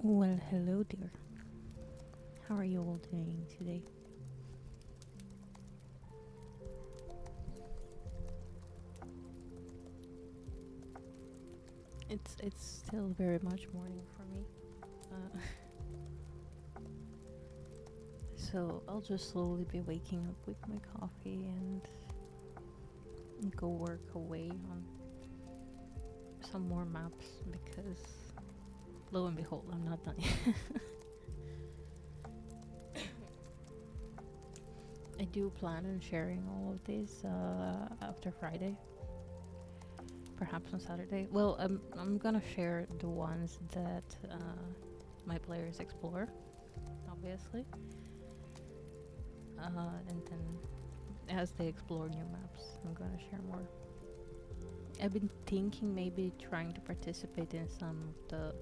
Well, hello dear. How are you all doing today? It's still very much morning for me. Uh, so I'll just slowly be waking up with my coffee and go work away on some more maps because lo and behold, I'm not done yet. I do plan on sharing all of this after Friday, perhaps on Saturday. Well, I'm gonna share the ones that my players explore, obviously, and then as they explore new maps, I'm gonna share more. I've been thinking maybe trying to participate in some of the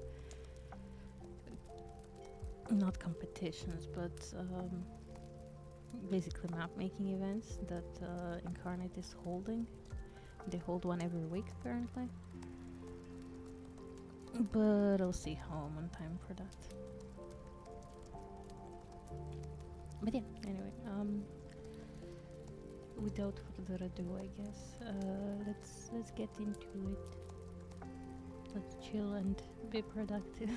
not competitions, but basically map making events that Incarnate is holding. They hold one every week apparently, but I'll see how I'm on time for that. But yeah, anyway, without further ado, I guess let's get into it. Let's chill and be productive.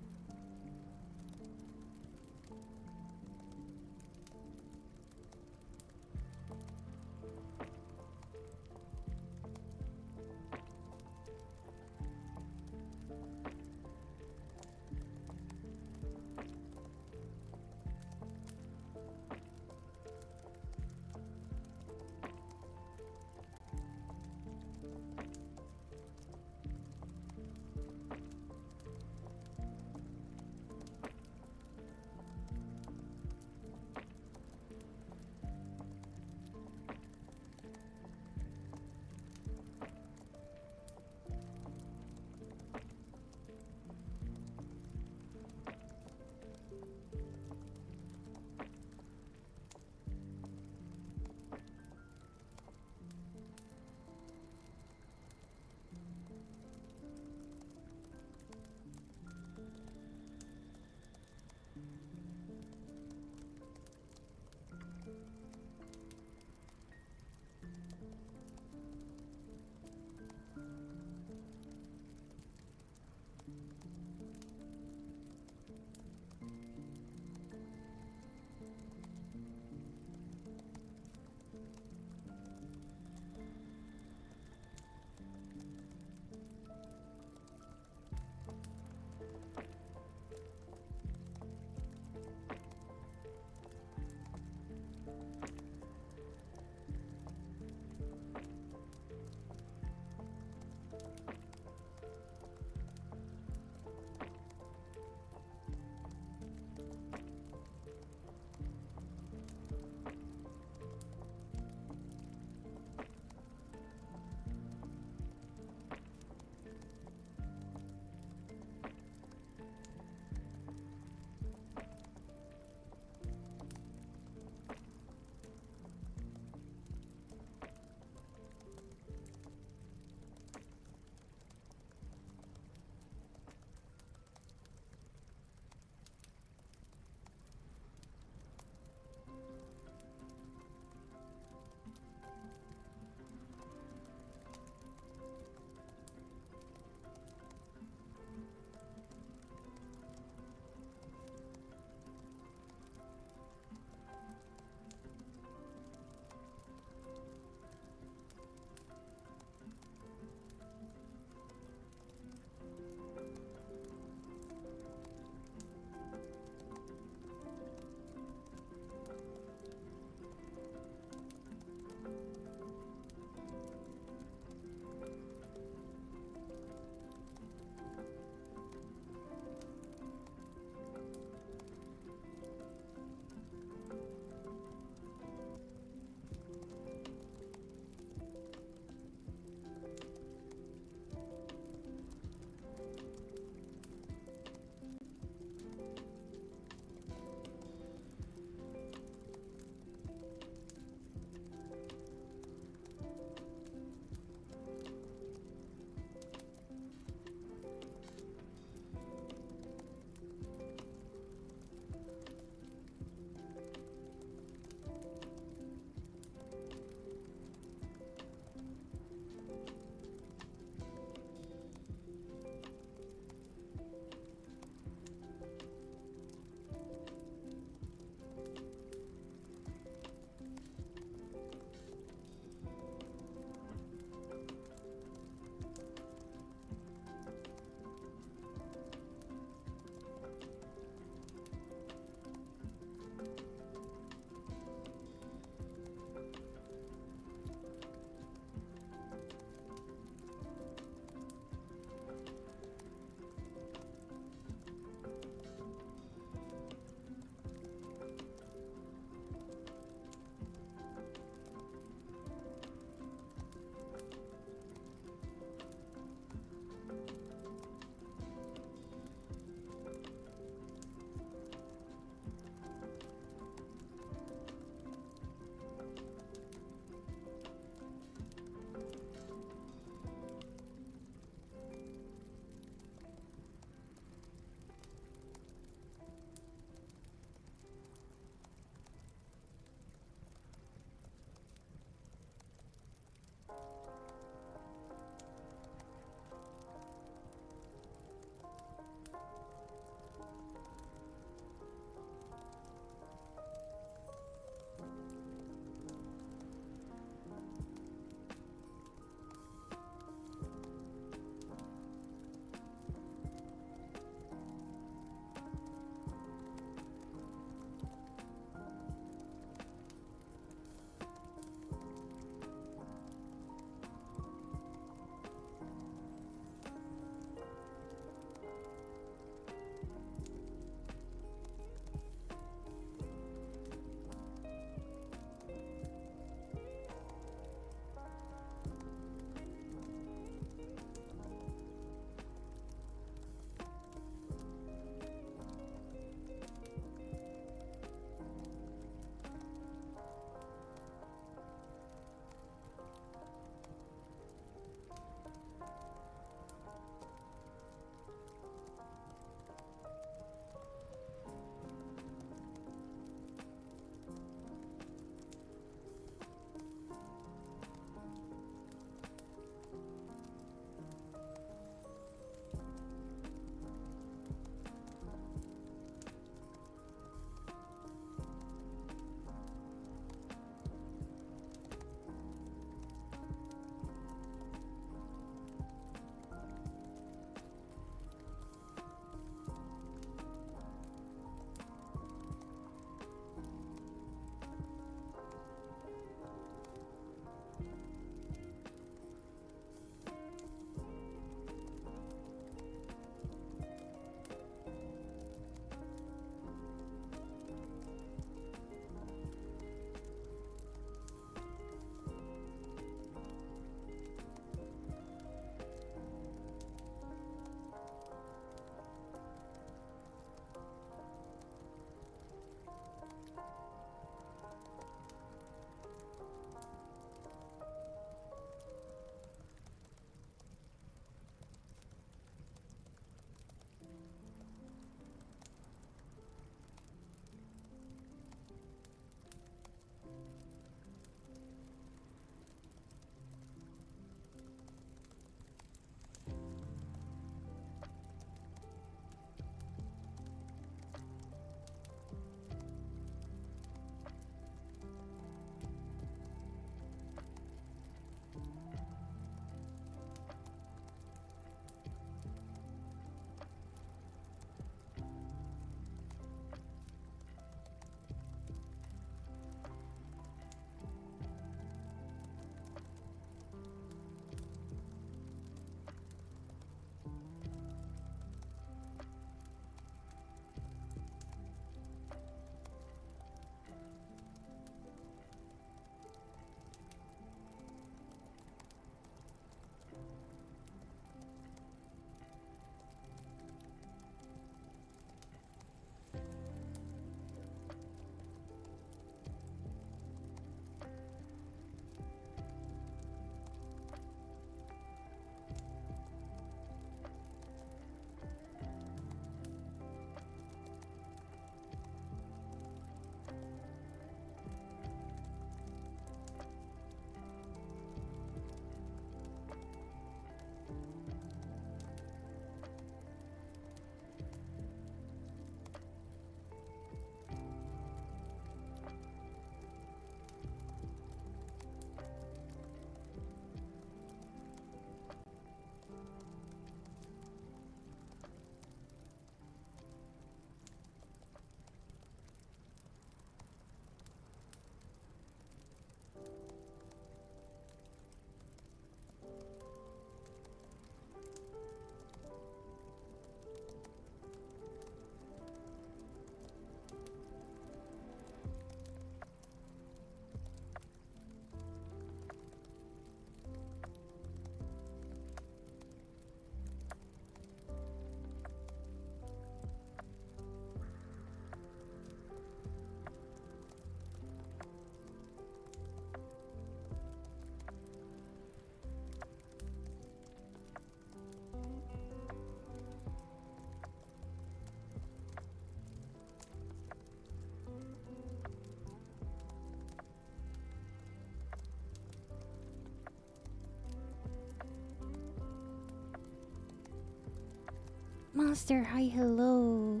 Monster, hi, hello.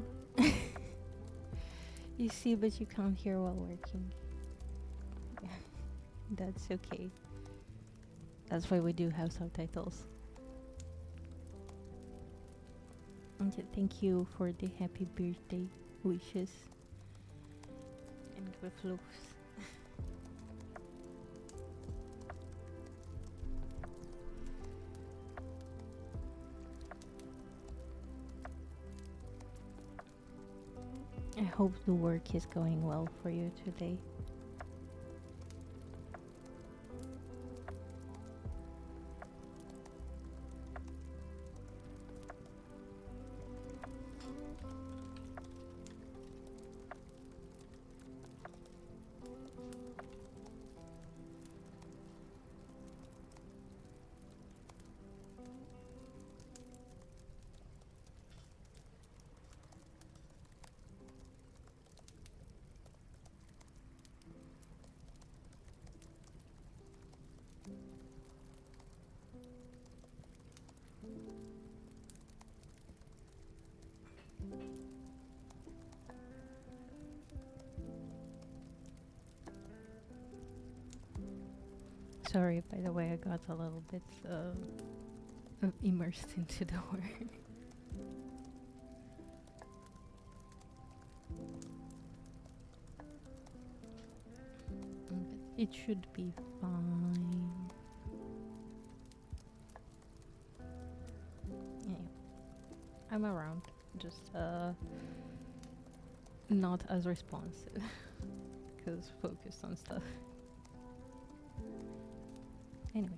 You see, but you can't hear while working. That's okay. That's why we do have subtitles. And thank you for the happy birthday wishes and Griffloofs. I hope the work is going well for you today. Sorry, by the way, I got a little bit immersed into the work. But it should be fine. Yeah, I'm around, just not as responsive because focused on stuff. Anyway.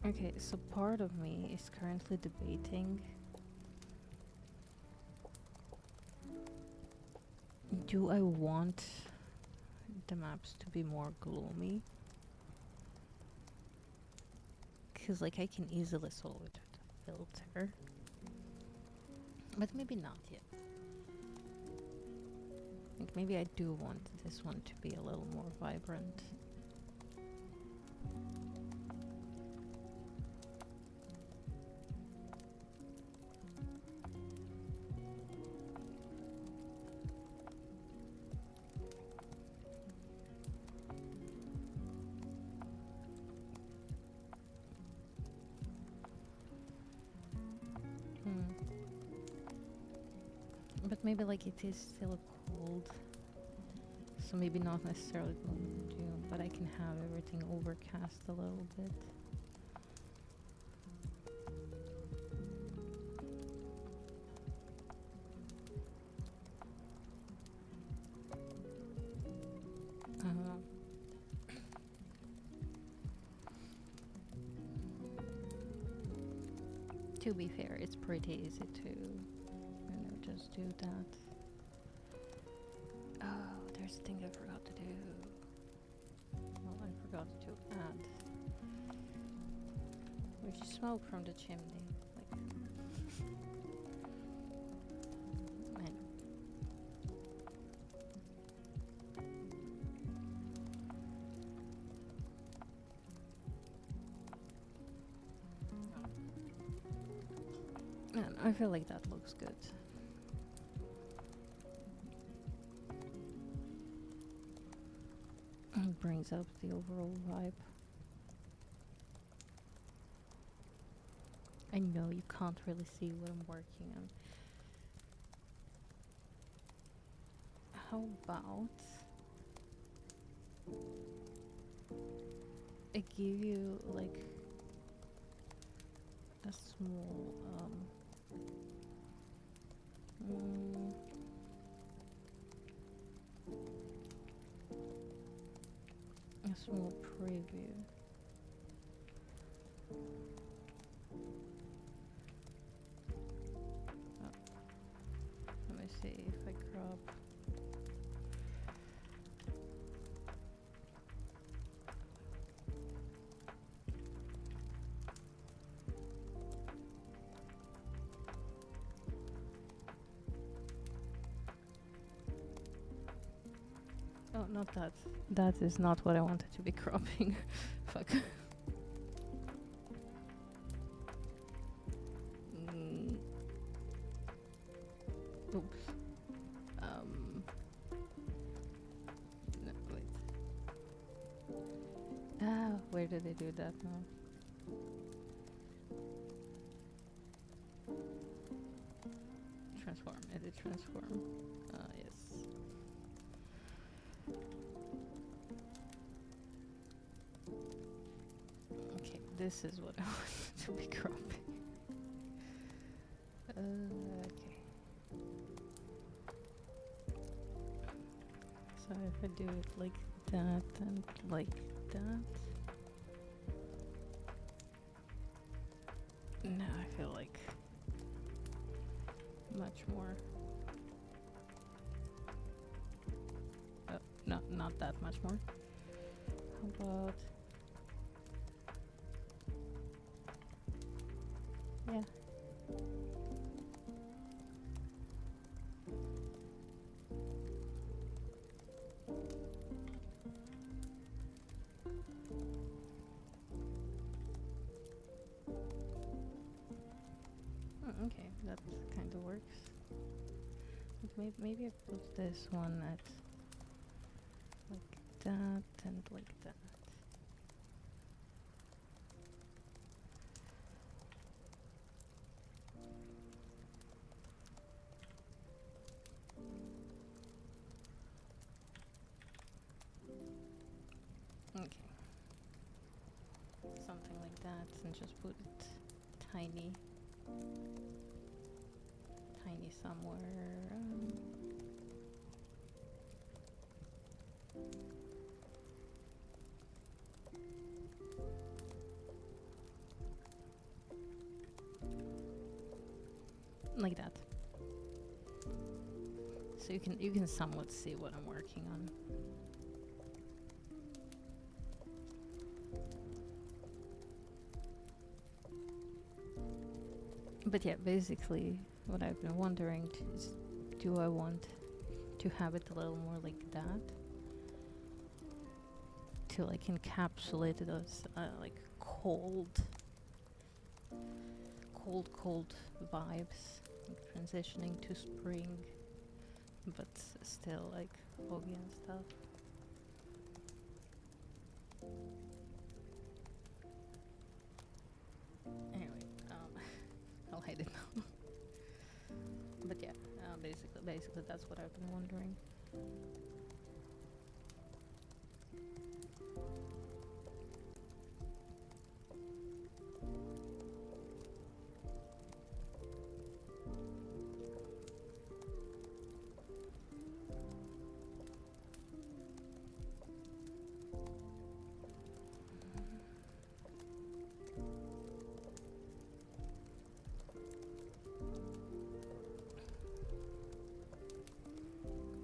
Okay, so part of me is currently debating, do I want the maps to be more gloomy? Because like I can easily solve it with a filter, but maybe not yet. Like maybe I do want this one to be a little more vibrant. Hmm. But maybe like it is still cold, so maybe not necessarily gloom and doom, but I can have everything overcast a little bit. Uh, to be fair, it's pretty easy to, just do that. Oh, there's a thing I forgot to do. Well, I forgot to add. There's smoke from the chimney. Like, man. Man, I feel like that looks good. It brings up the overall vibe. I know you can't really see what I'm working on. How about I give you like a small mm, a small preview. Oh, let me see if I crop. Oh, not that. That is not what I wanted to be cropping. Fuck. Mm. Oops. No, wait. Ah, where did I do that now? Transform. Edit transform. Yes. Okay, this is what I wanted to be cropping. Okay. So if I do it like that and like that. Now I feel like much more. Oh, no, not that much more. How about... Yeah. Okay, that kind of works. Maybe I put this one at like that and like that. Okay. Something like that, and just put it tiny. Tiny somewhere. so you can somewhat see what I'm working on. But yeah, basically, what I've been wondering is, do I want to have it a little more like that? To like encapsulate it as like cold vibes, like transitioning to spring, but still like foggy and stuff. Anyway, I'll hide it now. But yeah, basically that's what I've been wondering.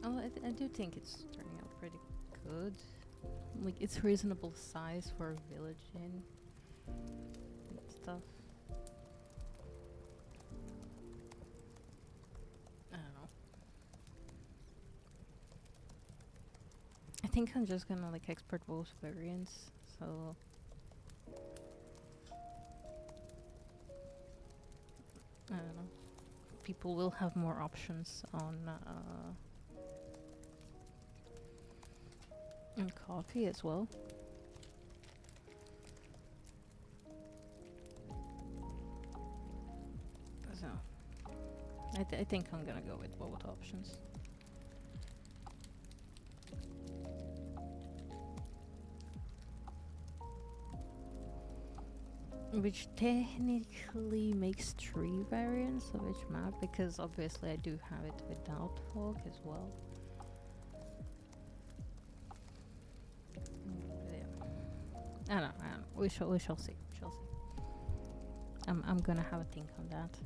Oh, I do think it's turning out pretty good. Like, it's reasonable size for a village inn and stuff. I don't know. I think I'm just gonna like export both variants, so I don't know. People will have more options on coffee as well. So I think I'm gonna go with both options. Which technically makes 3 variants of each map, because obviously I do have it without fog as well. Yeah. I don't know. We shall see. We shall see. I'm gonna have a think on that.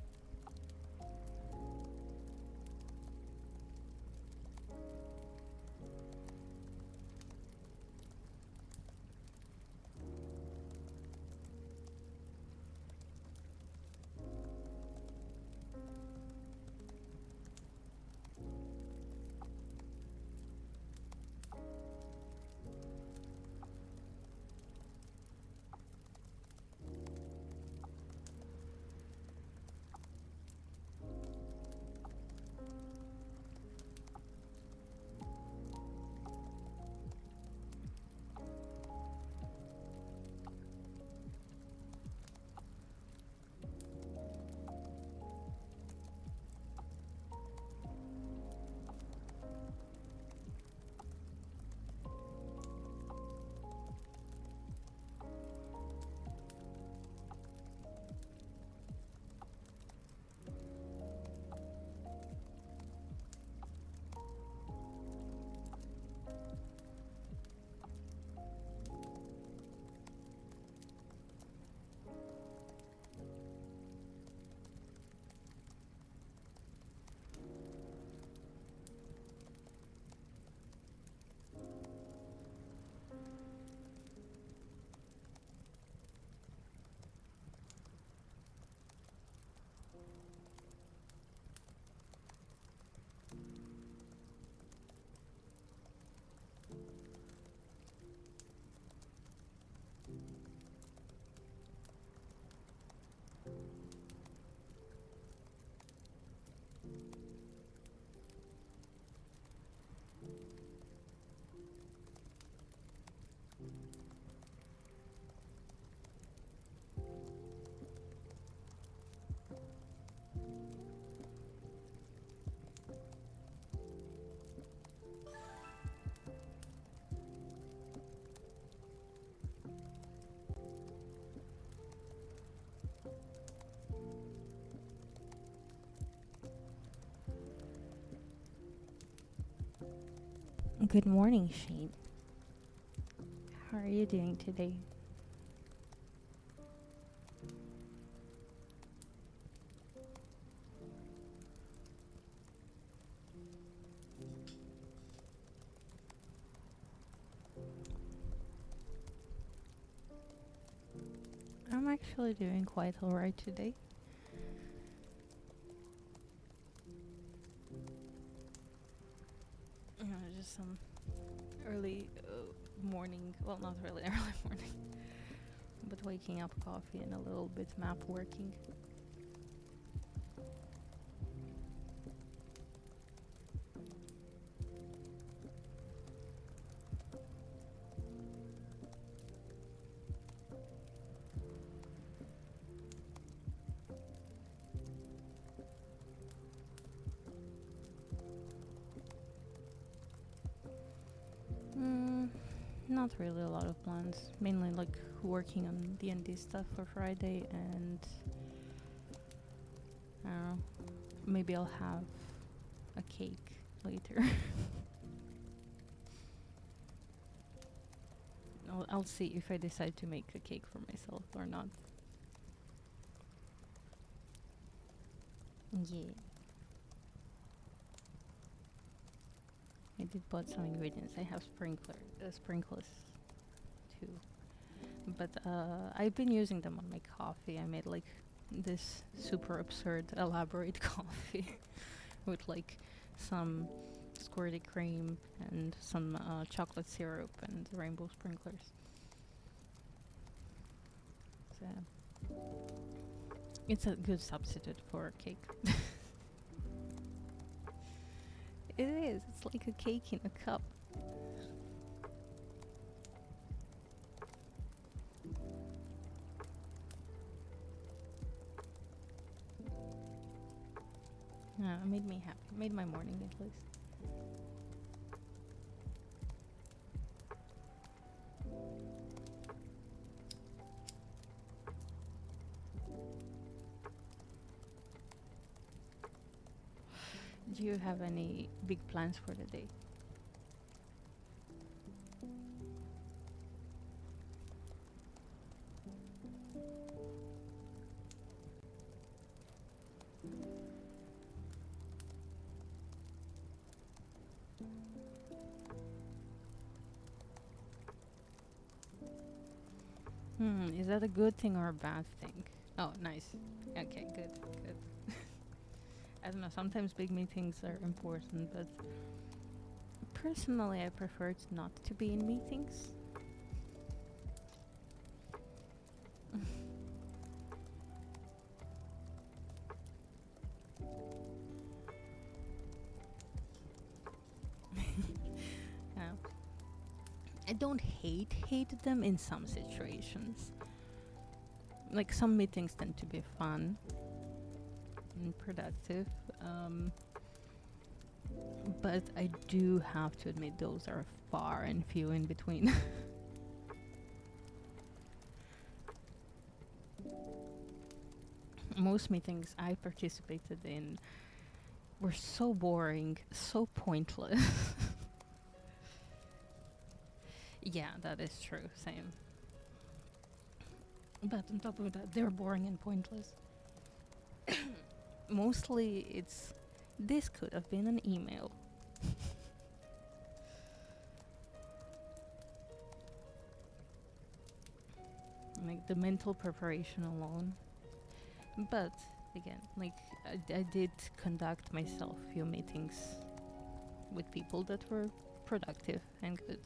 Good morning, Shane. How are you doing today? actually doing quite alright today. Just some early morning, well, not really early morning, but waking up coffee and a little bit map working. Mm, not really a lot of plans. Mainly like working on D&D stuff for Friday, and I don't know, maybe I'll have a cake later. I'll see if I decide to make a cake for myself or not. Yeah. I did bought some ingredients. I have sprinklers too. But I've been using them on my coffee. I made like this super absurd elaborate coffee with like some squirty cream and some chocolate syrup and rainbow sprinklers. So it's a good substitute for cake. It is. It's like a cake in a cup. Yeah, it made me happy. Made my morning at least. Do you have any big plans for the day? Is that a good thing or a bad thing? Oh, nice. Okay, good, good. I don't know, sometimes big meetings are important, but personally I prefer not to be in meetings. Yeah. I don't hate them in some situations. Like some meetings tend to be fun and productive. But I do have to admit those are far and few in between. Most meetings I participated in were so boring, so pointless. Yeah, that is true, same. But on top of that, they're boring and pointless. Mostly it's this could have been an email. Like the mental preparation alone. But again, like I did conduct myself few meetings with people that were productive and good.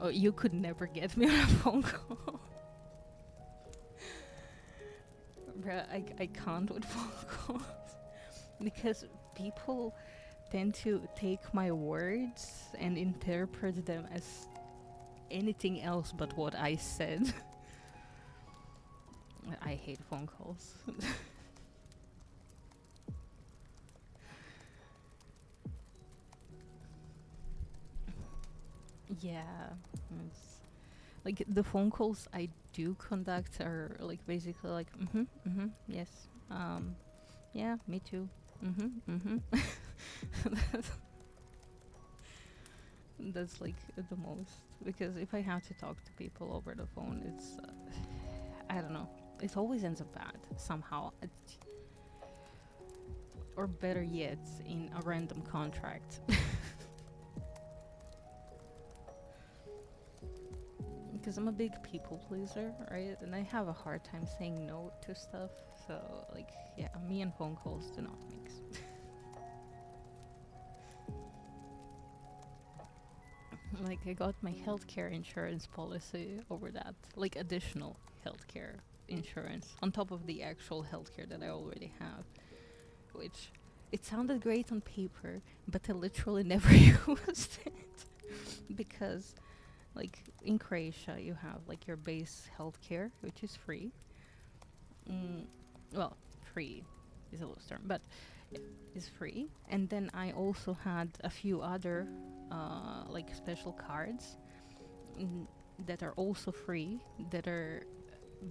Oh, you could never get me on a phone call. Bruh, I can't with phone calls. Because people tend to take my words and interpret them as anything else but what I said. I hate phone calls. Yeah. It's like the phone calls I do conduct are like basically like yes. Yeah, me too. That's like the most, because if I have to talk to people over the phone, it's I don't know. It always ends up bad somehow. Or better yet, in a random contract. because I'm a big people pleaser, right? And I have a hard time saying no to stuff. So, like, yeah, me and phone calls do not mix. Like, I got my healthcare insurance policy over that, like, additional healthcare insurance on top of the actual healthcare that I already have, which it sounded great on paper, but I literally never used it because, like, in Croatia, you have like your base healthcare, which is free. Mm, well, free is a loose term, but it is free. And then I also had a few other like special cards mm, that are also free that are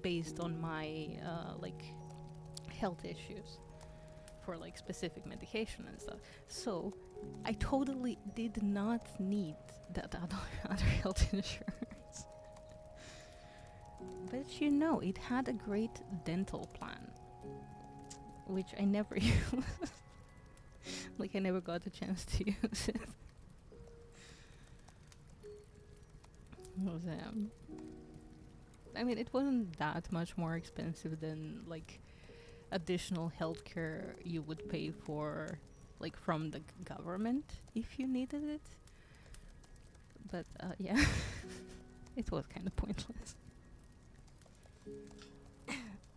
based on my like health issues for like specific medication and stuff. So I totally did not need that other health insurance. But you know, it had a great dental plan, which I never used. Like, I never got a chance to use it. I mean, it wasn't that much more expensive than like additional healthcare you would pay for, like from the government if you needed it. But yeah, it was kind of pointless.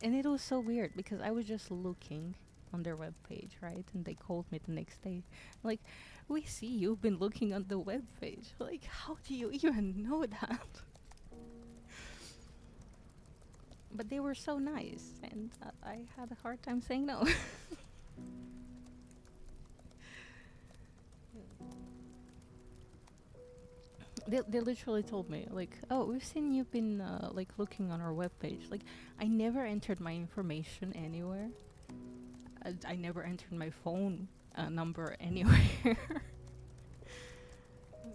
And it was so weird because I was just looking on their webpage, right? And they called me the next day. Like, we see you've been looking on the webpage. Like, how do you even know that? But they were so nice, and I had a hard time saying no. They literally told me, like, oh, we've seen you've been like looking on our webpage. Like, I never entered my information anywhere. I never entered my phone number anywhere.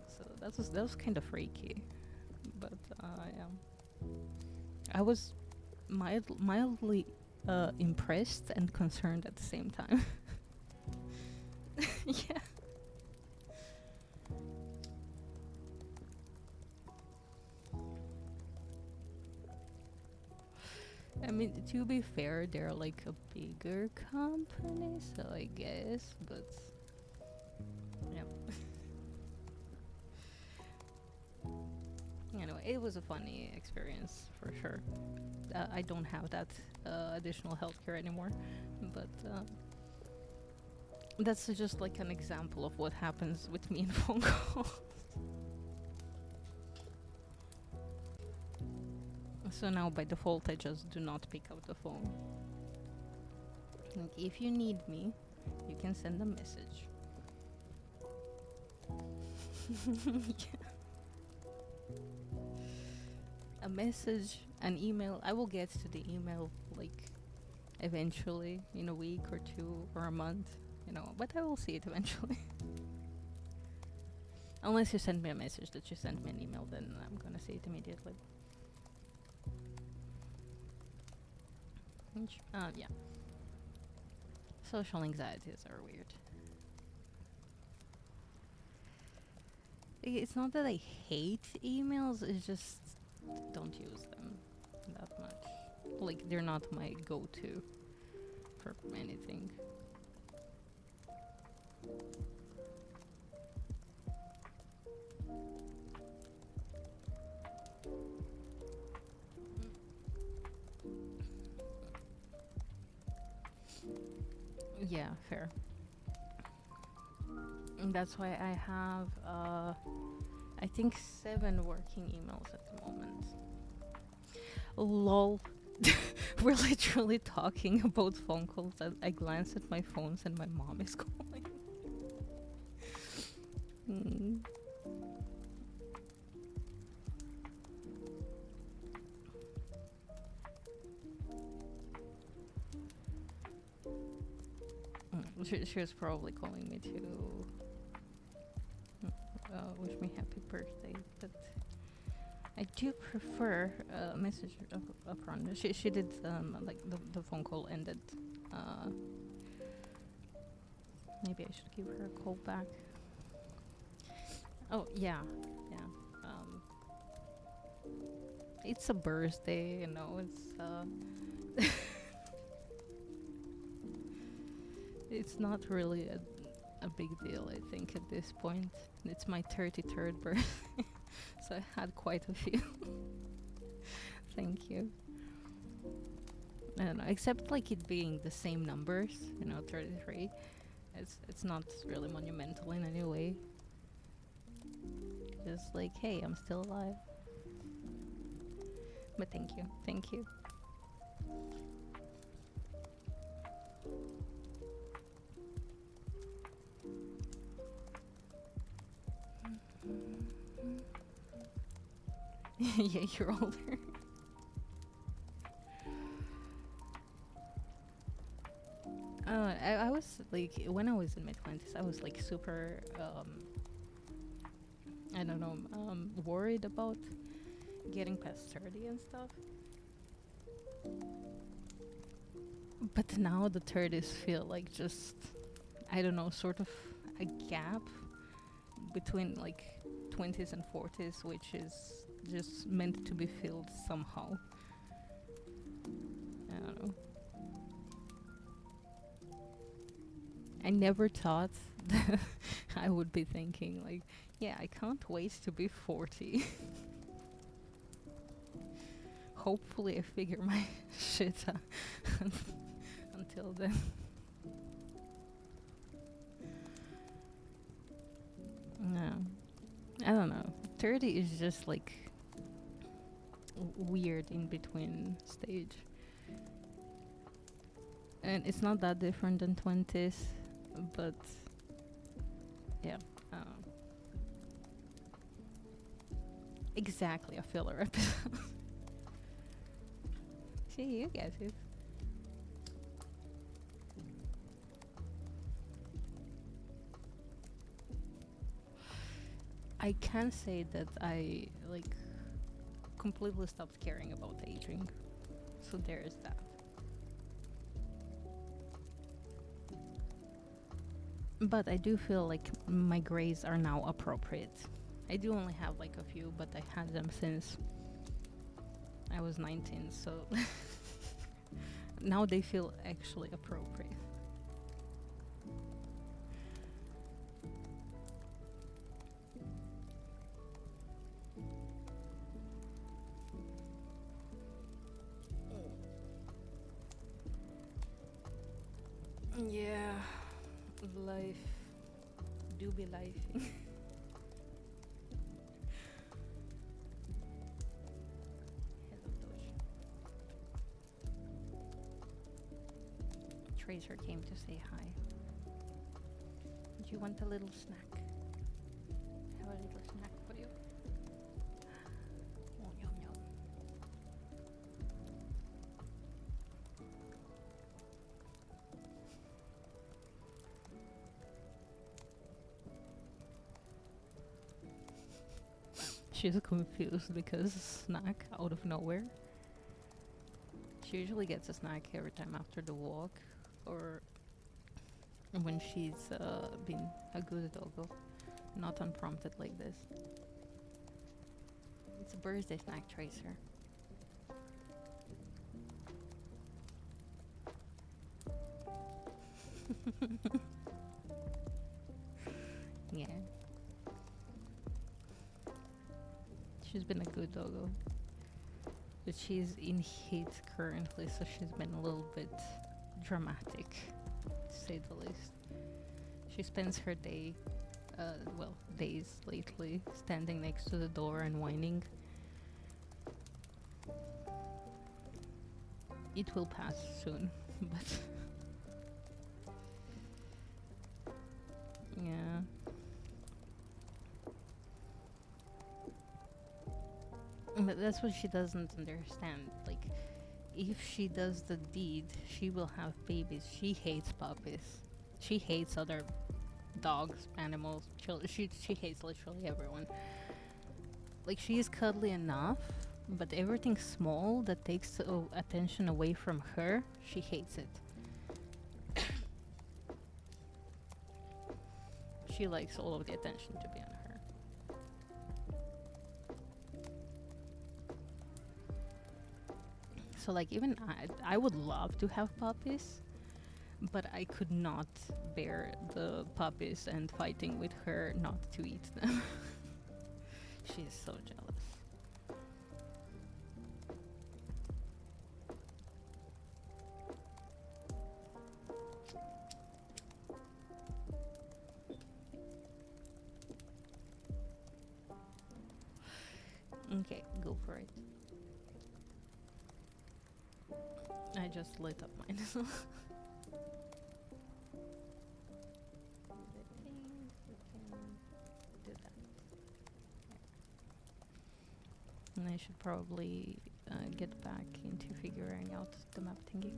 So that was kind of freaky. But yeah, I was mildly impressed and concerned at the same time. Yeah. I mean, to be fair, they're like a bigger company, so I guess, but yeah. Anyway, it was a funny experience for sure. I don't have that additional healthcare anymore, but that's just like an example of what happens with me in phone calls. So now by default, I just do not pick up the phone. Like, if you need me, you can send a message. Yeah. A message, an email. I will get to the email like eventually in a week or two or a month, but I will see it eventually. Unless you send me a message that you sent me an email, then I'm gonna see it immediately. Yeah. Social anxieties are weird. It's not that I hate emails, it's just don't use them that much. Like, they're not my go-to for anything. Yeah, fair. And that's why I have, I think 7 working emails at the moment. Lol. We're literally talking about phone calls. I glance at my phones and my mom is calling. Mm. She was probably calling me to wish me happy birthday, but I do prefer a message up front. She did like the phone call ended. Maybe I should give her a call back. Oh yeah, yeah. It's a birthday, you know. It's not really a big deal, I think, at this point. It's my 33rd birthday, so I had quite a few. Thank you. I don't know, except like it being the same numbers, 33. It's not really monumental in any way. Just like, hey, I'm still alive. But thank you. Yeah, you're older. I was like, when I was in my 20s, I was like super, I don't know, worried about getting past 30 and stuff. But now the 30s feel like just, I don't know, sort of a gap between like 20s and 40s, which is just meant to be filled somehow. I don't know. I never thought that I would be thinking like, yeah, I can't wait to be 40. Hopefully I figure my shit out until then. No. I don't know. 30 is just like weird in between stage. And it's not that different than 20s, but yeah. Exactly, a filler episode. See, you get it. I can say that I like completely stopped caring about aging. So there is that. But I do feel like my grays are now appropriate. I do only have like a few, but I had them since I was 19, so now they feel actually appropriate. Yeah, life do be life. Hello, Doge. Tracer came to say hi. Do you want a little snack? I have a little snack for you. Oh, yum yum. She's confused because snack out of nowhere. She usually gets a snack every time after the walk, or when she's been a good doggo, not unprompted like this. It's a birthday snack, Tracer. Yeah. She's been a good doggo. But she's in heat currently, so she's been a little bit dramatic, to say the least. She spends her days lately, standing next to the door and whining. It will pass soon, but yeah. But that's what she doesn't understand. Like, if she does the deed, she will have babies. She hates puppies. She hates other dogs, animals, children. She hates literally everyone. Like, she is cuddly enough, but everything small that takes attention away from her, she hates it. She likes all of the attention to be on her. So like even I would love to have puppies, but I could not bear the puppies and fighting with her not to eat them. She's so jealous. Okay, go for it. I just lit up mine. The things we can do that. And I should probably get back into figuring out the map thingy.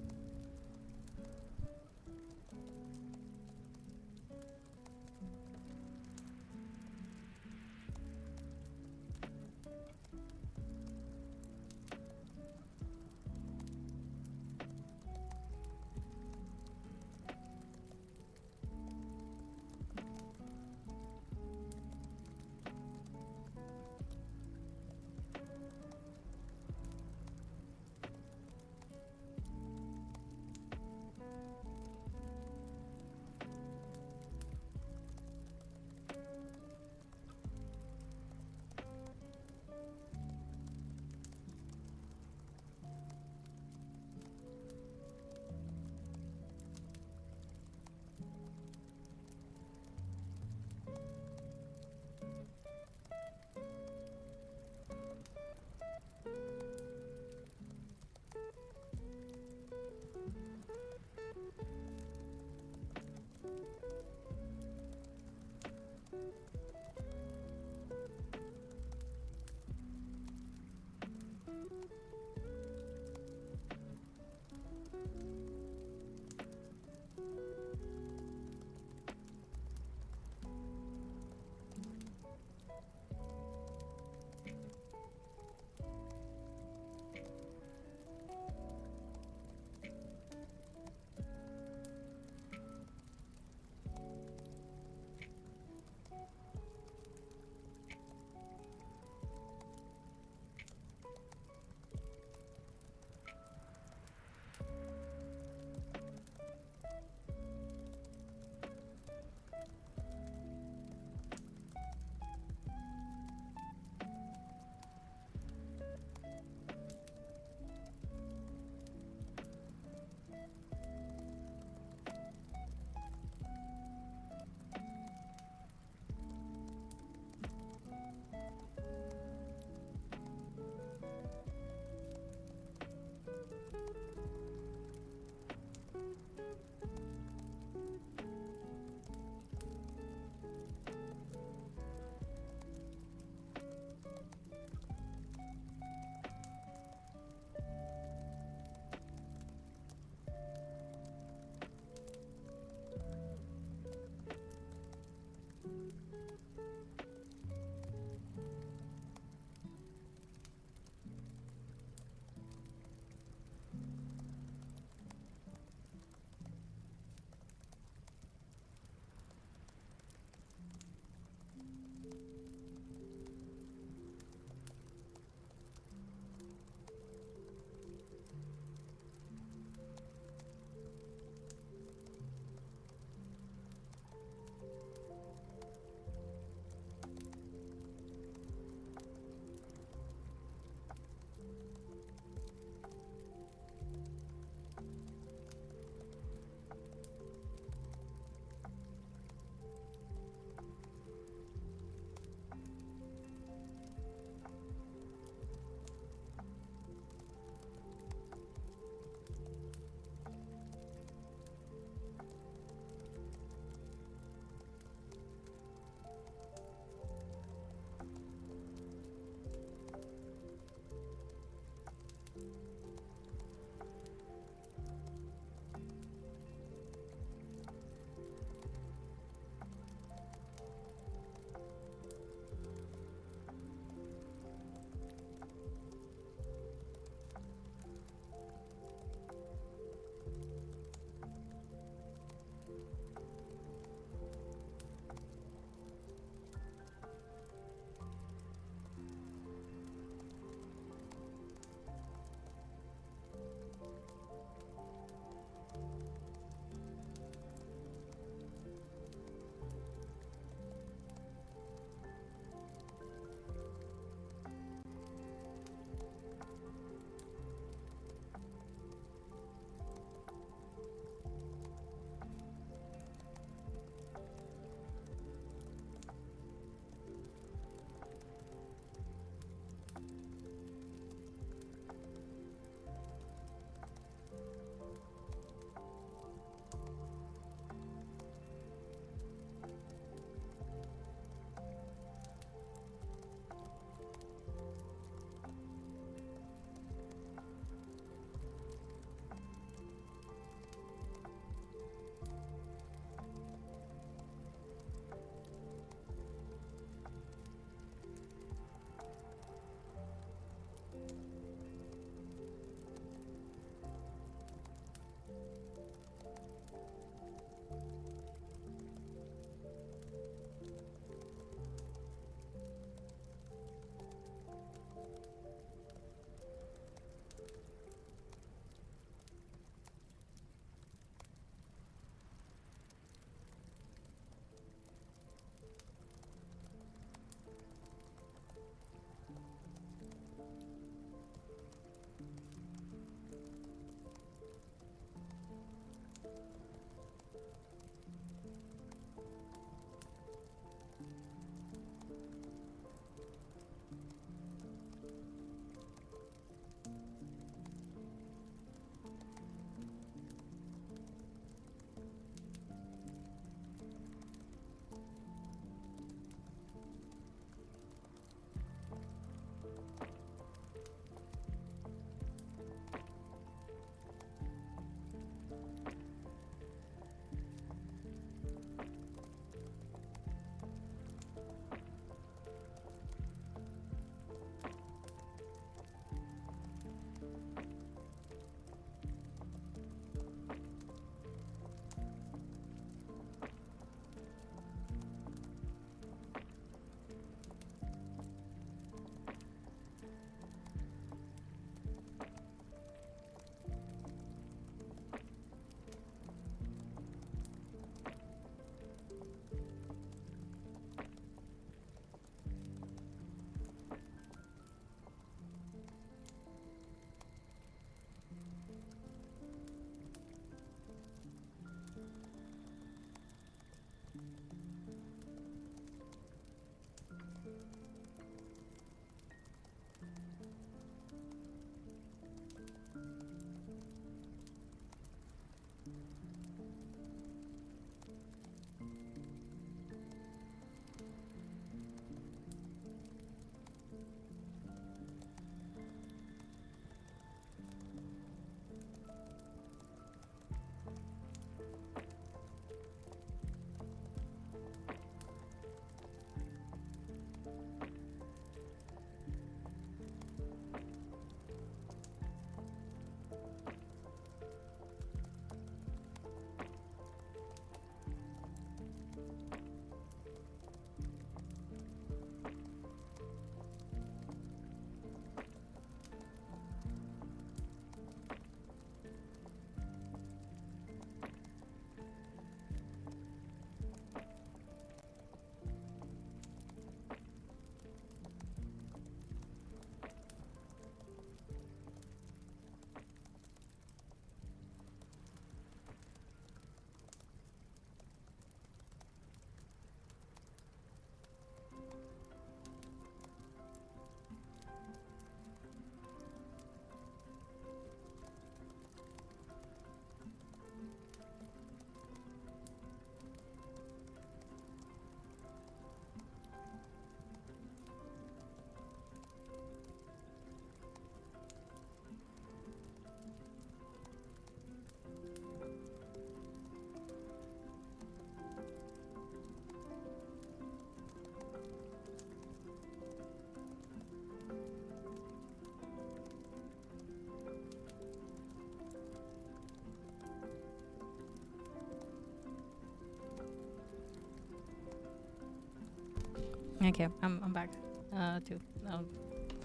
Okay, I'm back. To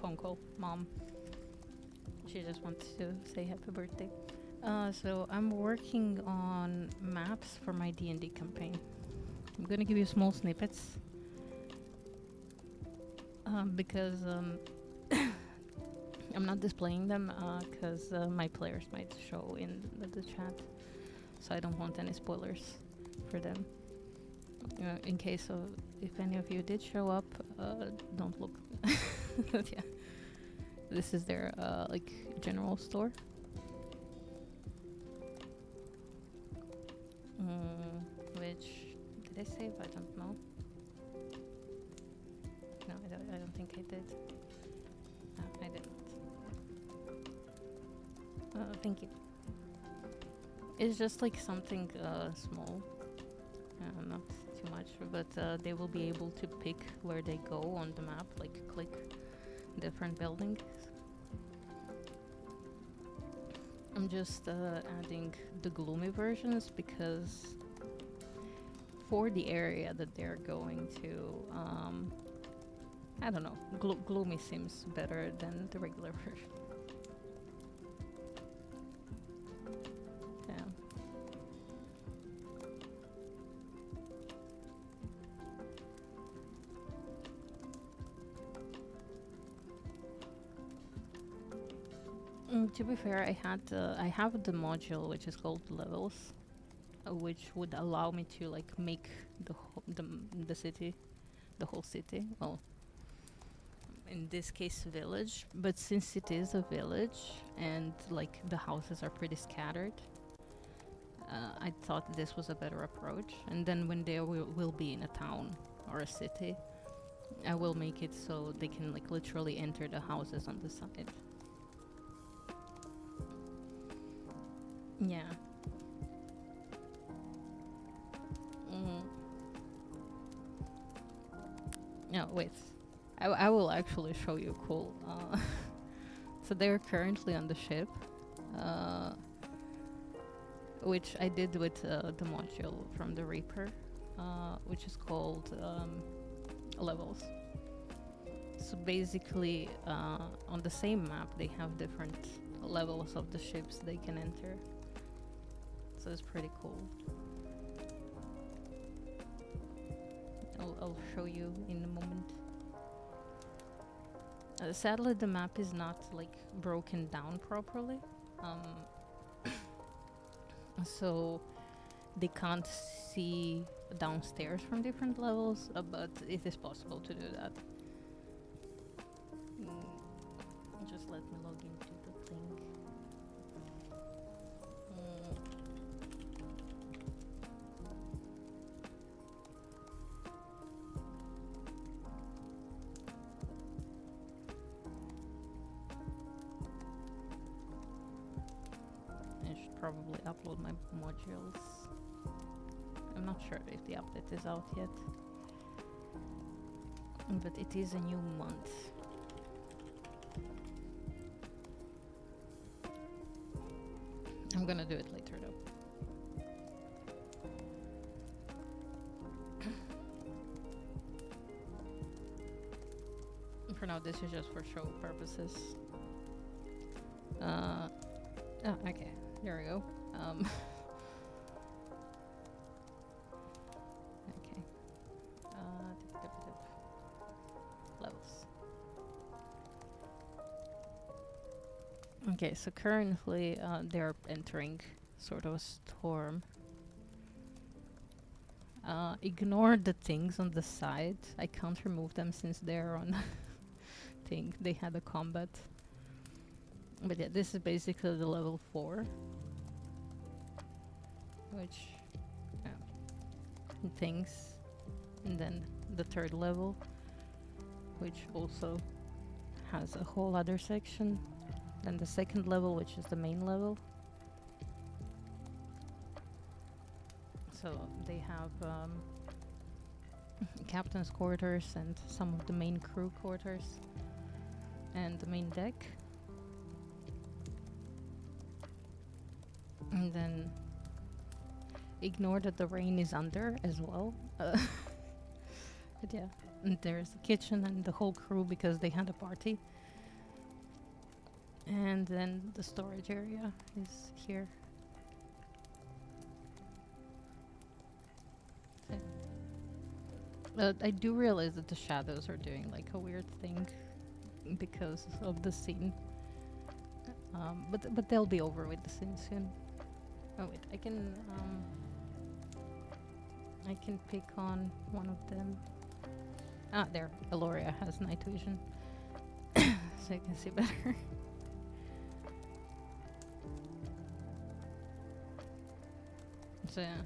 phone call. Mom. She just wants to say happy birthday. So I'm working on maps for my D&D campaign. I'm gonna give you small snippets. Because I'm not displaying them because my players might show in the chat. So I don't want any spoilers for them. In case of if any of you did show up, don't look. Yeah, this is their like general store. Which did I save? I don't know. No, I don't think I did. No, I didn't. Thank you. It's just like something small. Not too much, but they will be able to pick where they go on the map, like click different buildings. I'm just adding the gloomy versions because for the area that they're going to, I don't know, gloomy seems better than the regular version. Yeah. To be fair, I have the module which is called levels, which would allow me to like make the city, the whole city. Well, in this case, village. But since it is a village and like the houses are pretty scattered, I thought this was a better approach. And then when they will be in a town or a city, I will make it so they can like literally enter the houses on the side. Yeah. No, wait. I will actually show you cool. So they're currently on the ship, which I did with the module from the Reaper, which is called levels. So basically, on the same map, they have different levels of the ships they can enter. So it's pretty cool. I'll show you in a moment. Sadly, the map is not like broken down properly, so they can't see downstairs from different levels, but it is possible to do that. Just let me log into the thing. I should probably upload my modules. I'm not sure if the update is out yet, but it is a new month. I'm gonna do it later though. For now, this is just for show purposes. Oh, okay. There we go. Okay. Levels. Okay, so currently they're entering sort of a storm. Ignore the things on the side. I can't remove them since they're on thing. They had a combat. But yeah, this is basically the level 4. Which things. And then the 3rd level, which also has a whole other section. Then the 2nd level, which is the main level. So they have captain's quarters and some of the main crew quarters and the main deck. And then ignore that the rain is under as well. But yeah, And there's the kitchen and the whole crew because they had a party. And then the storage area is here. So, I do realize that the shadows are doing like a weird thing because of the scene. But they'll be over with the scene soon. Oh wait, I can pick on one of them. Ah, there. Eloria has night vision, so you can see better. So yeah.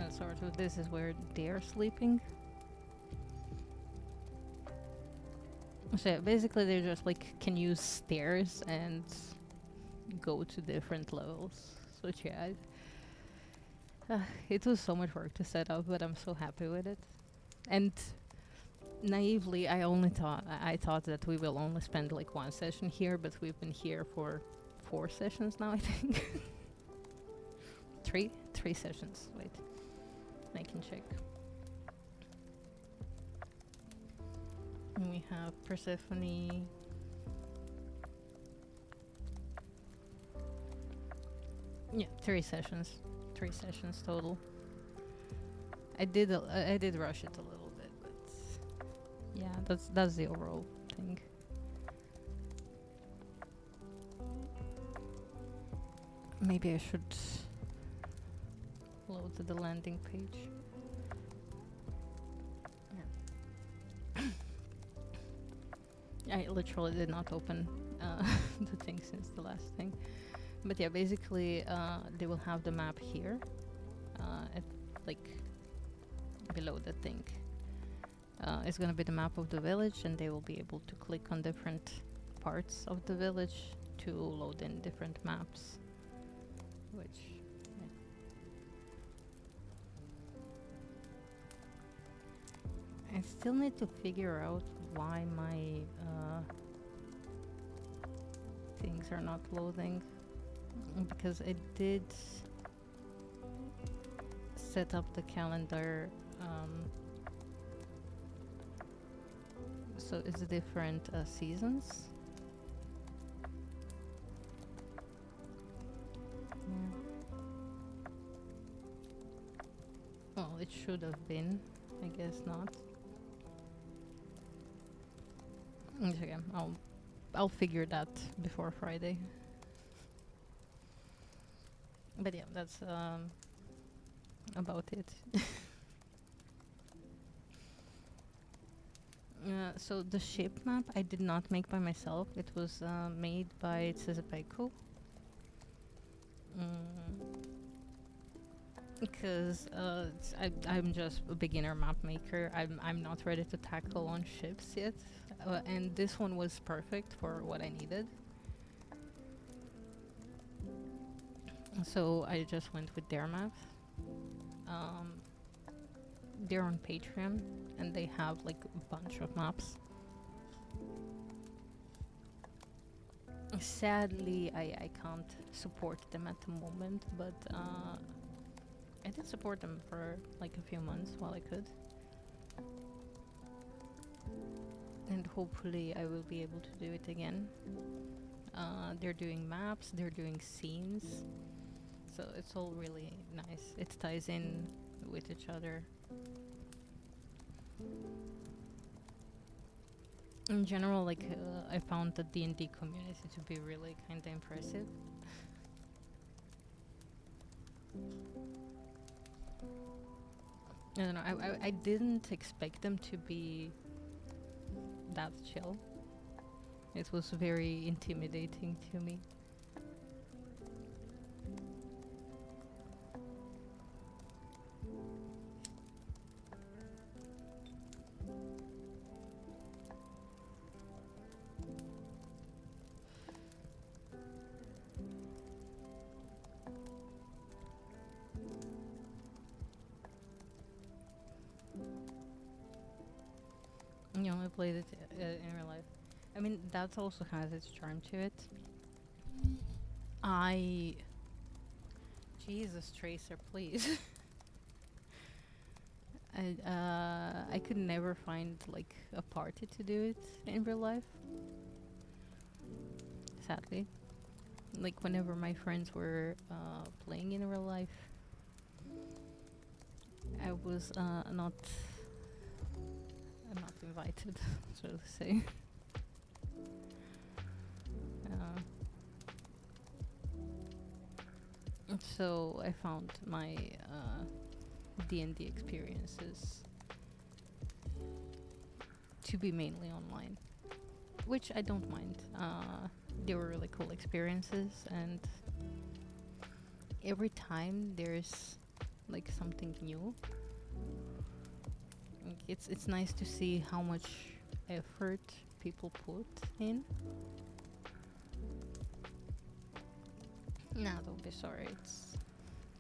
Sort of this is where they're sleeping. So yeah, basically they just like can use stairs and go to different levels. So yeah, it was so much work to set up, but I'm so happy with it. And naively, I thought that we will only spend like one session here, but we've been here for 4 sessions now, I think. Three sessions. Wait, I can check. And we have Persephone. Yeah, 3 sessions. 3 sessions total. I did rush it a little bit, but yeah, that's the overall thing. Maybe I should load to the landing page. Yeah. I literally did not open the thing since the last thing. But yeah, basically they will have the map here, at like below the thing. It's gonna be the map of the village, and they will be able to click on different parts of the village to load in different maps. Which, yeah. I still need to figure out why my things are not loading, because I did set up the calendar so it's different seasons. Yeah. Well, it should have been. I guess not. It's okay. I'll figure that before Friday. But yeah, that's about it. So the ship map I did not make by myself. It was made by Tsezepeko. Because I'm just a beginner map maker. I'm not ready to tackle on ships yet, and this one was perfect for what I needed. So I just went with their map. They're on Patreon, and they have like a bunch of maps. Sadly, I can't support them at the moment, but I did support them for like a few months while I could. And hopefully I will be able to do it again. They're doing maps, they're doing scenes, so it's all really nice. It ties in with each other. In general, like I found the D&D community to be really kind of impressive. I don't know. I didn't expect them to be that chill. It was very intimidating to me. You only played it in real life. I mean, that also has its charm to it. Jesus, Tracer, please. I could never find like a party to do it in real life. Sadly, like whenever my friends were playing in real life, I was not invited, so to say. Uh, so I found my D&D experiences to be mainly online, which I don't mind. They were really cool experiences, and every time there's like something new. Like, it's nice to see how much effort people put in. Nah, don't be sorry.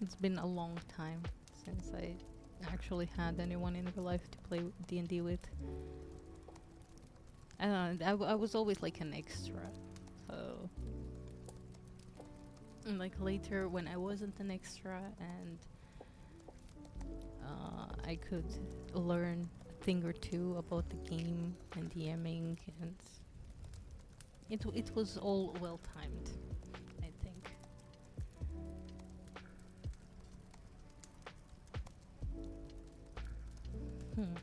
It's been a long time since I actually had anyone in real life to play D&D with. I was always like an extra. So, and, like later when I wasn't an extra and I could learn a thing or two about the game and DMing, and it was all well timed, I think. Hmm.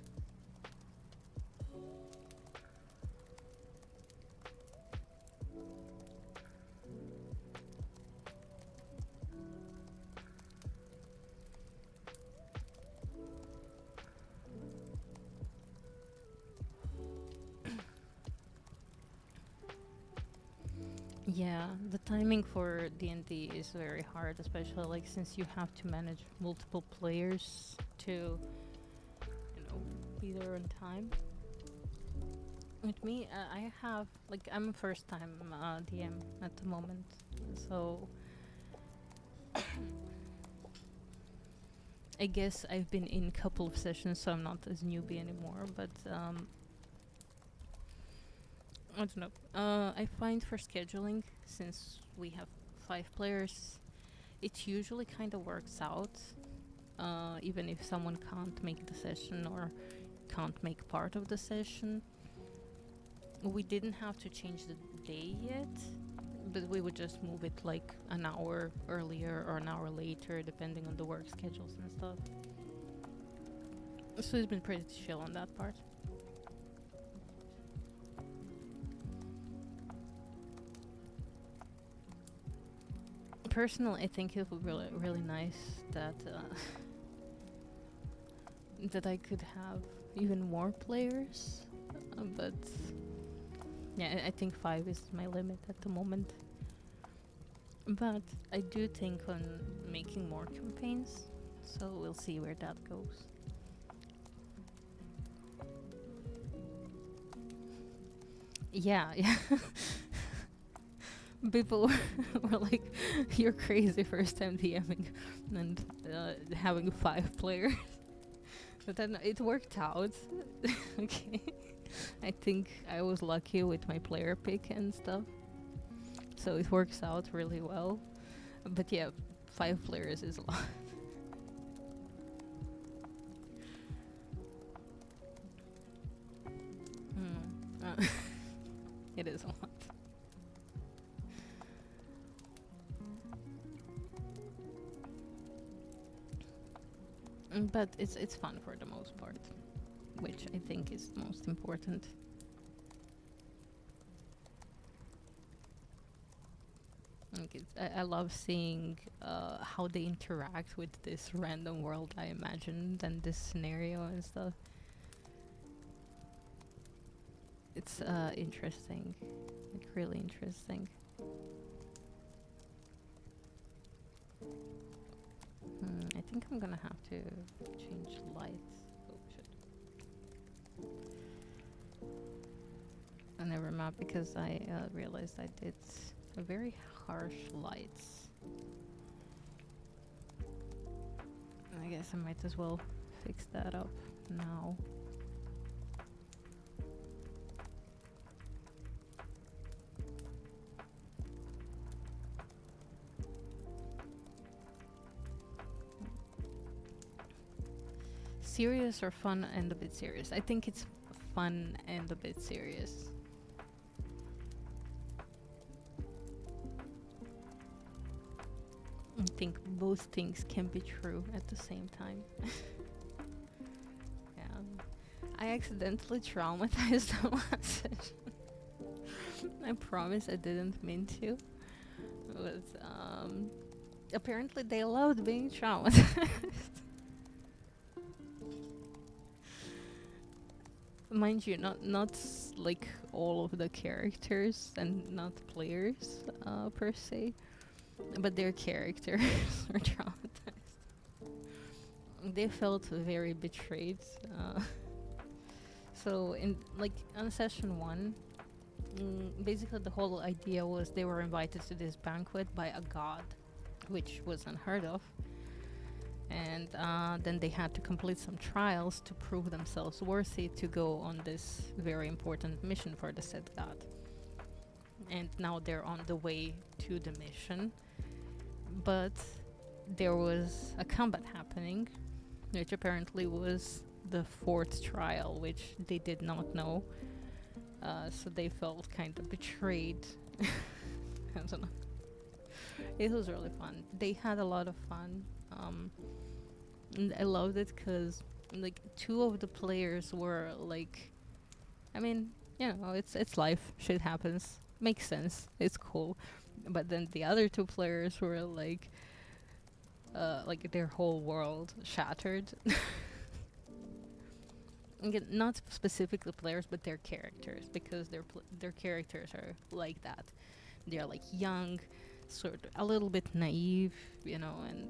Yeah, the timing for D&D is very hard, especially like since you have to manage multiple players to, be there on time. With me, I have like I'm a first time DM at the moment, so I guess I've been in a couple of sessions, so I'm not as newbie anymore. But I don't know. I find for scheduling, since we have 5 players, it usually kind of works out. Even if someone can't make the session or can't make part of the session, we didn't have to change the day yet, but we would just move it like an hour earlier or an hour later, depending on the work schedules and stuff. So it's been pretty chill on that part. Personally, I think it would be really nice that that I could have even more players, but yeah, I think 5 is my limit at the moment. But I do think on making more campaigns, so we'll see where that goes. Yeah, yeah. People were like, "You're crazy first time DMing and having 5 players." But then it worked out. Okay. I think I was lucky with my player pick and stuff. So it works out really well. But yeah, 5 players is a lot. It is a lot. But it's fun for the most part, which I think is most important. Like I love seeing how they interact with this random world I imagined and this scenario and stuff. It's interesting, like really interesting. I think I'm gonna have to change lights. Oh shit. I never mind because I realized I did a very harsh lights. I guess I might as well fix that up now. serious or fun and a bit serious? I think it's fun and a bit serious. I think both things can be true at the same time. Yeah. I accidentally traumatized the last session. I promise I didn't mean to. But apparently they loved being traumatized. Mind you, not like all of the characters and not players per se, but their characters were traumatized. They felt very betrayed. So in like on session one, basically the whole idea was they were invited to this banquet by a god, which was unheard of. And then they had to complete some trials to prove themselves worthy to go on this very important mission for the said god. And now they're on the way to the mission, but there was a combat happening, which apparently was the fourth trial, which they did not know. So they felt kind of betrayed. I don't know. It was really fun. They had a lot of fun. And I loved it because like two of the players were like, I mean, you know, it's life. Shit happens. Makes sense. It's cool. But then the other two players were like their whole world shattered. Again, not specifically players, but their characters, because their characters are like that. They're like young, sort of a little bit naive, you know, and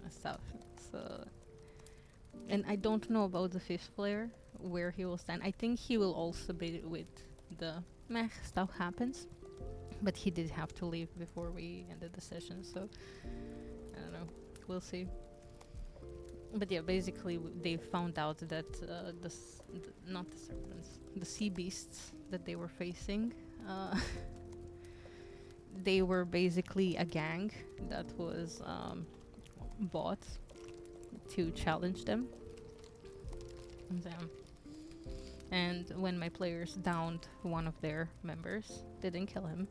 stuff. So, and I don't know about the fifth player where he will stand. I think he will also be with the meh stuff happens, but he did have to leave before we ended the session. So I don't know. We'll see. But yeah, basically they found out that not the serpents, the sea beasts that they were facing, they were basically a gang that was bought to challenge them. And when my players downed one of their members, they didn't kill him.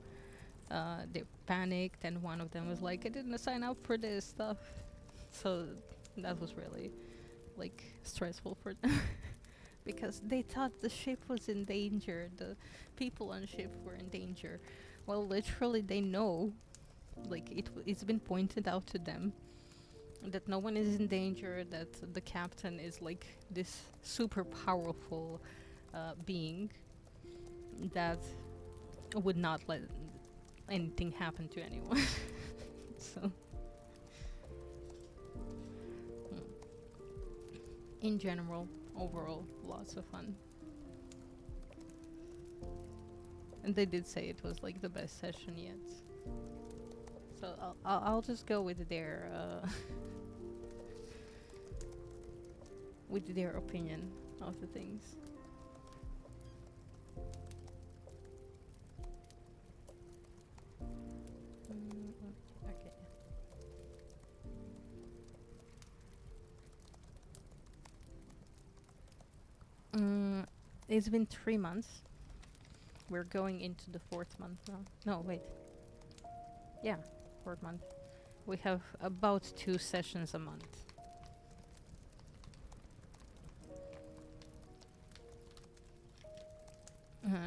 They panicked, and one of them was like, "I didn't sign up for this stuff." So that was really like stressful for them because they thought the ship was in danger, the people on the ship were in danger. Well, literally they know, like it's been pointed out to them that no one is in danger, that the captain is like this super powerful being that would not let anything happen to anyone. So in general, overall, lots of fun. And they did say it was like the best session yet. So I'll just go with their with their opinion of the things. Okay. It's been 3 months. We're going into the 4th month now. No, wait. Yeah, 4th month. We have about 2 sessions a month.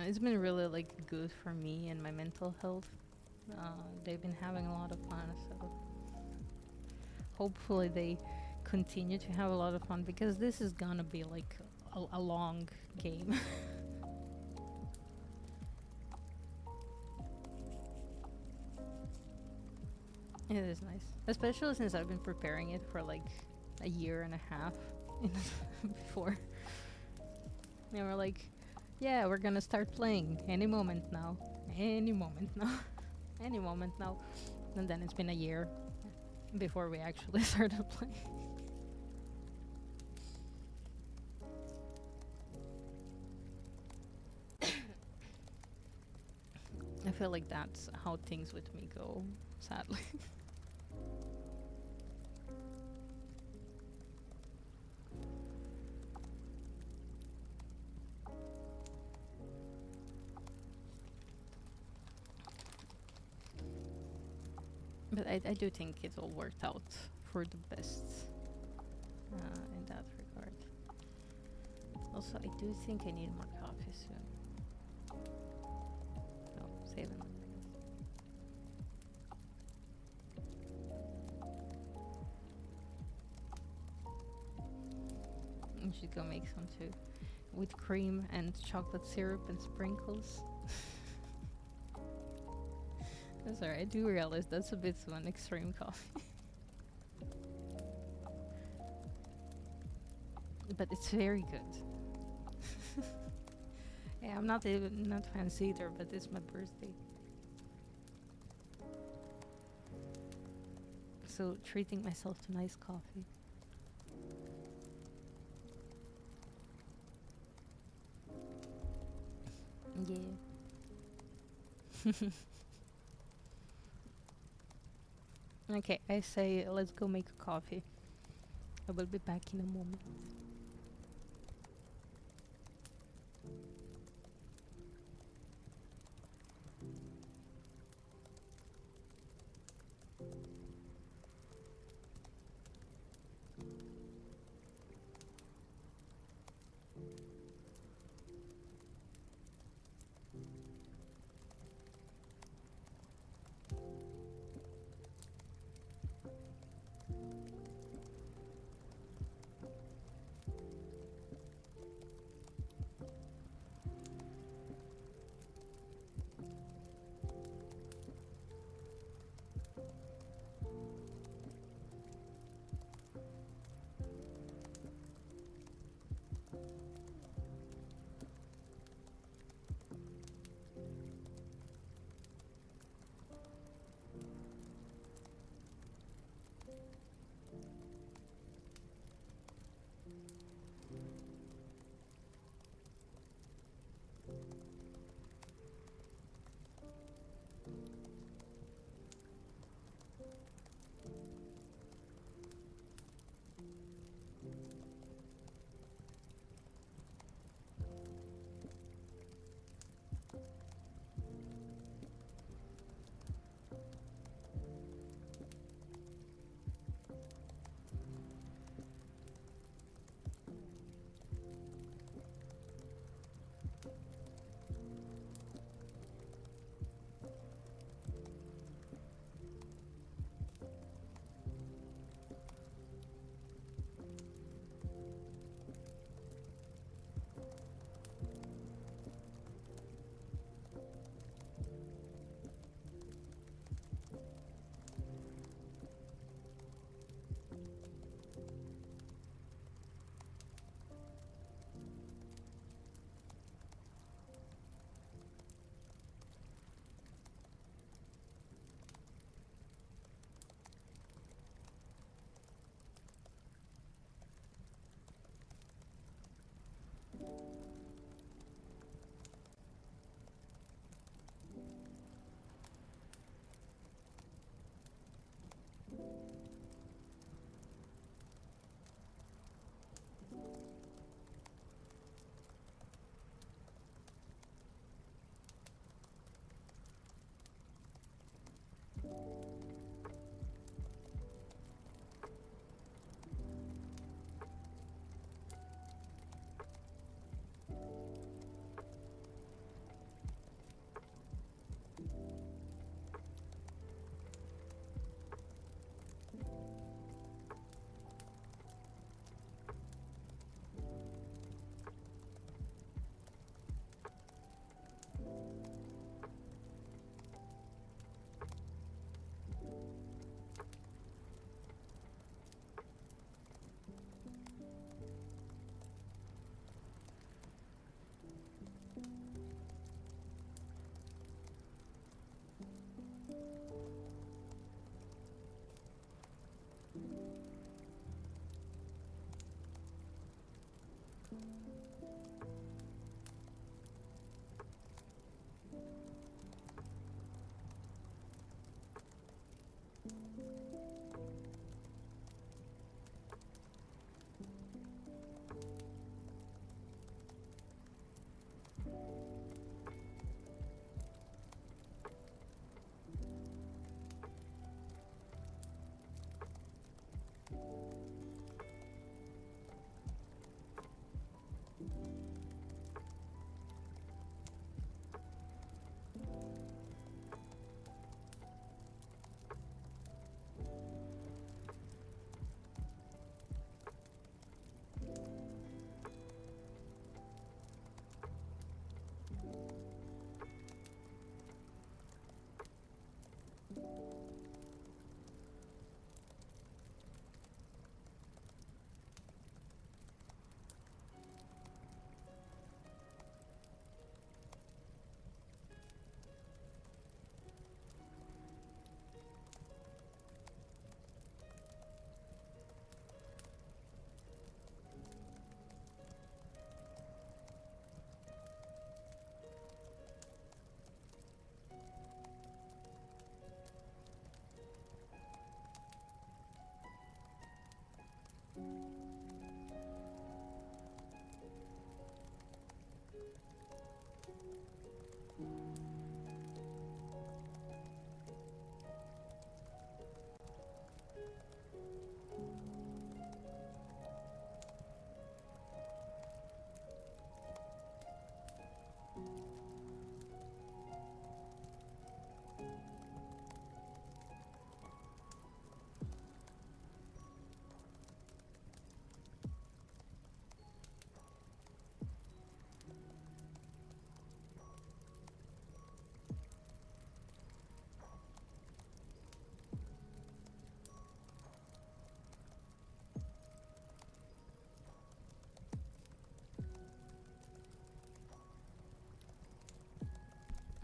It's been really like good for me and my mental health. They've been having a lot of fun, so hopefully they continue to have a lot of fun, because this is gonna be like a long game. It is nice, especially since I've been preparing it for like a year and a half before. And we're like, yeah, we're gonna start playing any moment now, any moment now, any moment now. And then it's been a year before we actually started playing. I feel like that's how things with me go, sadly. But I do think it all worked out for the best in that regard. Also, I do think I need more coffee soon. No, saving it. I should go make some too. With cream and chocolate syrup and sprinkles. Sorry, I do realize that's a bit of an extreme coffee. But it's very good. Yeah, I'm not even not fancy either, but it's my birthday. So treating myself to nice coffee. Yeah. Okay, I say let's go make a coffee. I will be back in a moment.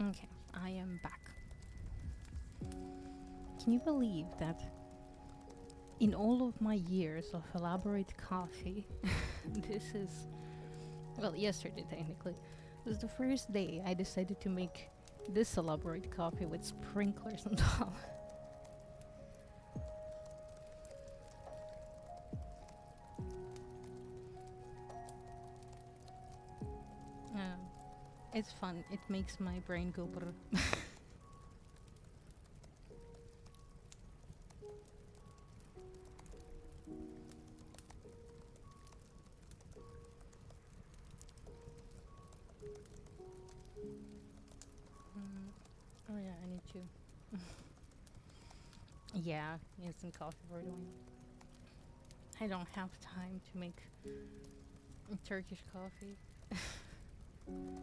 Okay, I am back. Can you believe that in all of my years of elaborate coffee, this is, well, yesterday technically, was the first day I decided to make this elaborate coffee with sprinklers on top. Um, it's fun. It makes my brain go brr. Oh yeah, I need to. Yeah, instant coffee for doing. I don't have time to make Turkish coffee.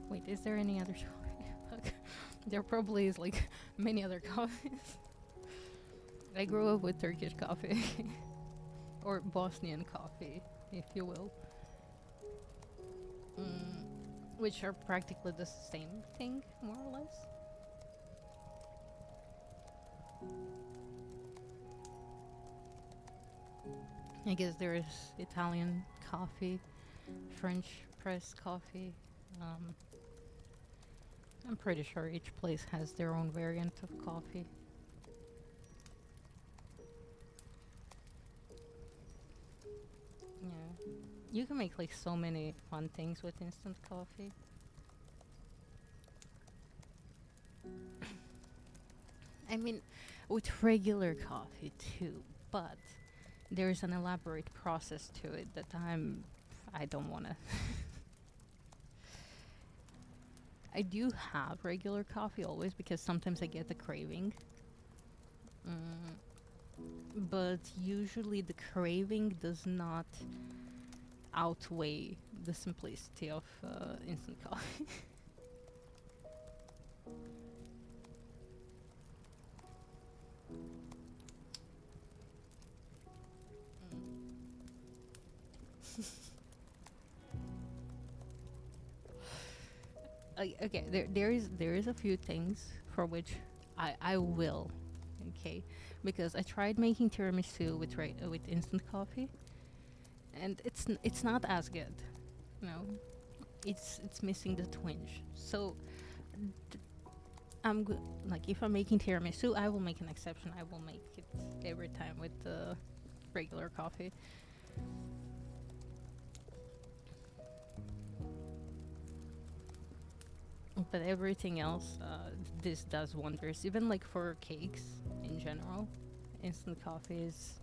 Wait, is there any other coffee? Fuck. There probably is like many other coffees. I grew up with Turkish coffee or Bosnian coffee, if you will, mm, which are practically the same thing, more or less. I guess there is Italian coffee, French press coffee. Um, I'm pretty sure each place has their own variant of coffee. Yeah, you can make like so many fun things with instant coffee. I mean, with regular coffee too, but there's an elaborate process to it that I don't want to. I do have regular coffee always because sometimes I get the craving. Mm, but usually the craving does not outweigh the simplicity of instant coffee. Okay, there is a few things for which I will, okay, because I tried making tiramisu with with instant coffee, and it's not as good, no, it's missing the twinge. So th- I'm good. Like if I'm making tiramisu, I will make an exception. I will make it every time with the regular coffee. But everything else, this does wonders. Even like for cakes in general, instant coffee is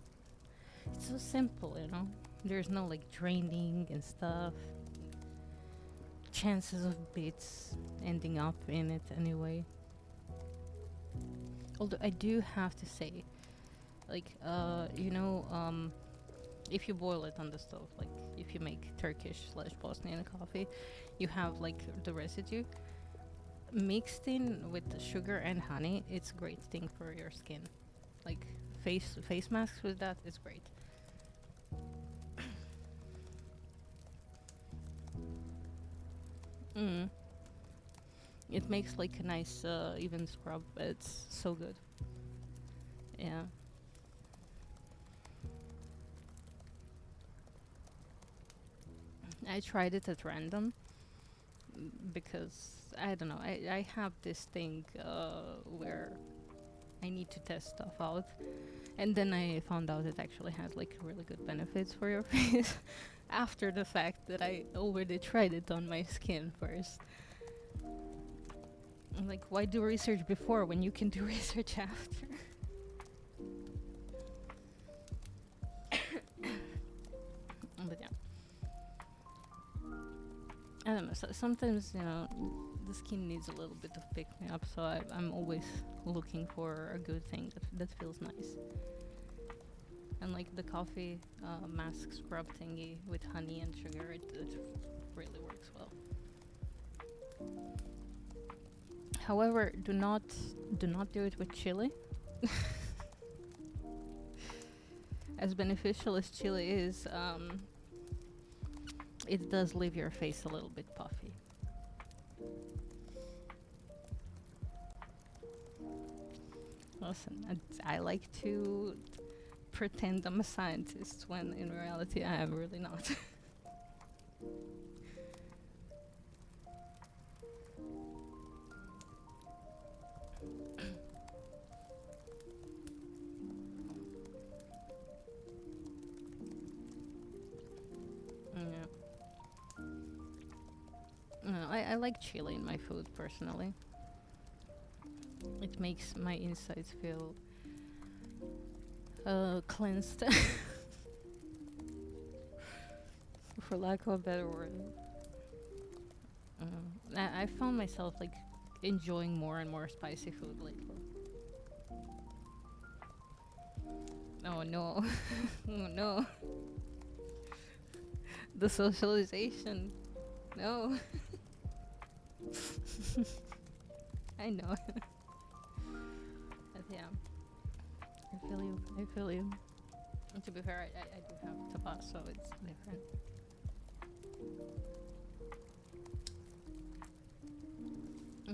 it's so simple, you know. There's no like draining and stuff. Chances of bits ending up in it anyway. Although I do have to say, like, if you boil it on the stove, like if you make Turkish/Bosnian coffee, you have like the residue mixed in with the sugar and honey. It's a great thing for your skin. Like face masks with that is great. Mm. It makes like a nice even scrub. It's so good. Yeah. I tried it at random because I don't know. I have this thing where I need to test stuff out, and then I found out it actually has like really good benefits for your face after the fact that I already tried it on my skin first. Like, why do research before when you can do research after? But yeah, I don't know. So sometimes, the skin needs a little bit of pick me up, so I'm always looking for a good thing that feels nice. And like the coffee mask scrub thingy with honey and sugar, it really works well. However, do not do it with chili. As beneficial as chili is, it does leave your face a little bit puffy. Listen, I like to pretend I'm a scientist when in reality I am really not. Yeah. No, I like chili in my food personally. It makes my insides feel cleansed, for lack of a better word. I found myself like enjoying more and more spicy food lately. Oh no, oh no, the socialization. No, I know. But yeah, I feel you. I feel you. And to be fair, I do have tapas, so it's different.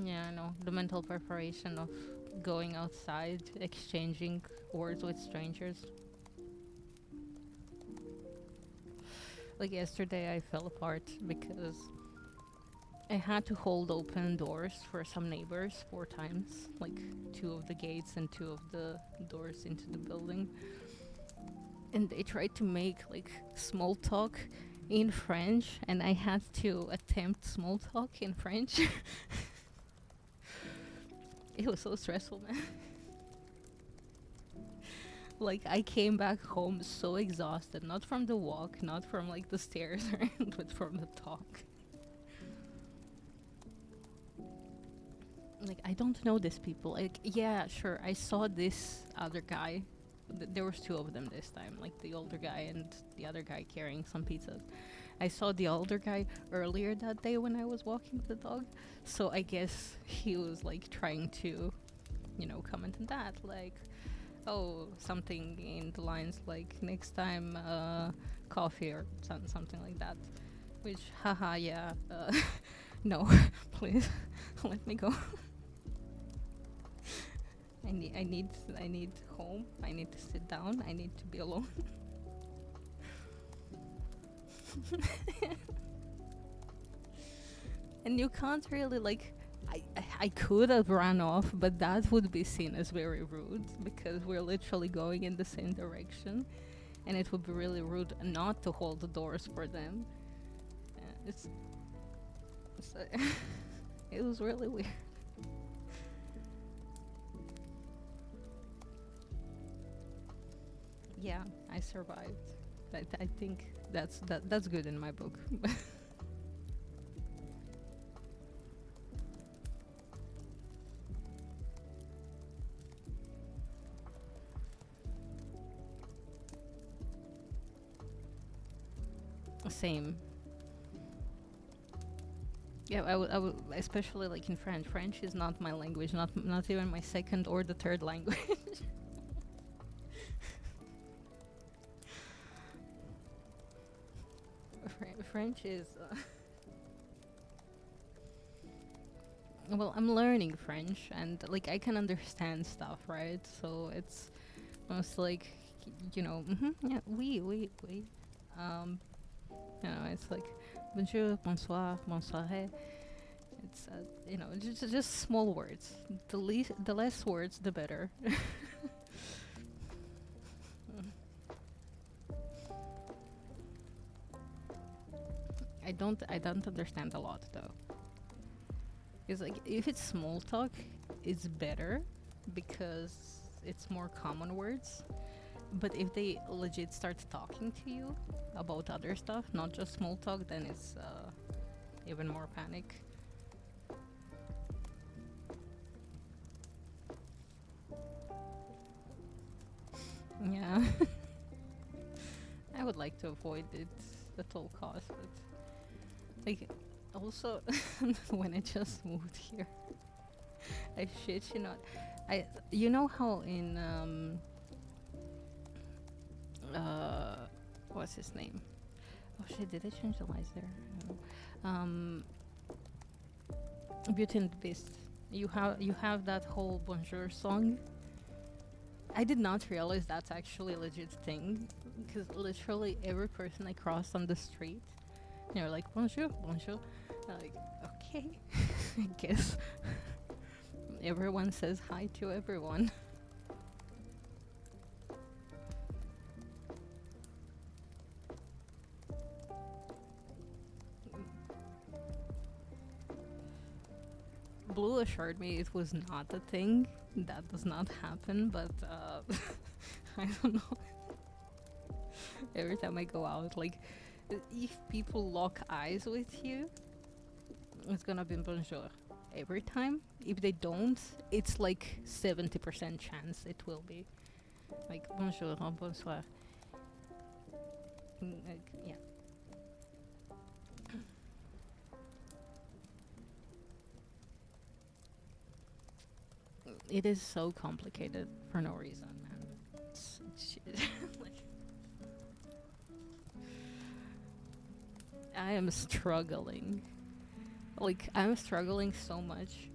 Yeah, I know. The mental preparation of going outside, exchanging words with strangers. Like yesterday, I fell apart because I had to hold open doors for some neighbors 4 times, like 2 of the gates and 2 of the doors into the building. And they tried to make like small talk in French, and I had to attempt small talk in French. It was so stressful, man. Like I came back home so exhausted, not from the walk, not from like the stairs, but from the talk. Like I don't know these people. Like yeah, sure, I saw this other guy. There was 2 of them this time, like the older guy and the other guy carrying some pizzas. I saw the older guy earlier that day when I was walking the dog, so I guess he was like trying to, comment on that, like, oh, something in the lines like next time, coffee or something like that. Which, haha, yeah, no, please, let me go. I need home. I need to sit down. I need to be alone. And you can't really like. I could have run off, but that would be seen as very rude because we're literally going in the same direction, and it would be really rude not to hold the doors for them. It's it was really weird. Yeah, I survived. I think that's good in my book. Same. Yeah, I would, especially like in French. French is not my language, not even my second or the third language. French is. Well, I'm learning French, and like I can understand stuff, right? So it's most like, yeah, oui. Um, it's like bonjour, bonsoir, bonsoir. It's just small words. The less words, the better. I don't understand a lot though. It's like if it's small talk, it's better because it's more common words. But if they legit start talking to you about other stuff, not just small talk, then it's even more panic. Yeah. I would like to avoid it at all costs, but like also when I just moved here, I shit you not. I You know how in uh what's his name? Oh shit, did I change the lines there? I don't know. Beauty and the Beast. You have that whole Bonjour song. I did not realize that's actually a legit thing because literally every person I crossed on the street, they're like bonjour, bonjour. I'm like, okay, I guess everyone says hi to everyone. Blue assured me it was not a thing. That does not happen, but I don't know. Every time I go out, like, if people lock eyes with you, it's gonna be bonjour every time. If they don't, it's like 70% chance it will be like bonjour or bonsoir. Like, yeah. It is so complicated for no reason, man. Like, I am struggling. Like, I'm struggling so much.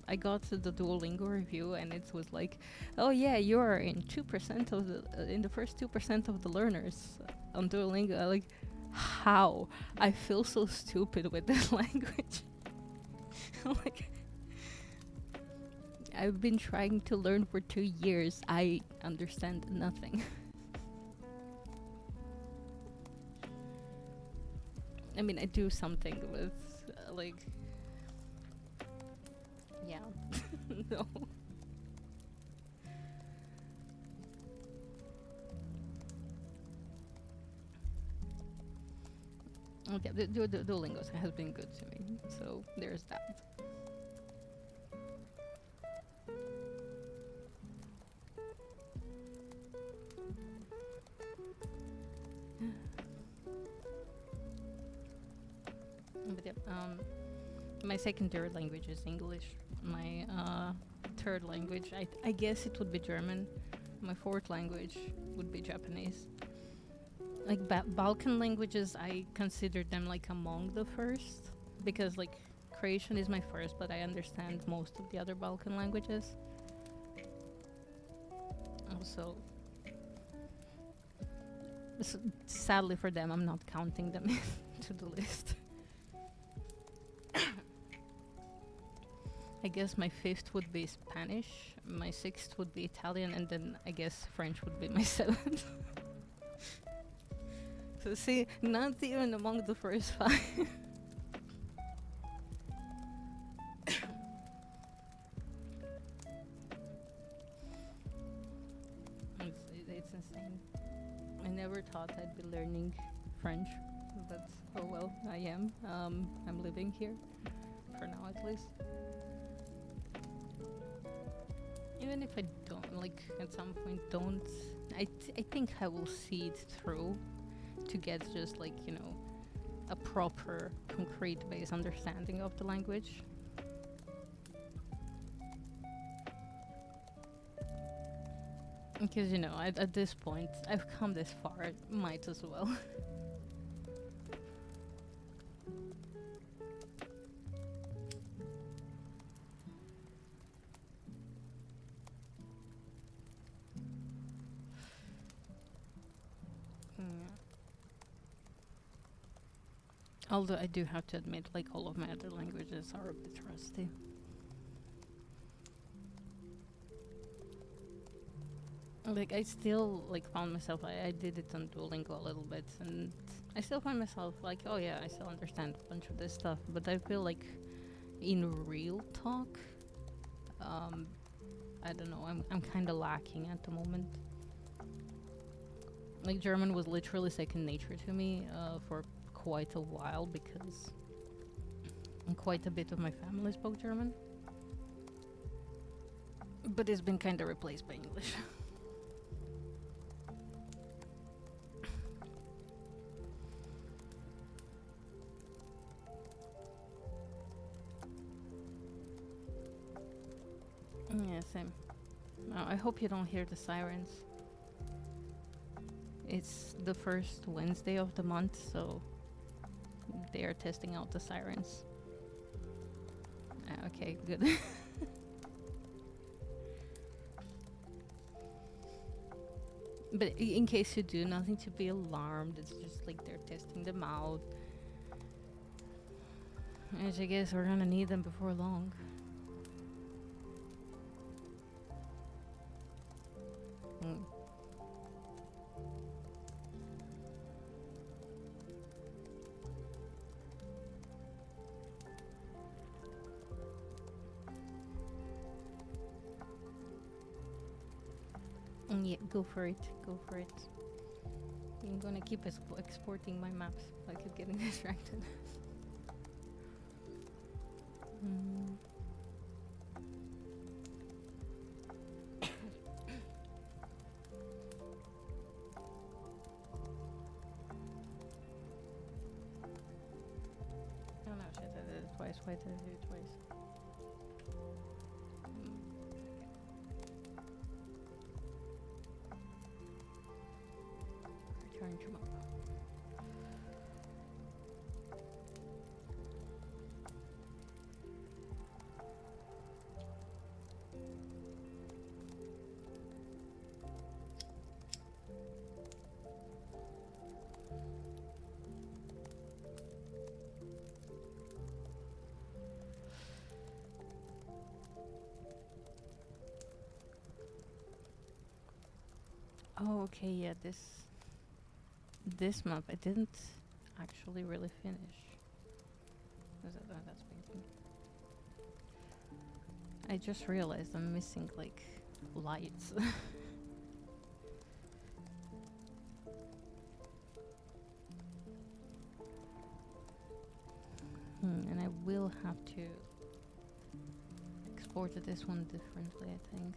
I got to the Duolingo review and it was like, oh yeah, you are in 2% of the in the first 2% of the learners on Duolingo. I'm like, how? I feel so stupid with this language. Like, I've been trying to learn for 2 years. I understand nothing. I mean, I do something with like, yeah, no. Okay, the Duolingo has been good to me, so there's that. But yeah, my secondary language is English. My third language, I guess it would be German. My fourth language would be Japanese. Like Balkan languages, I consider them like among the first because like Croatian is my first, but I understand most of the other Balkan languages. Also, sadly for them, I'm not counting them to the list. I guess my fifth would be Spanish, my sixth would be Italian, and then I guess French would be my seventh. So see, not even among the first five. It's insane. I never thought I'd be learning French, but oh well, I am. I'm living here, for now at least. Even if I don't, like, at some point don't, I think I will see it through to get just, like, you know, a proper, concrete base understanding of the language. Because, you know, at this point, I've come this far, might as well. Yeah. Although I do have to admit, like, all of my other languages are a bit rusty. Like, I still, like, found myself, I did it on Duolingo a little bit, and I still find myself, like, oh yeah, I still understand a bunch of this stuff, but I feel like in real talk, um, I don't know. I'm kind of lacking at the moment. Like German was literally second nature to me for quite a while because quite a bit of my family spoke German, but it's been kind of replaced by English. Yeah, same. I hope you don't hear the sirens. It's the first Wednesday of the month, so they are testing out the sirens. Okay, good. But in case you do, nothing to be alarmed. It's just like they're testing them out. Which I guess we're gonna need them before long. Mm. Yeah, go for it. Go for it. I'm gonna keep exporting my maps. I keep getting distracted. Mm. Oh no, shit, I did it twice. Why did I do it twice? Return to map. Oh, okay, yeah, this map I didn't actually really finish. That's painting. I just realized I'm missing like lights. And I will have to export this one differently, I think.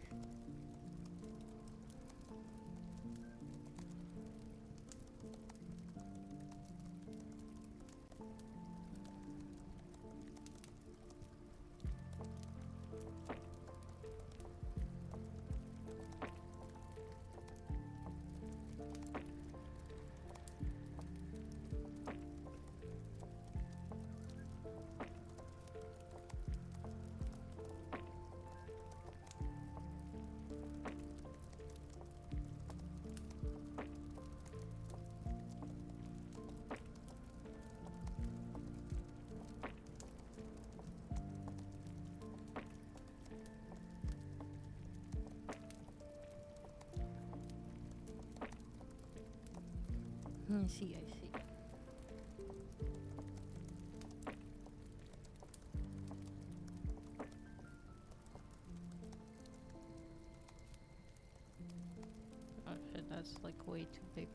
I see, I see. Oh shit, that's like way too big.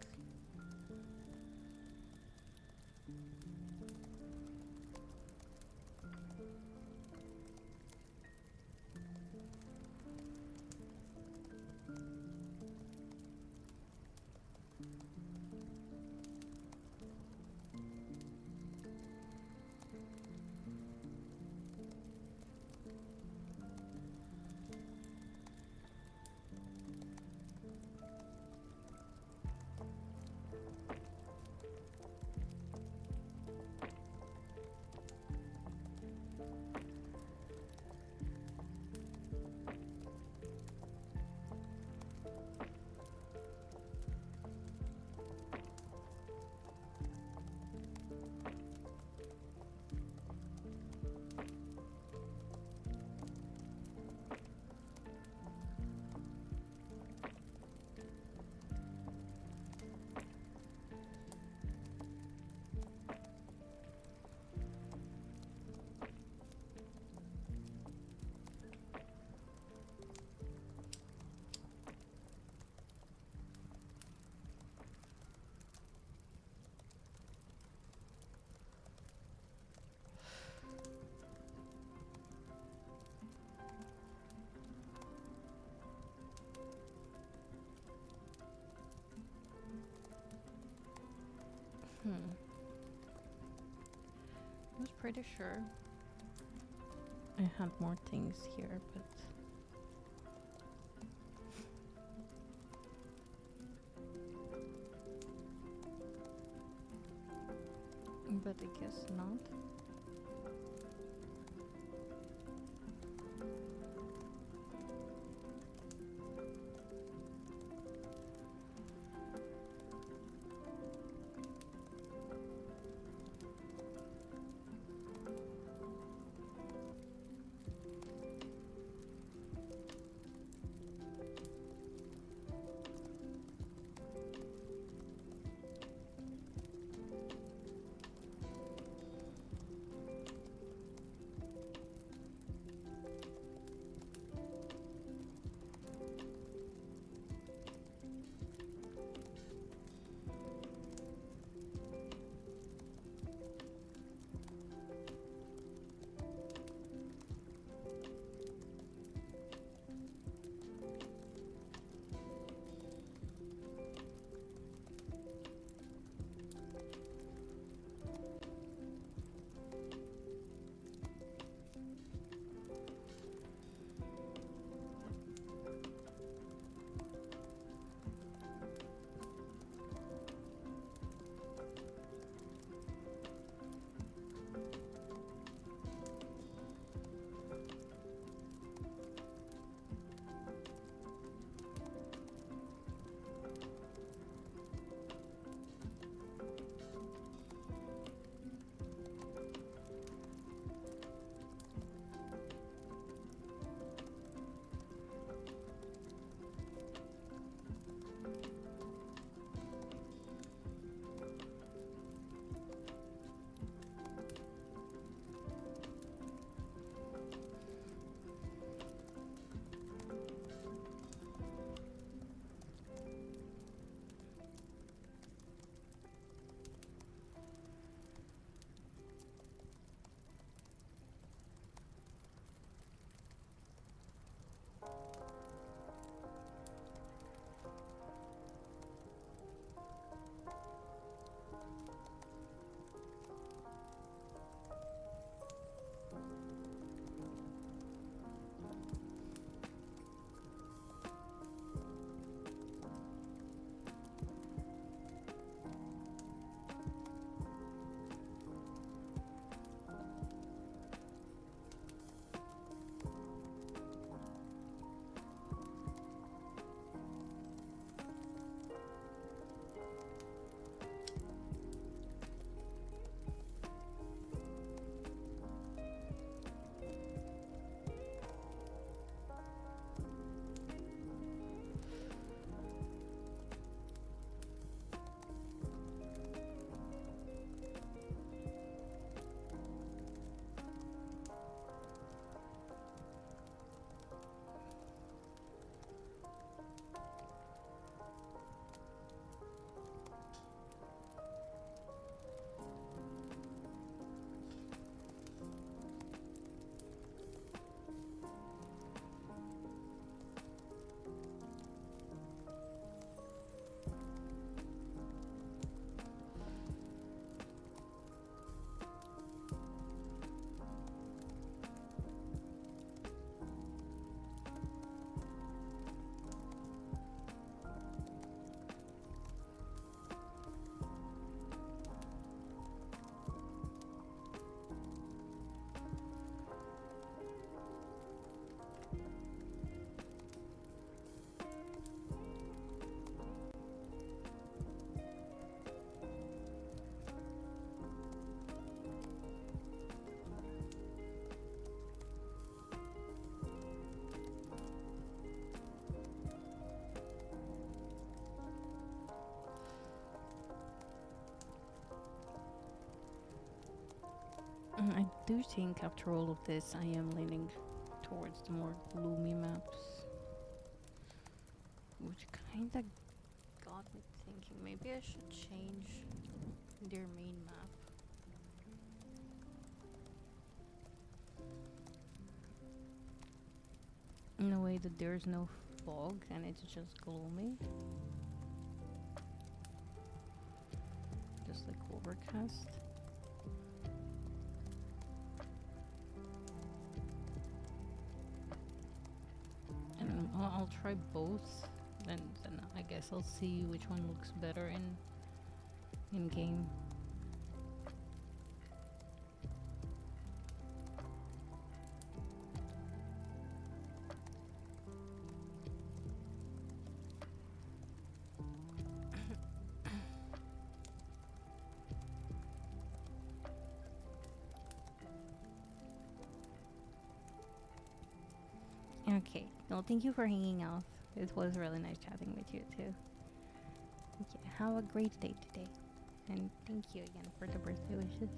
pretty sure I had more things here, but I guess not. I do think after all of this, I am leaning towards the more gloomy maps, which kinda got me thinking maybe I should change their main map. In a way that there's no fog and it's just gloomy. Just like overcast. I'll try both, and then I guess I'll see which one looks better in game. Okay. No, thank you for hanging out. It was really nice chatting with you too. Yeah, have a great day today. And thank you again for the birthday wishes.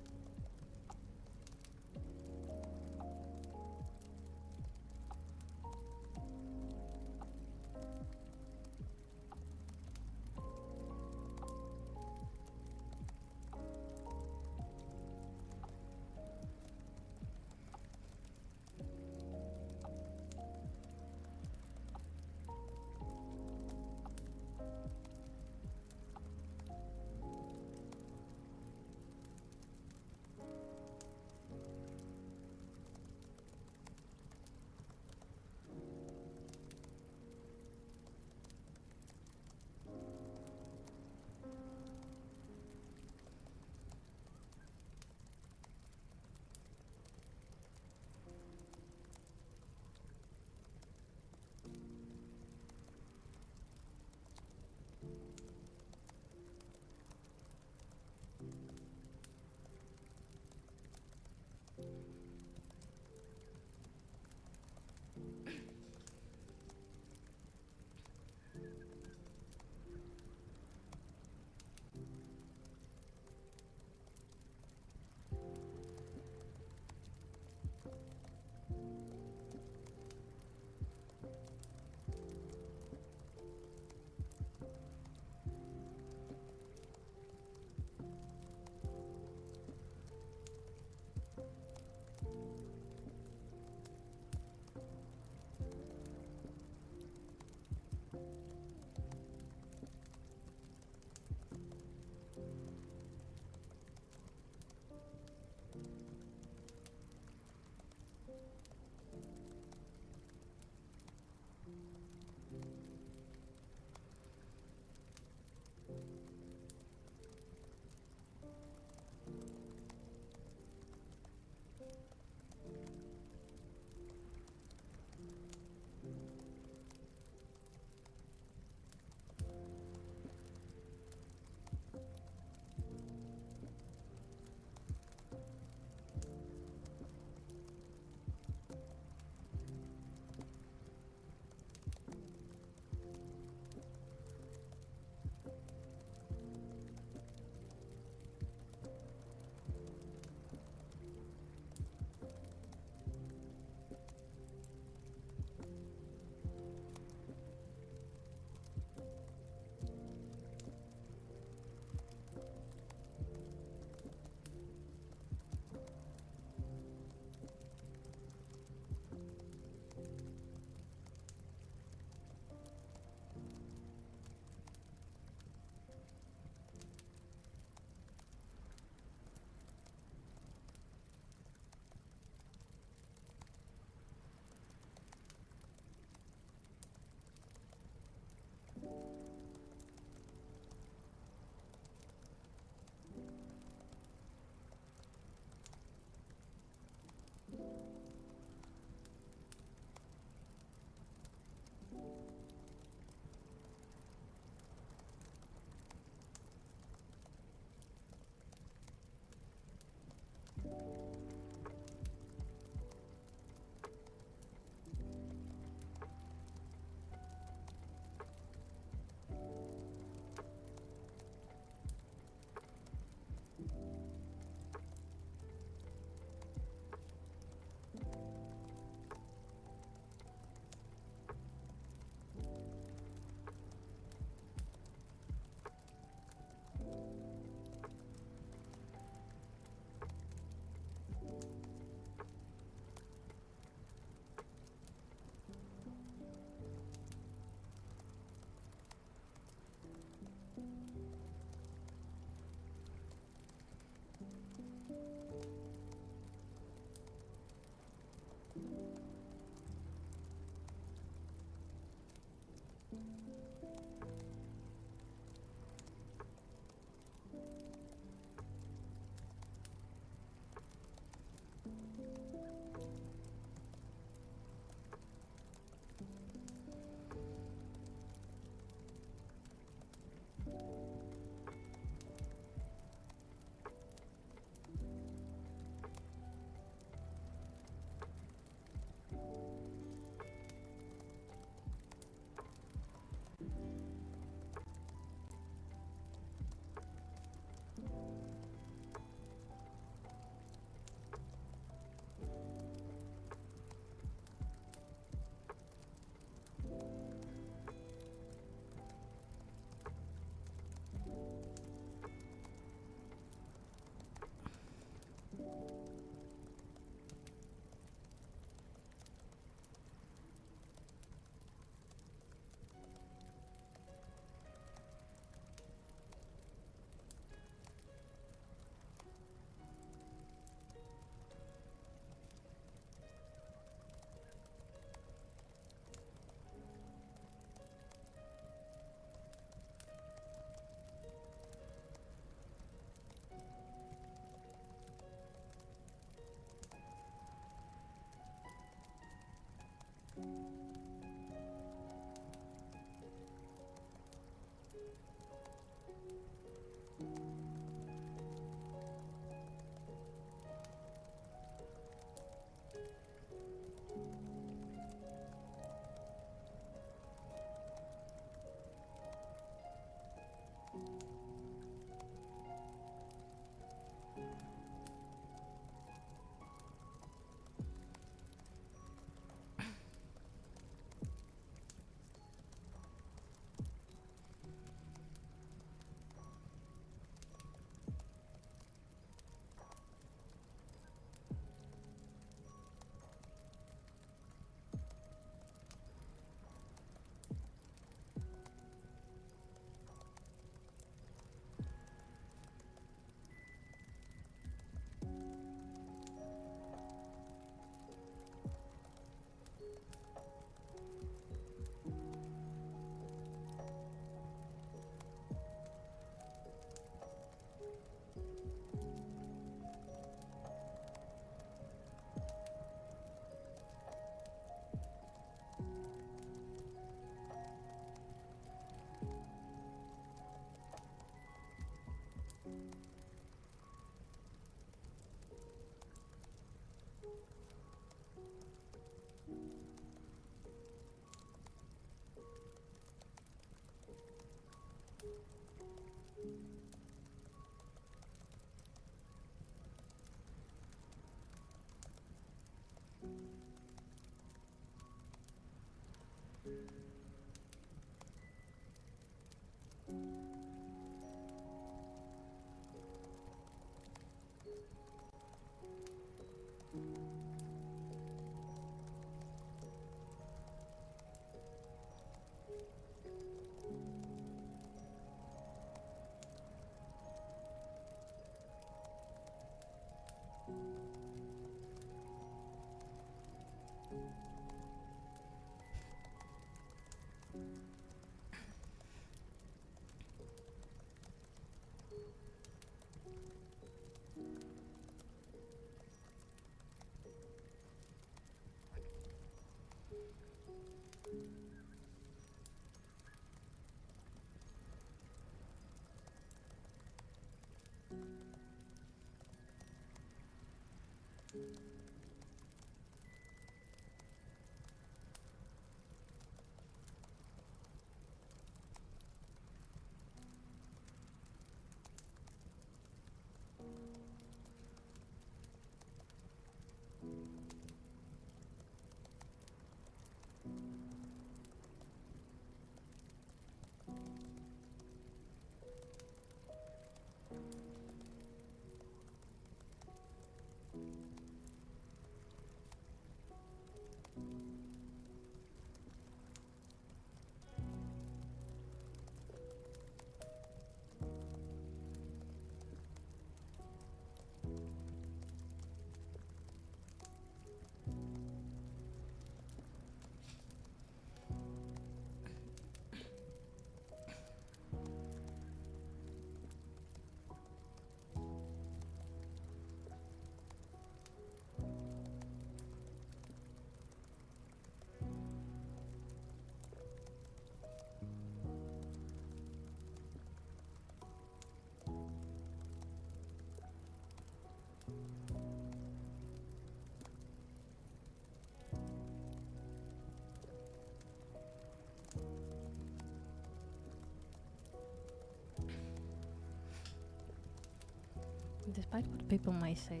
Despite what people might say,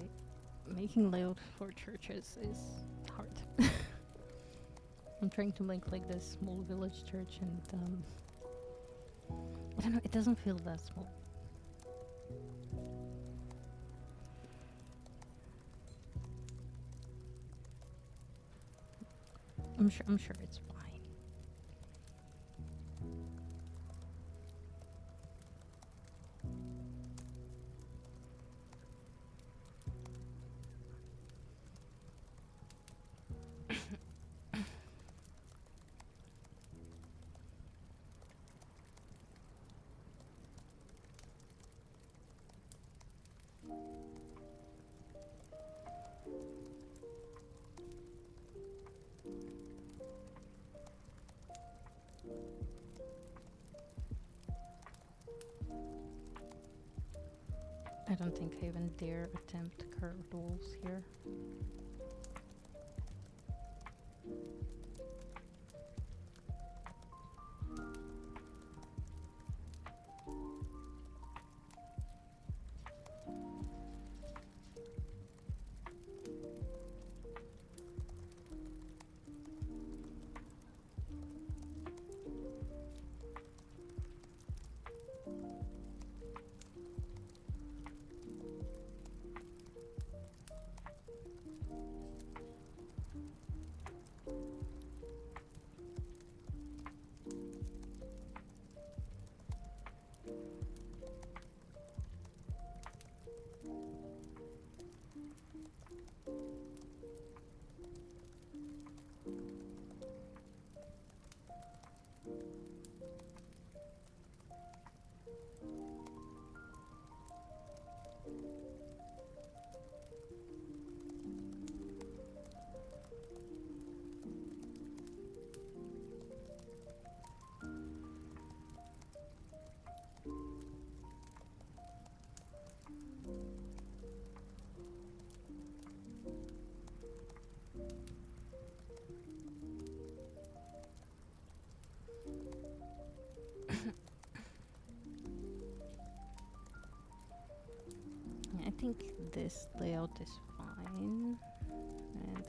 making layout for churches is hard. I'm trying to make like this small village church, and I don't know, it doesn't feel that small. I'm sure it's fine. I don't think I even dare attempt curved walls here. think this layout is fine, and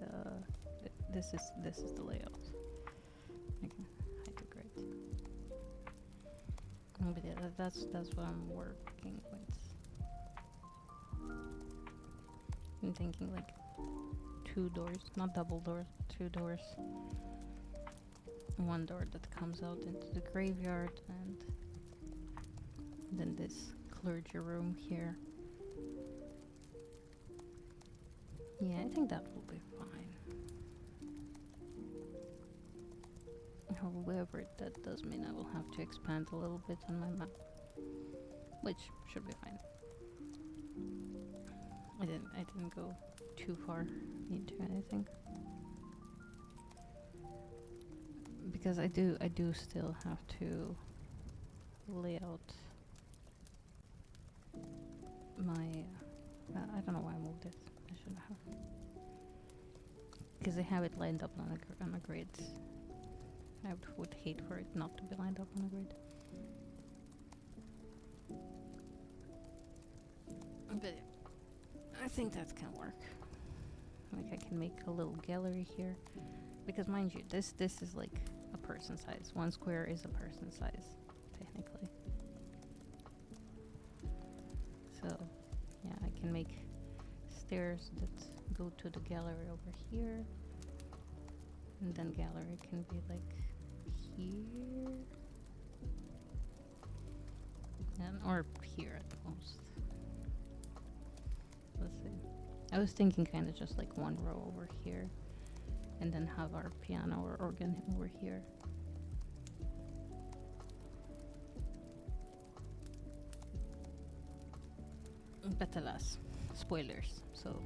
this is the layout. I can hide the grid. But yeah, that's what I'm working with. I'm thinking like 2 doors, not double doors, 2 doors. 1 door that comes out into the graveyard, and then this clergy room here. Yeah, I think that will be fine. However, that does mean I will have to expand a little bit on my map, which should be fine. I didn't go too far into anything. Because I do still have to lay out my I don't know why I moved it. I shouldn't have. Because I have it lined up on a grid. I would hate for it not to be lined up on a grid. But I think that can work. Like I can make a little gallery here. Because mind you, this is like a person size. 1 square is a person size, technically. So, yeah, I can make stairs that go to the gallery over here. And then gallery can be like here. Or here at most. Let's see. I was thinking kind of just like 1 row over here. And then have our piano or organ over here. But alas, spoilers, so...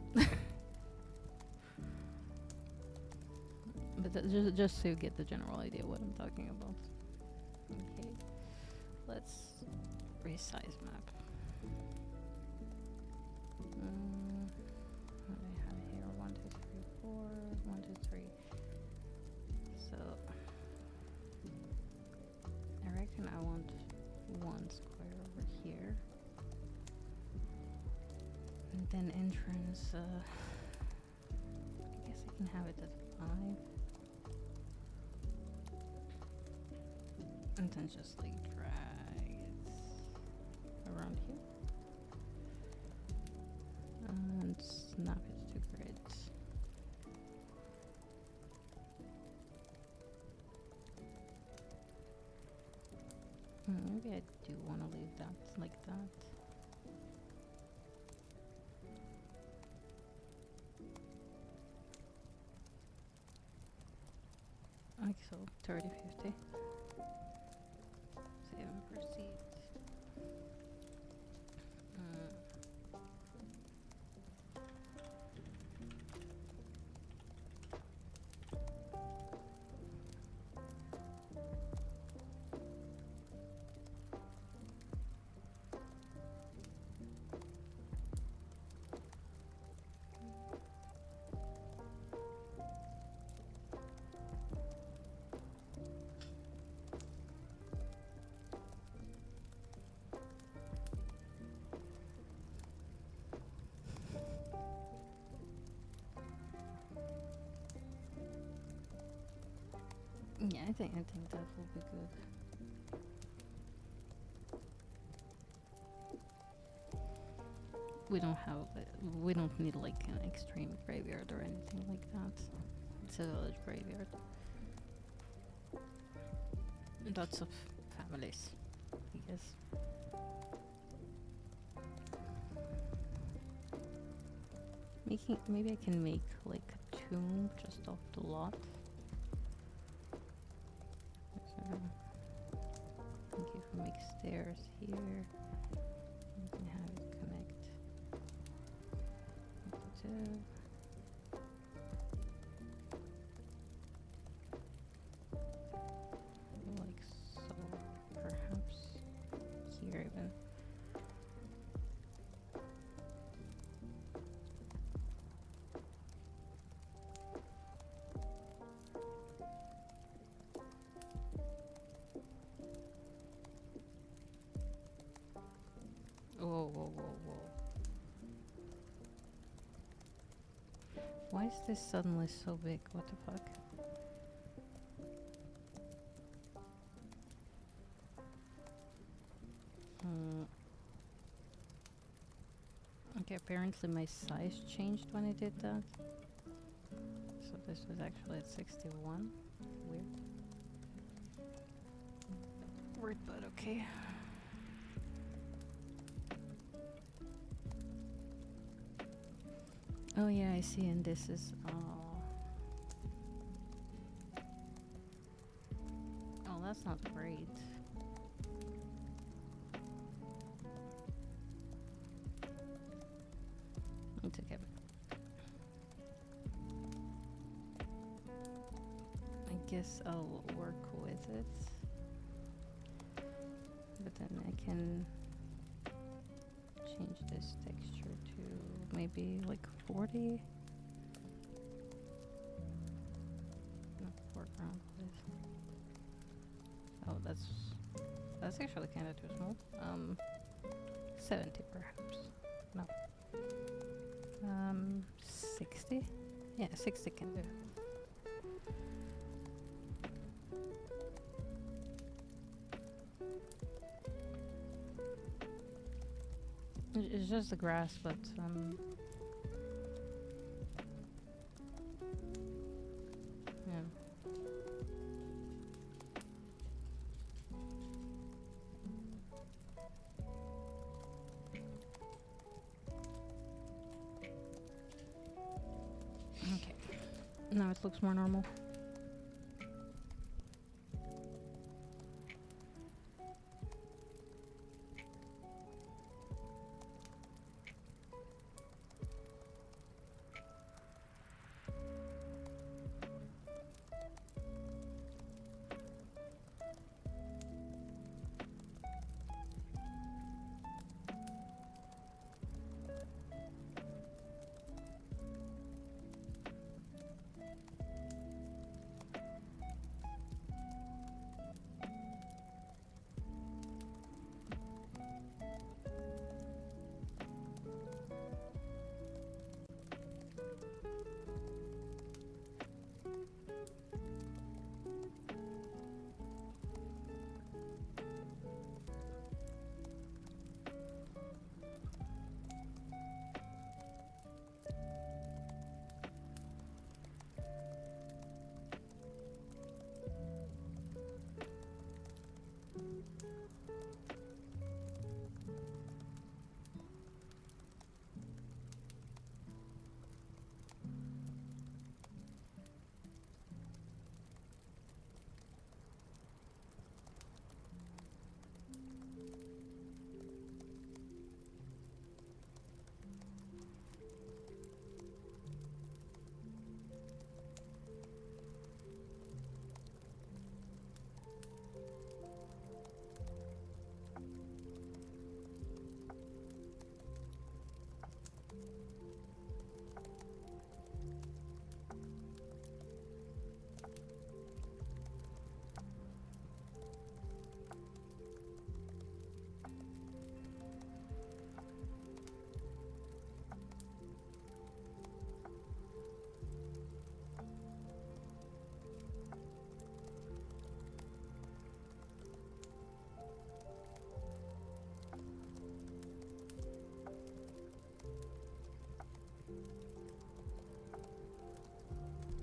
But just so you get the general idea what I'm talking about. Okay, let's resize map. What do I have here? 1, 2, 3, 4, 1, 2, 3. So I reckon I want 1 square over here. And then entrance, I guess I can have it at 5. And then just like drag it around here. And snap it to grid. Maybe I do want to leave that like that. Like so, 30, 50. Save and proceed. Yeah, I think that will be good. We don't need like an extreme graveyard or anything like that. It's a village graveyard. Lots of families, I guess. Maybe I can make like a tomb just off the lot. So, I think if we make stairs here, we can have it connect to like so, perhaps here even. Whoa, whoa, whoa, whoa. Why is this suddenly so big? What the fuck? Hmm. Okay, apparently my size changed when I did that. So this was actually at 61. Weird. Weird, but okay. Oh yeah, I see, and this is... Oh, that's not great. It's okay. I guess I'll work with it. But then I can change this texture to maybe like 40. No, foreground, please. Oh, that's actually kind of too small. 70 perhaps. No. 60. Yeah, 60 can do. It's just the grass, but yeah. Okay. Now it looks more normal.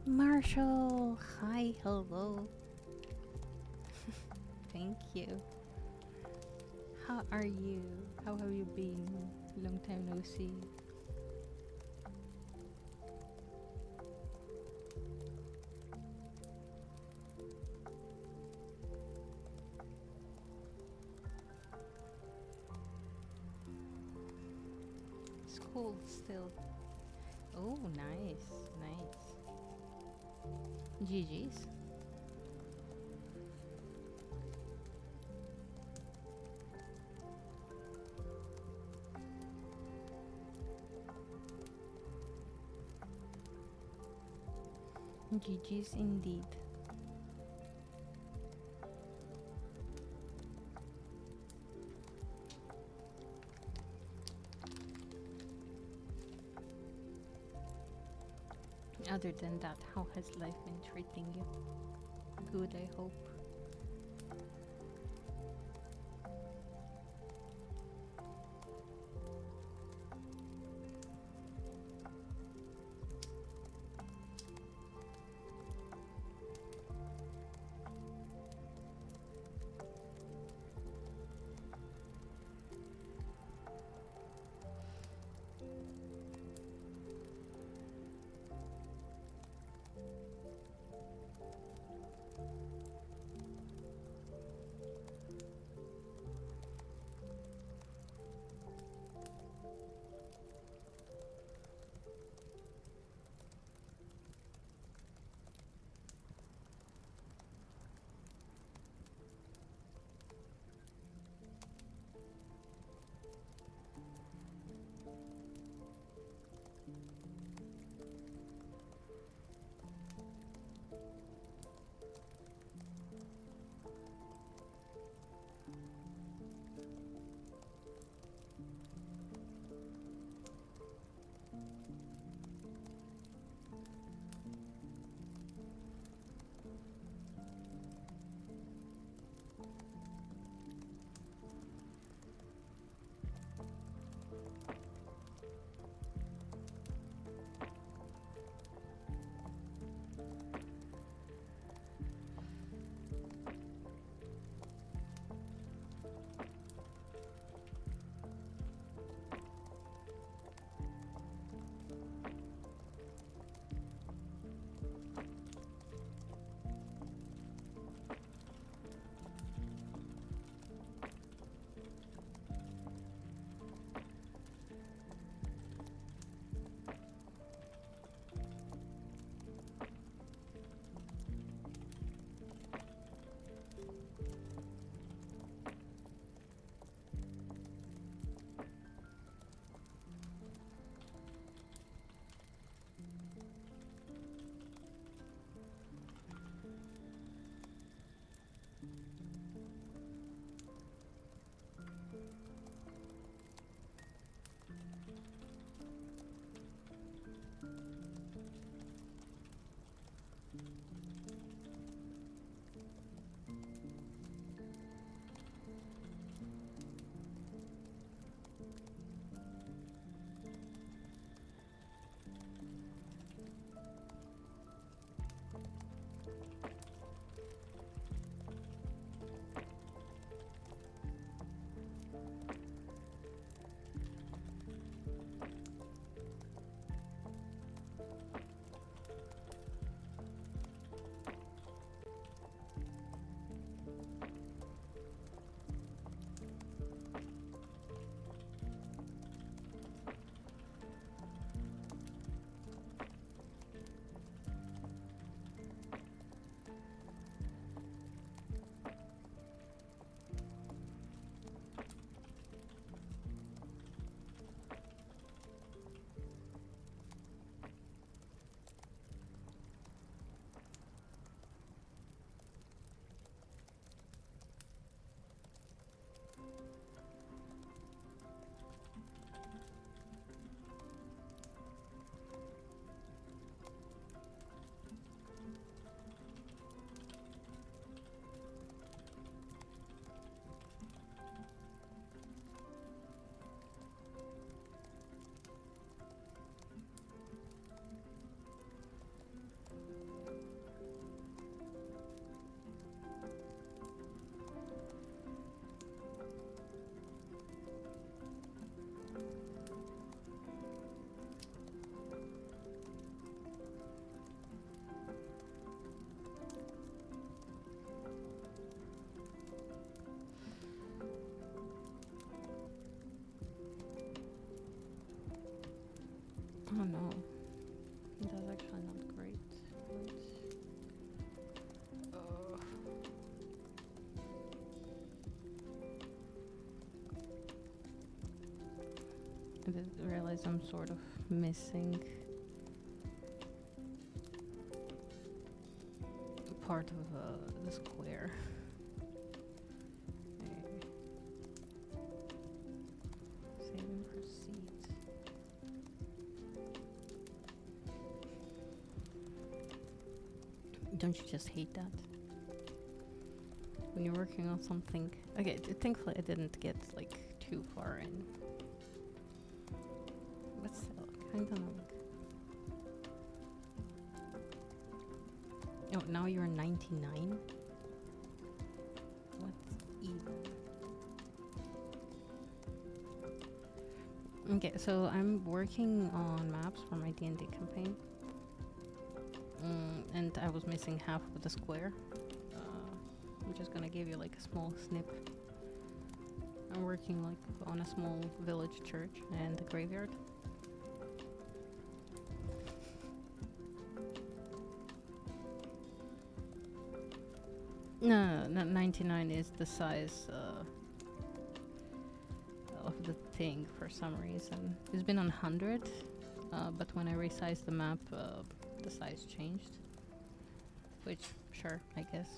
Marshall, hi, hello. Thank you. How are you? How have you been? Long time no see. School still. Oh, nice, nice. GG's. GG's indeed. Other than that, how has life been treating you? Good, I hope. Oh no, that's actually not great. Uh, I did realize I'm sort of missing part of the square. Save and proceed. Don't you just hate that? When you're working on something. Okay, thankfully I didn't get like too far in. But still, kind of like. Oh, now you're 99? What's even? Okay, so I'm working on maps for my D&D campaign. And I was missing half of the square. I'm just gonna give you like a small snip. I'm working like on a small village church and a graveyard. No, 99 is the size of the thing for some reason. It's been on 100, but when I resized the map, the size changed. Which, sure, I guess.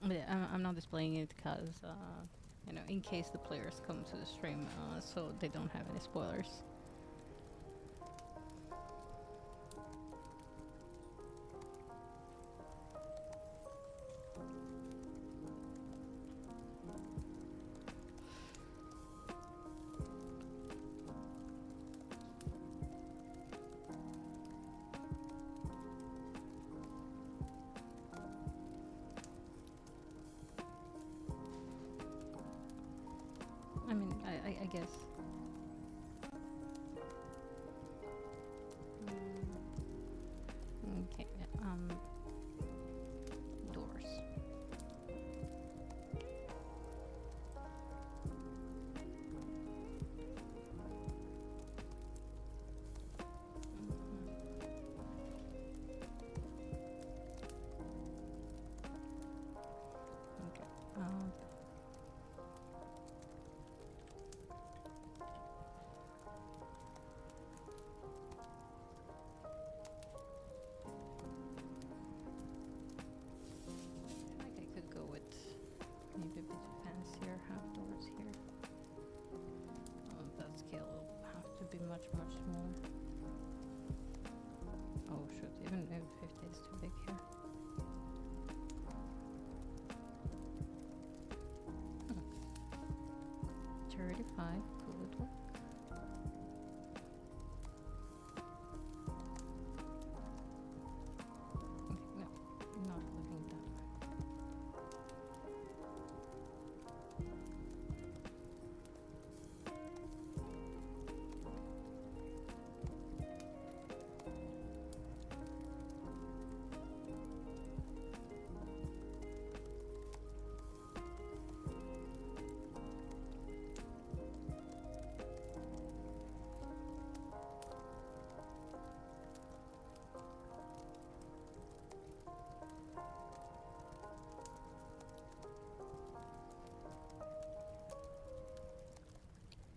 But yeah, I'm not displaying it because, you know, in case the players come to the stream, so they don't have any spoilers. I mean, I guess. Okay, doors. Okay. I feel like I could go with maybe a bit fancier half doors here. That scale will have to be much smaller. Oh shoot, even if 50 is too big here. 35 could work. Okay, no, not looking that way.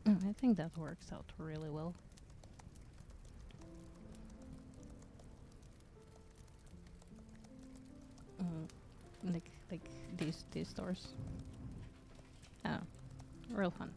I think that works out really well. Like these stores. Oh, real fun.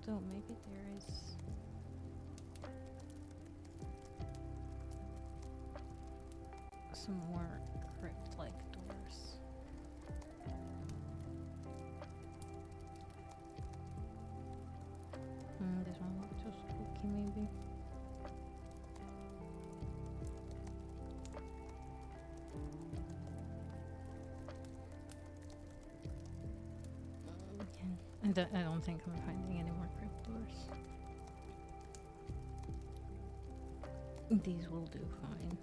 Although maybe there is some more crypt-like doors. This one looks too spooky, maybe. I don't think I'm finding any more crypt doors. These will do fine.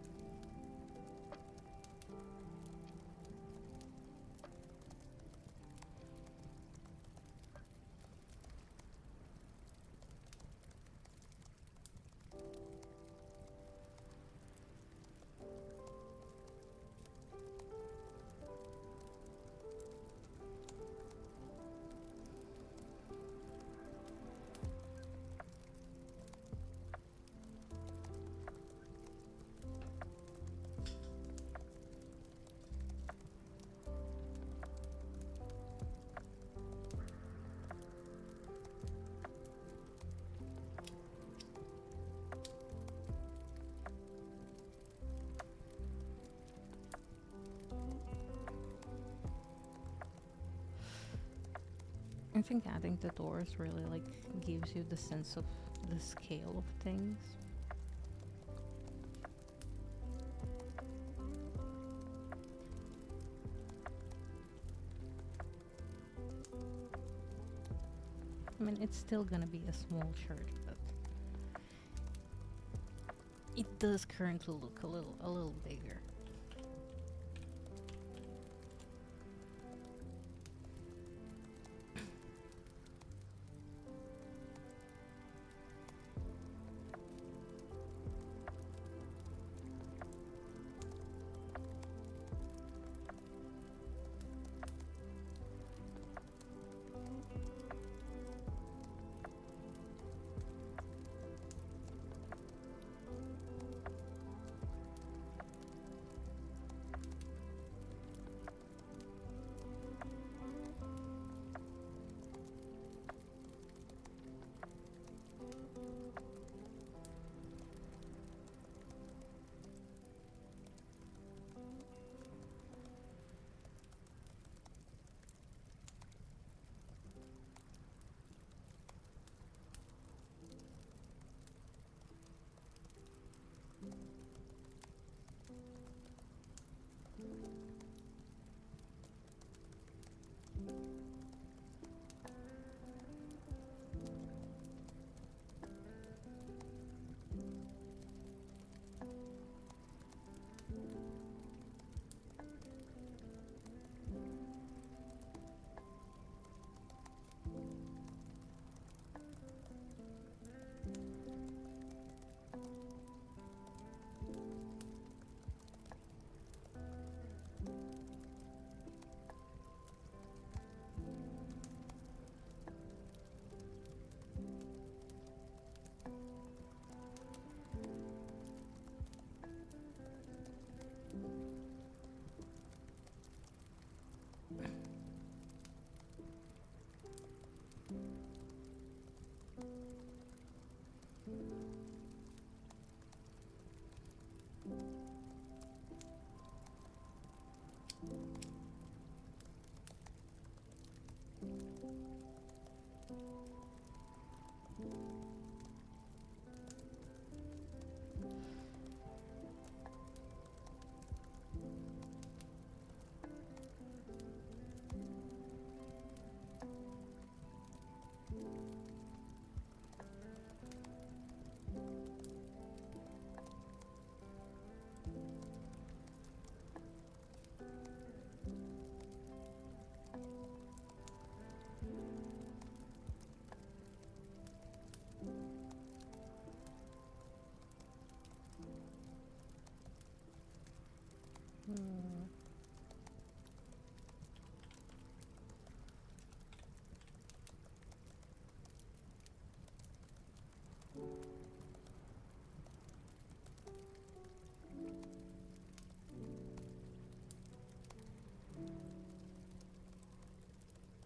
I think adding the doors really like gives you the sense of the scale of things. I mean, it's still gonna be a small church, but it does currently look a little bigger. Hmm.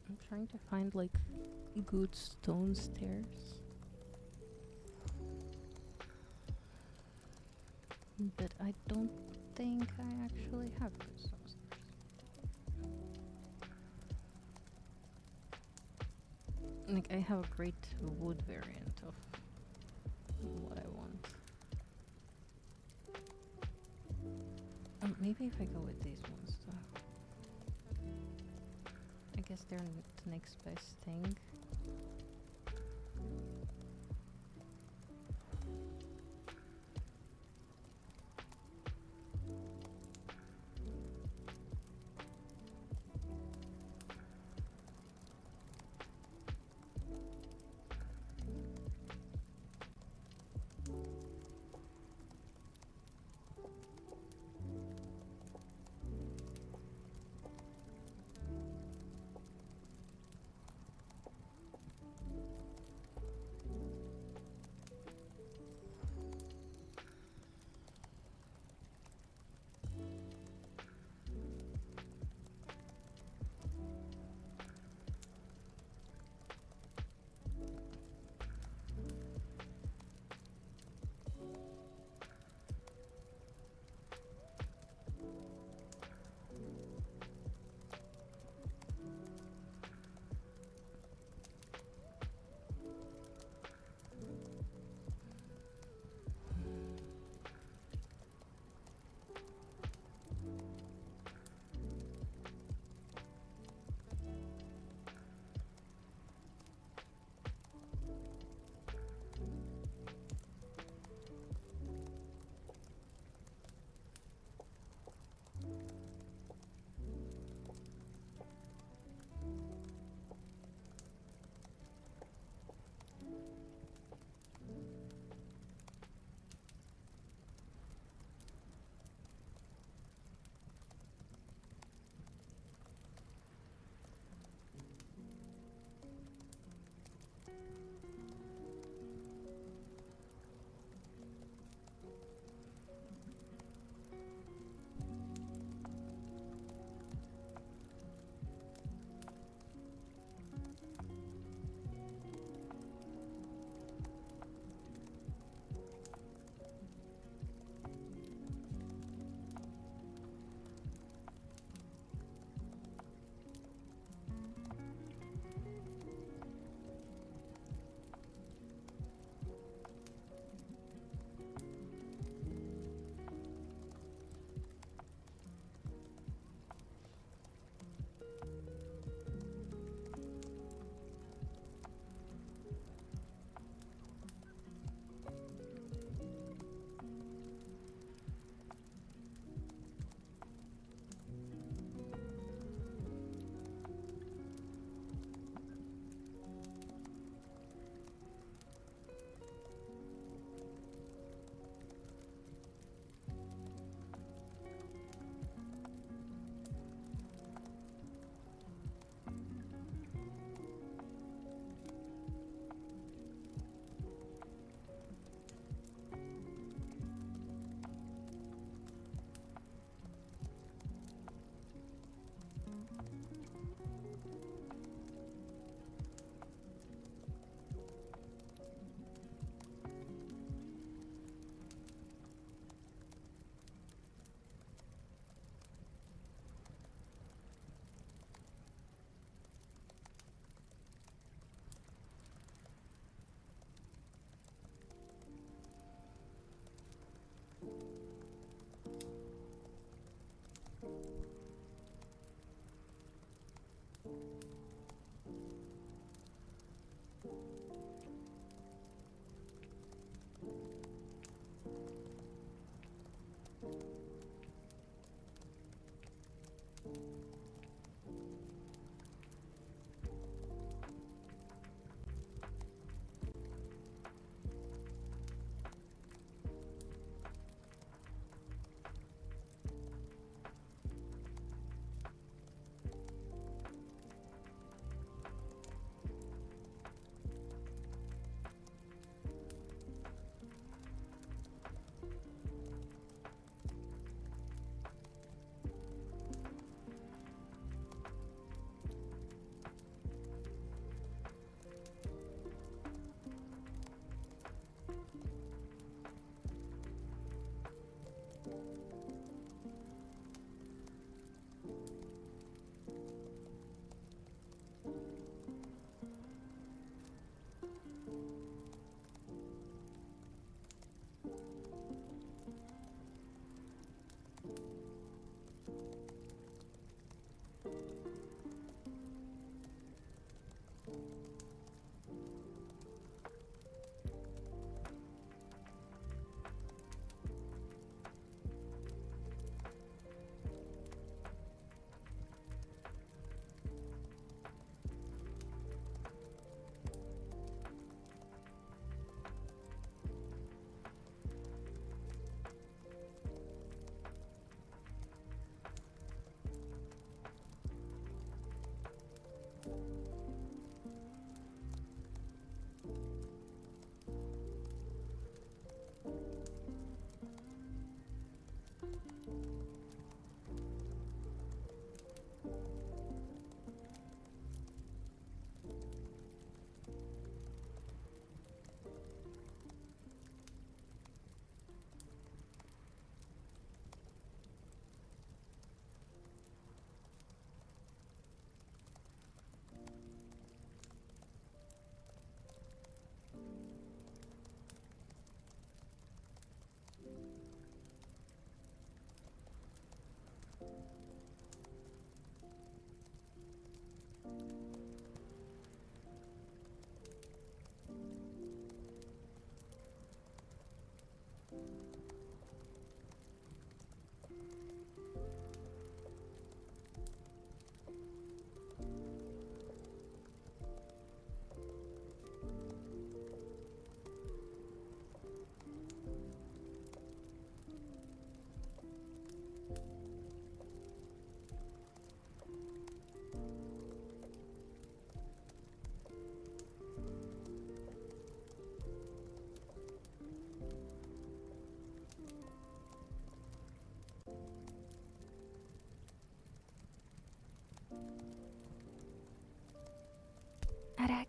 I'm trying to find like good stone stairs, but I don't think I actually have good stone stairs. Like I have a great wood variant of what I want. Maybe if I go with these ones, though. I guess they're the next best thing.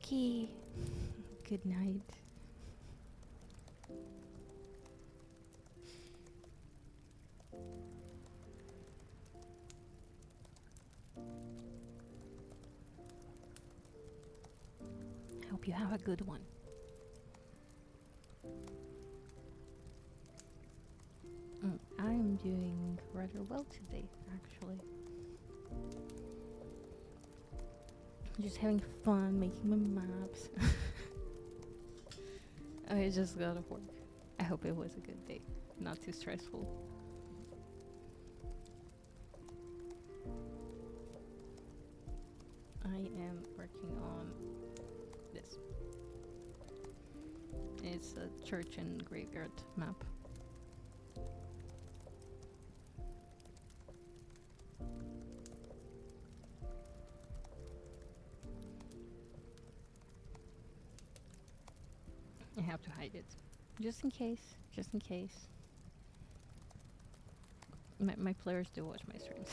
Lucky. Good night. Hope you have a good one. I'm doing rather well today, actually. Just having fun making my maps. I just got off work. I hope it was a good day, not too stressful. I am working on this. It's a church and graveyard map. I have to hide it. Just in case. Just in case. My players do watch my streams.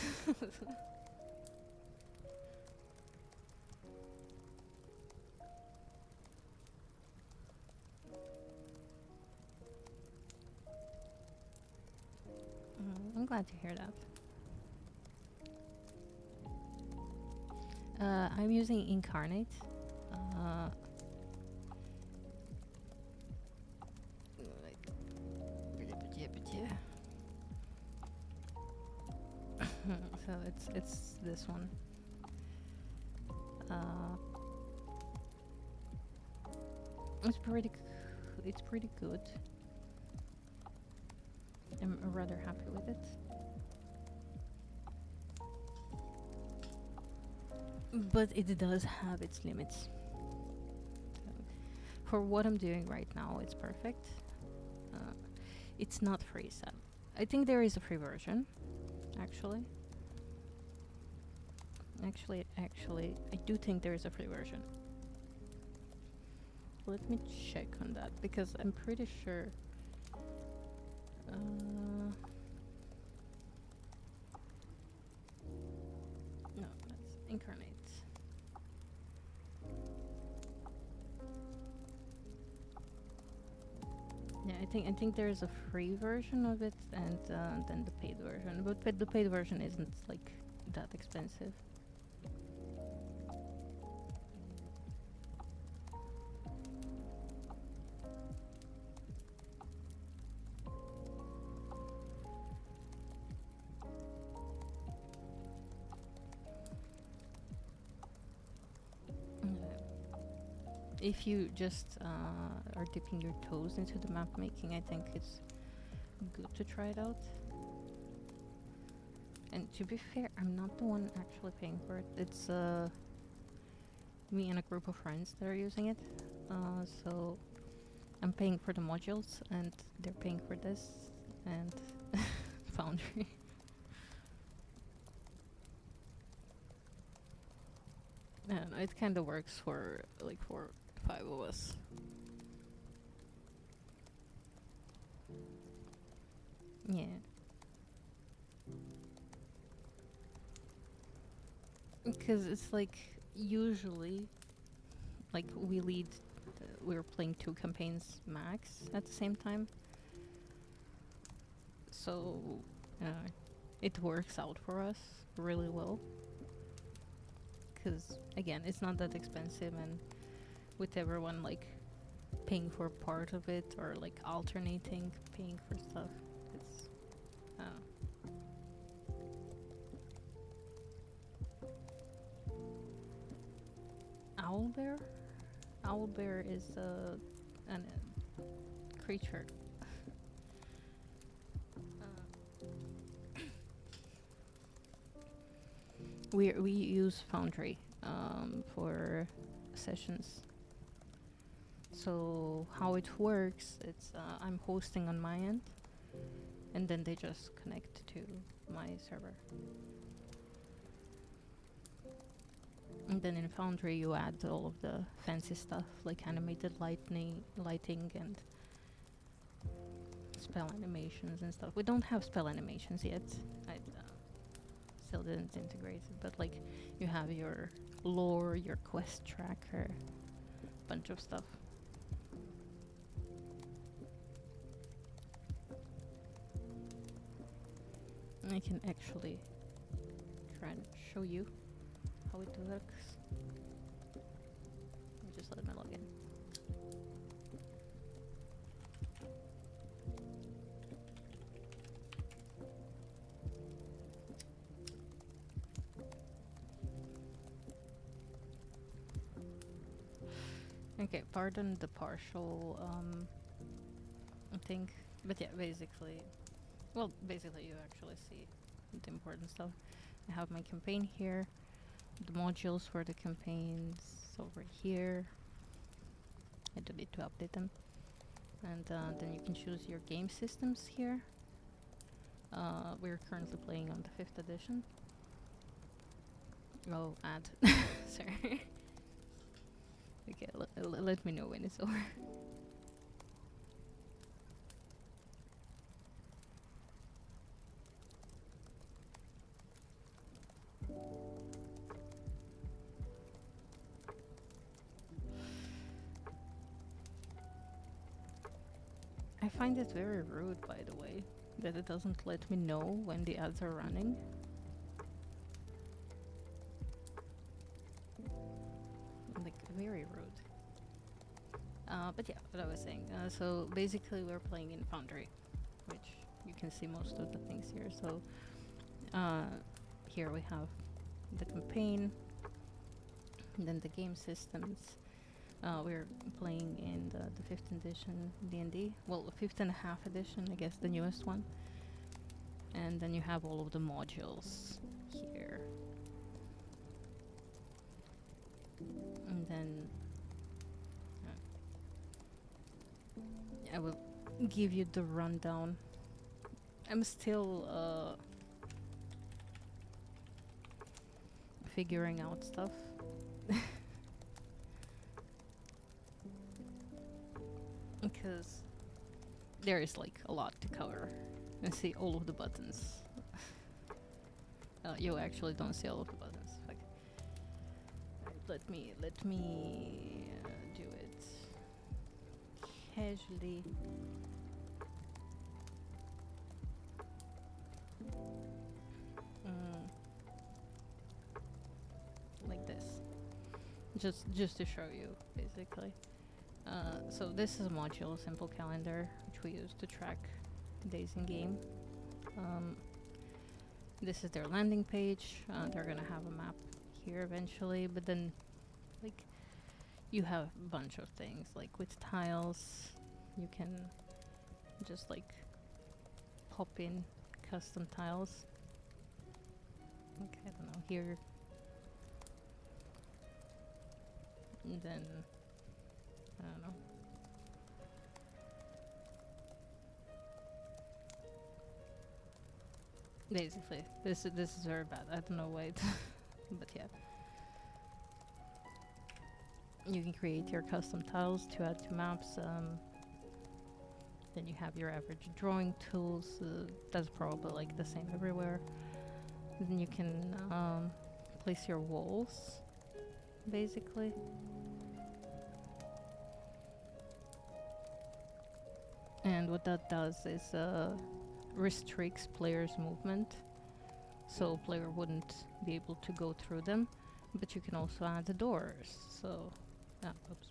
I'm glad to hear that. I'm using Incarnate. So it's this one. It's pretty good. I'm rather happy with it. But it does have its limits. For what I'm doing right now, it's perfect. It's not free, so I think there is a free version, actually. Actually, I do think there is a free version. Let me check on that, because I'm pretty sure... no, that's Incarnate. Yeah, I think there's a free version of it, and then the paid version. But the paid version isn't like that expensive. If you just are dipping your toes into the map making, I think it's good to try it out. And to be fair, I'm not the one actually paying for it. It's me and a group of friends that are using it. So I'm paying for the modules, and they're paying for this and Foundry. And it kind of works for like 5 of us. Yeah. Because it's like usually, like we're playing 2 campaigns max at the same time. So it works out for us really well. Because again, it's not that expensive, and with everyone like paying for part of it or like alternating paying for stuff, it's Owlbear? Owlbear is a creature. We use Foundry for sessions. So how it works, it's I'm hosting on my end, and then they just connect to my server. And then in Foundry you add all of the fancy stuff like animated lighting and spell animations and stuff. We don't have spell animations yet. I still didn't integrate it, but like you have your lore, your quest tracker, bunch of stuff. I can actually try and show you how it looks. Just let me log in. Okay, pardon the partial thing, but yeah, basically, well, basically you actually see the important stuff. I have my campaign here, the modules for the campaigns over here. I do need to update them. And then you can choose your game systems here. We're currently playing on the 5th edition. Oh, add. Sorry. Okay, let me know when it's over. I find it very rude, by the way, that it doesn't let me know when the ads are running. Like, very rude. But yeah, what I was saying. So basically we're playing in Foundry, which you can see most of the things here. So here we have the campaign, and then the game systems. We're playing in the 5th edition D&D. Well, the 5th and a half edition, I guess, the newest one. And then you have all of the modules here. And then I will give you the rundown. I'm still figuring out stuff. Because there is like a lot to cover and see all of the buttons. You actually don't see all of the buttons. Okay. Let me do it casually. Like this, just to show you, basically. So this is a module, Simple Calendar, which we use to track days in game. This is their landing page. They're gonna have a map here eventually, but then, like, you have a bunch of things, like with tiles, you can just like pop in custom tiles. Okay, I don't know, here. And then, I don't know. Basically, this is very bad. I don't know why, but yeah. You can create your custom tiles to add to maps. Then you have your average drawing tools. That's probably like the same everywhere. Then you can place your walls, basically. And what that does is restricts players' movement, so player wouldn't be able to go through them. But you can also add the doors, so oops.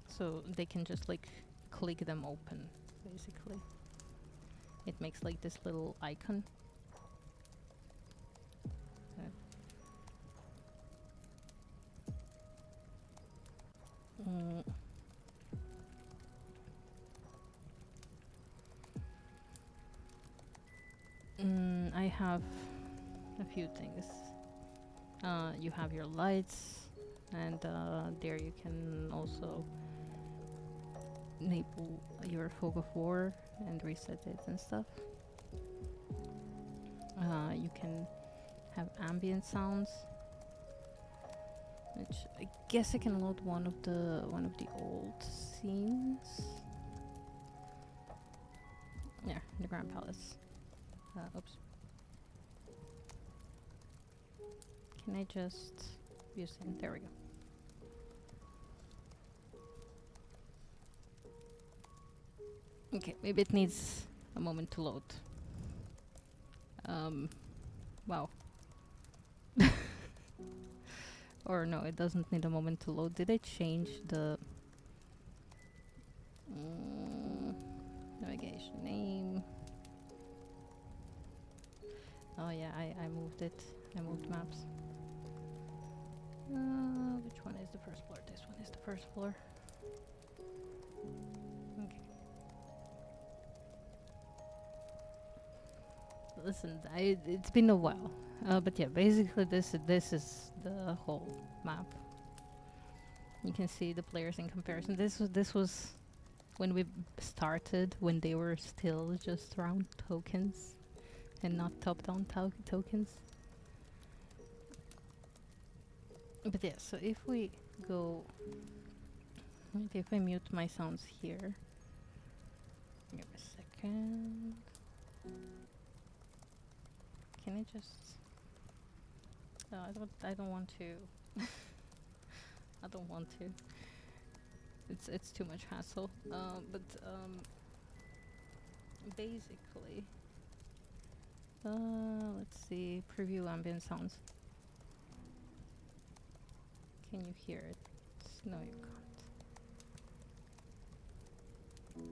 So they can just like click them open, basically. It makes like this little icon. I have a few things. You have your lights, and there you can also enable your fog of war and reset it and stuff. You can have ambient sounds, which I guess I can load one of the old scenes. Yeah, the Grand Palace. Oops. Can I just use it? There we go. Okay, maybe it needs a moment to load. Wow. Or no, it doesn't need a moment to load. Did I change the navigation name? Oh yeah, I moved it. I moved maps. Which one is the first floor? This one is the first floor. Okay. Listen, it's been a while, but yeah, basically this is the whole map. You can see the players in comparison. This was when we started, when they were still just round tokens and not top-down tokens. But yeah, so if we go, maybe if I mute my sounds here, give a second. Can I just? No, I don't want to. I don't want to. It's too much hassle. But basically, let's see. Preview ambient sounds. Can you hear it? No, you can't.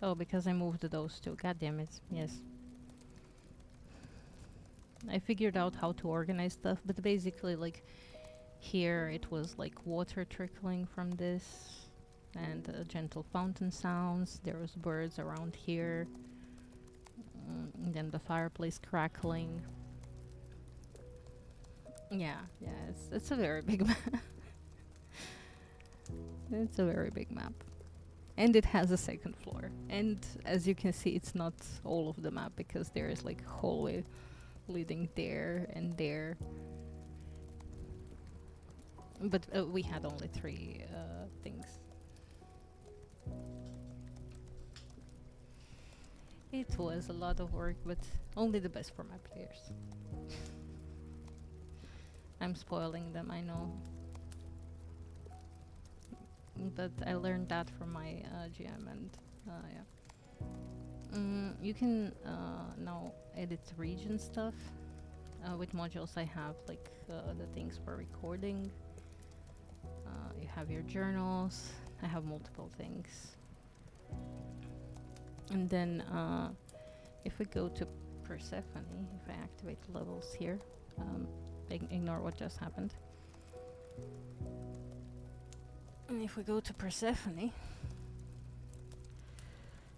Oh, because I moved those two. God damn it. Yes. I figured out how to organize stuff, but basically, like, here it was like water trickling from this and gentle fountain sounds. There was birds around here. And then the fireplace crackling. Yeah, it's a very big map. It's a very big map. And it has a second floor. And as you can see, it's not all of the map because there is like a hallway leading there and there. But we had only 3 things. It was a lot of work, but only the best for my players. I'm spoiling them, I know. But I learned that from my GM, and yeah. You can now edit region stuff. With modules I have like the things for recording. You have your journals. I have multiple things. And then if we go to Persephone, if I activate the levels here, ignore what just happened. And if we go to Persephone,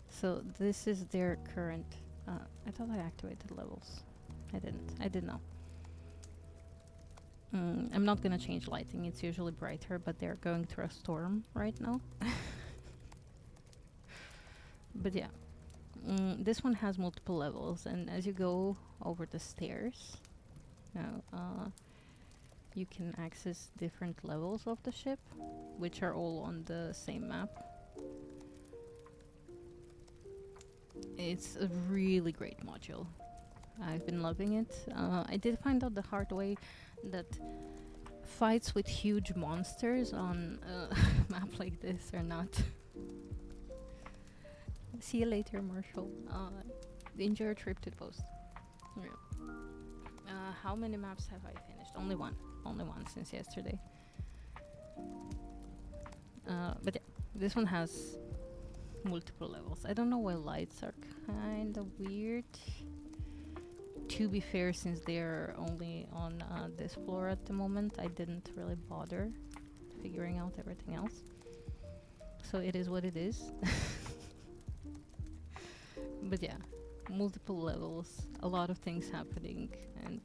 so this is their current. I thought I activated levels. I didn't. I did not. I'm not gonna change lighting. It's usually brighter, but they're going through a storm right now. But yeah, this one has multiple levels, and as you go over the stairs, you can access different levels of the ship, which are all on the same map. It's a really great module. I've been loving it. I did find out the hard way that fights with huge monsters on a map like this are not. See you later, Marshall. Enjoy your trip to the post. Yeah. How many maps have I finished? Only one. Only one since yesterday. But yeah, this one has multiple levels. I don't know why lights are kind of weird. To be fair, since they're only on this floor at the moment, I didn't really bother figuring out everything else. So it is what it is. But yeah, multiple levels, a lot of things happening, and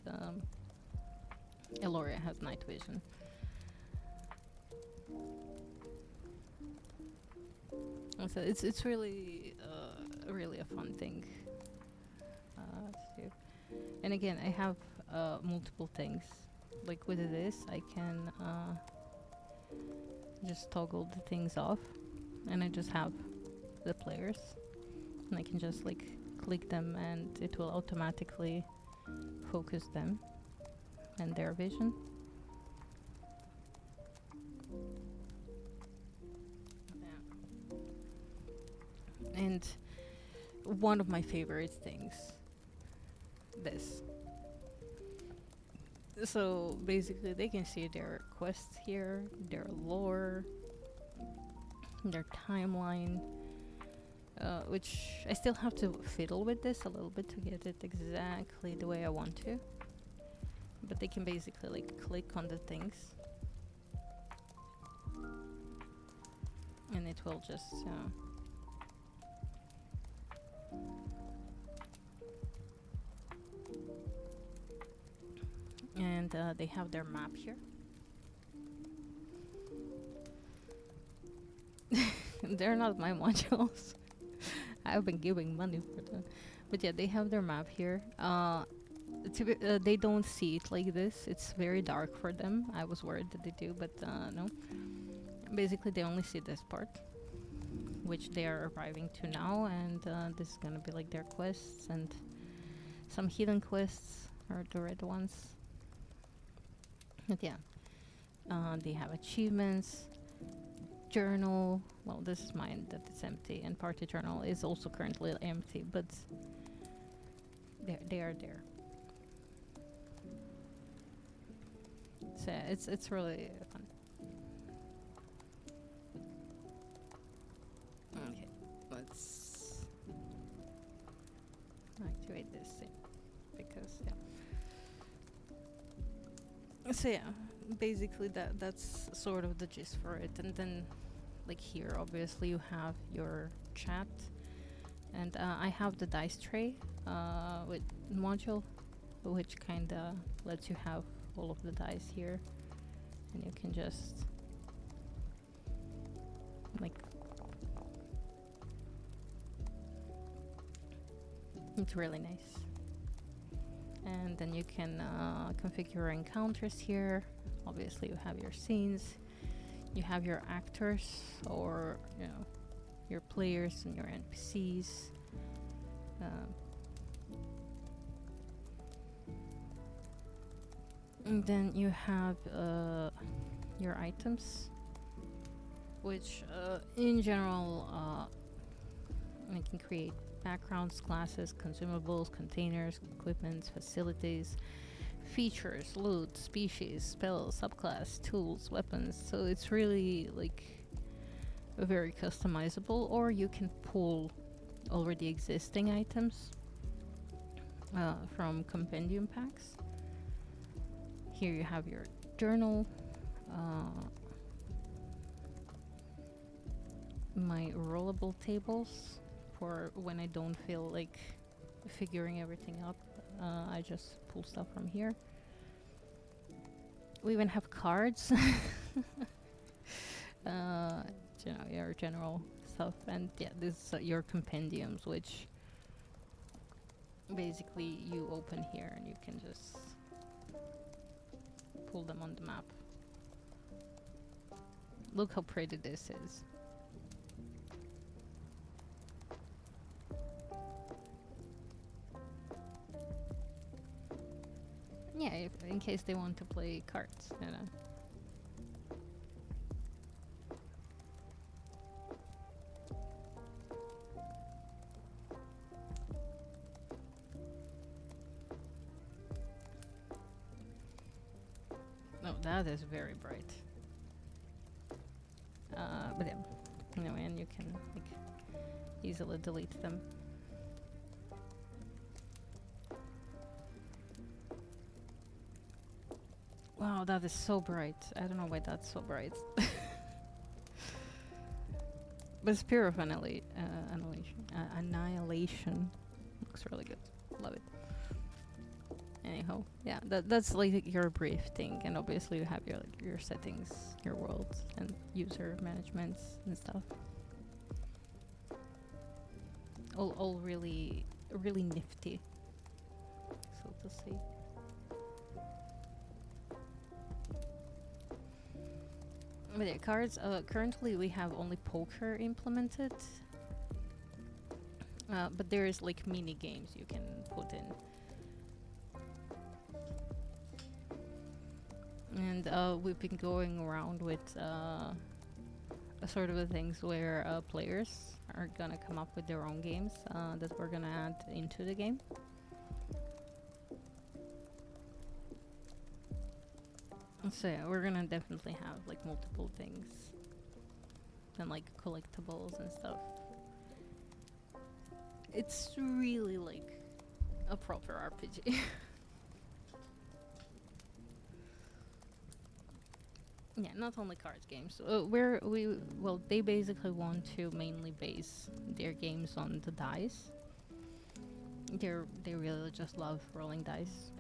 Eloria has night vision. So it's really really a fun thing to do. And again, I have multiple things. Like with this, I can just toggle the things off, and I just have the players, and I can just like click them, and it will automatically focus them and their vision. one of my favorite things. This. So basically, they can see their quests here, their lore, their timeline, which I still have to fiddle with this a little bit to get it exactly the way I want to. But they can basically like click on the things, and it will just and they have their map here. They're not my modules. I've been giving money for them, but yeah, they have their map here. They don't see it like this. It's very dark for them. I was worried that they do, but no. Basically, they only see this part, which they are arriving to now, and this is gonna be like their quests and some hidden quests are the red ones. But yeah, they have achievements, journal. Well, this is mine that is empty, and party journal is also currently empty, but they are there. So it's really fun. Okay, let's activate this thing because so yeah, basically that's sort of the gist for it. And then like here obviously you have your chat, and I have the dice tray with module, which kind of lets you have all of the dice here, and you can just like, it's really nice. And then you can configure your encounters here. Obviously you have your scenes, you have your actors, or you know, your players and your NPCs. And then you have your items, which in general you can create backgrounds, classes, consumables, containers, equipments, facilities, features, loot, species, spells, subclass, tools, weapons. So it's really like very customizable, or you can pull already existing items from compendium packs. Here you have your journal, my rollable tables for when I don't feel like figuring everything up. I just pull stuff from here. We even have cards. You know, your general stuff. And yeah, this is your compendiums, which basically you open here and you can just pull them on the map. Look how pretty this is. Yeah, in case they want to play cards, you know. Oh, that is very bright. But yeah, anyway, and you can like easily delete them. Wow, that is so bright. I don't know why that's so bright. But Spear of Annihilation looks really good. Love it. Anyhow, yeah, that's like your brief thing, and obviously you have your settings, your worlds, and user managements and stuff. All really nifty, so to say. But yeah, cards. Currently we have only poker implemented, but there is like mini games you can put in. And we've been going around with sort of the things where players are gonna come up with their own games that we're gonna add into the game. So yeah, we're gonna definitely have like multiple things and like collectibles and stuff. It's really like a proper RPG. Yeah, not only cards games. They basically want to mainly base their games on the dice. They really just love rolling dice.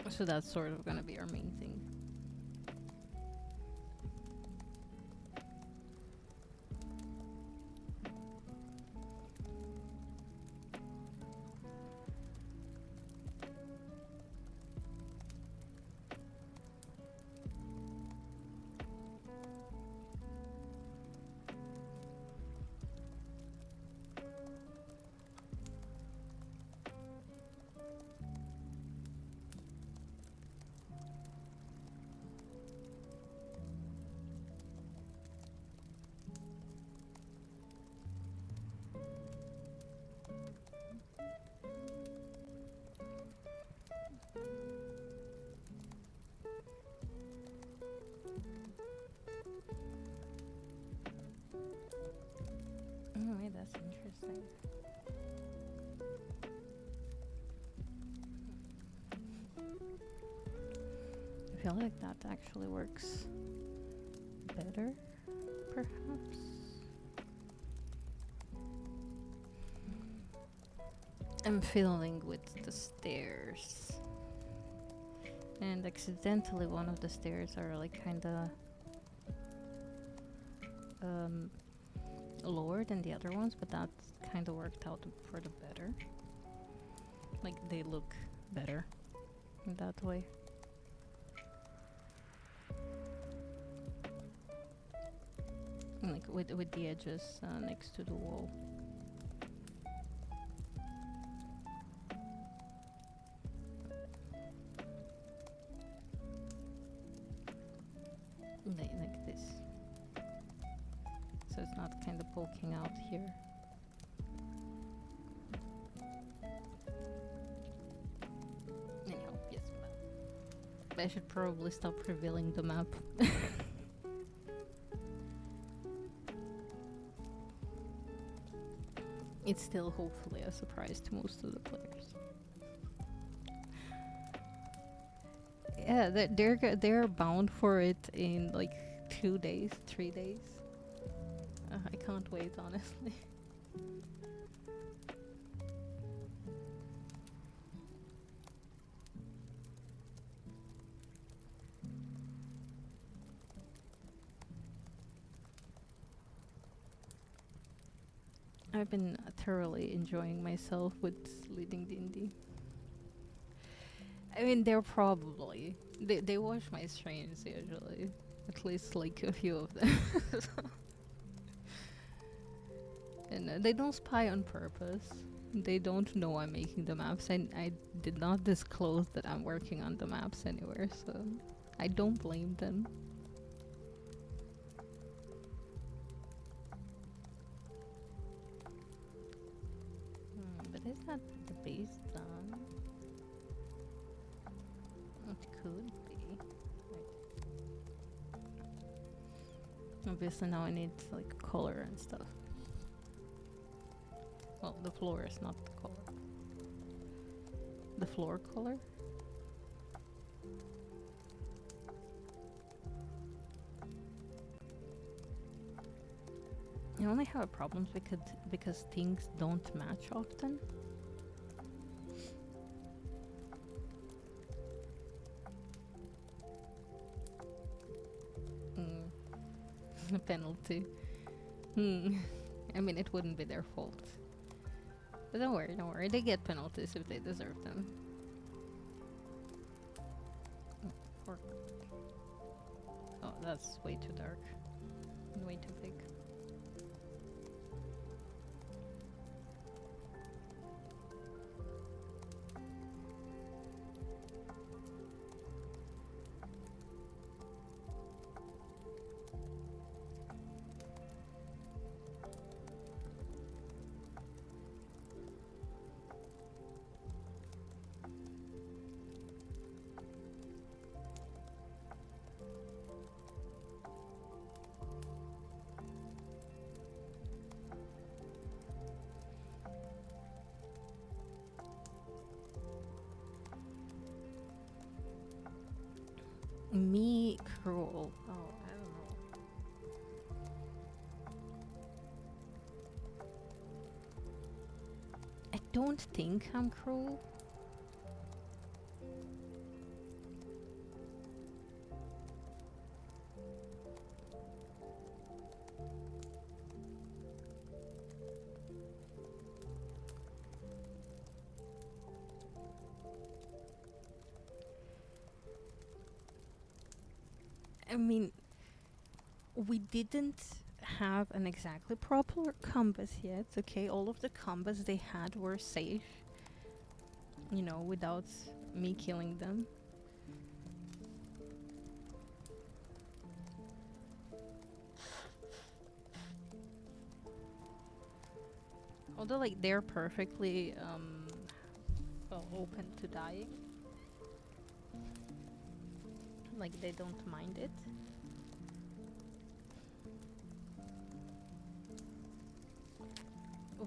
So that's sort of gonna be our main thing. Oh, wait, that's interesting. I feel like that actually works better, perhaps. I'm fiddling with the stairs. And accidentally one of the stairs are like kinda lower than the other ones, but that kinda worked out for the better. Like they look better in that way. Like with the edges next to the wall. Like this. So it's not kind of poking out here. Anyhow, yes. I should probably stop revealing the map. It's still hopefully a surprise to most of the players. Yeah, they're bound for it in like 2 days, 3 days. I can't wait, honestly. I've been thoroughly enjoying myself with leading D&D. I mean, they watch my streams usually, at least like a few of them. And they don't spy on purpose. They don't know I'm making the maps, and I did not disclose that I'm working on the maps anywhere, so I don't blame them. But is that the base done? It could be. Obviously now I need like color and stuff. Well, the floor is not the color. The floor color? I only have problems because things don't match often. A penalty. I mean, it wouldn't be their fault. But don't worry. They get penalties if they deserve them. Oh, that's way too dark. Way too big. me cruel. Oh, I don't know. I don't think I'm cruel. I mean, we didn't have an exactly proper compass yet, okay? All of the compass they had were safe, without me killing them. Although, like, they're perfectly open to dying. Like, they don't mind it.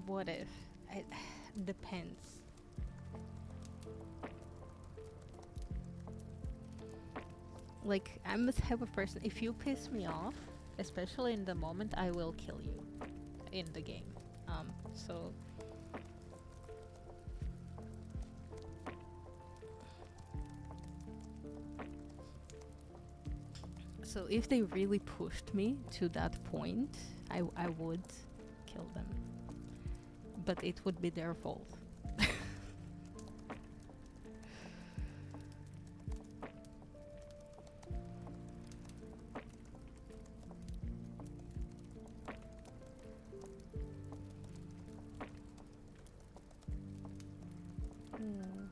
What if? It depends. Like, I'm the type of person, if you piss me off, especially in the moment, I will kill you in the game. So if they really pushed me to that point, I would kill them. But it would be their fault. Mm.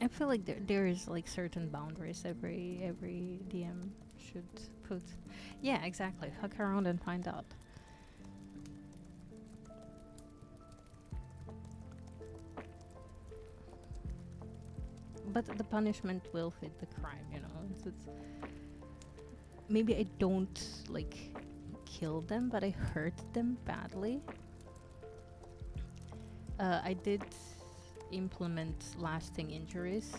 I feel like there is like certain boundaries every DM should put. Yeah, exactly. Fuck around and find out. But the punishment will fit the crime. It's maybe I don't like kill them, but I hurt them badly. I did implement lasting injuries,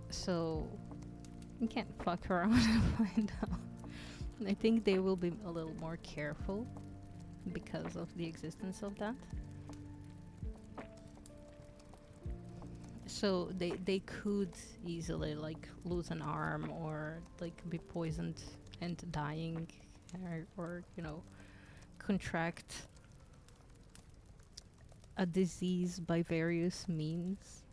so you can't fuck around and find out. I think they will be a little more careful because of the existence of that. So they could easily like lose an arm or like be poisoned and dying, or contract a disease by various means.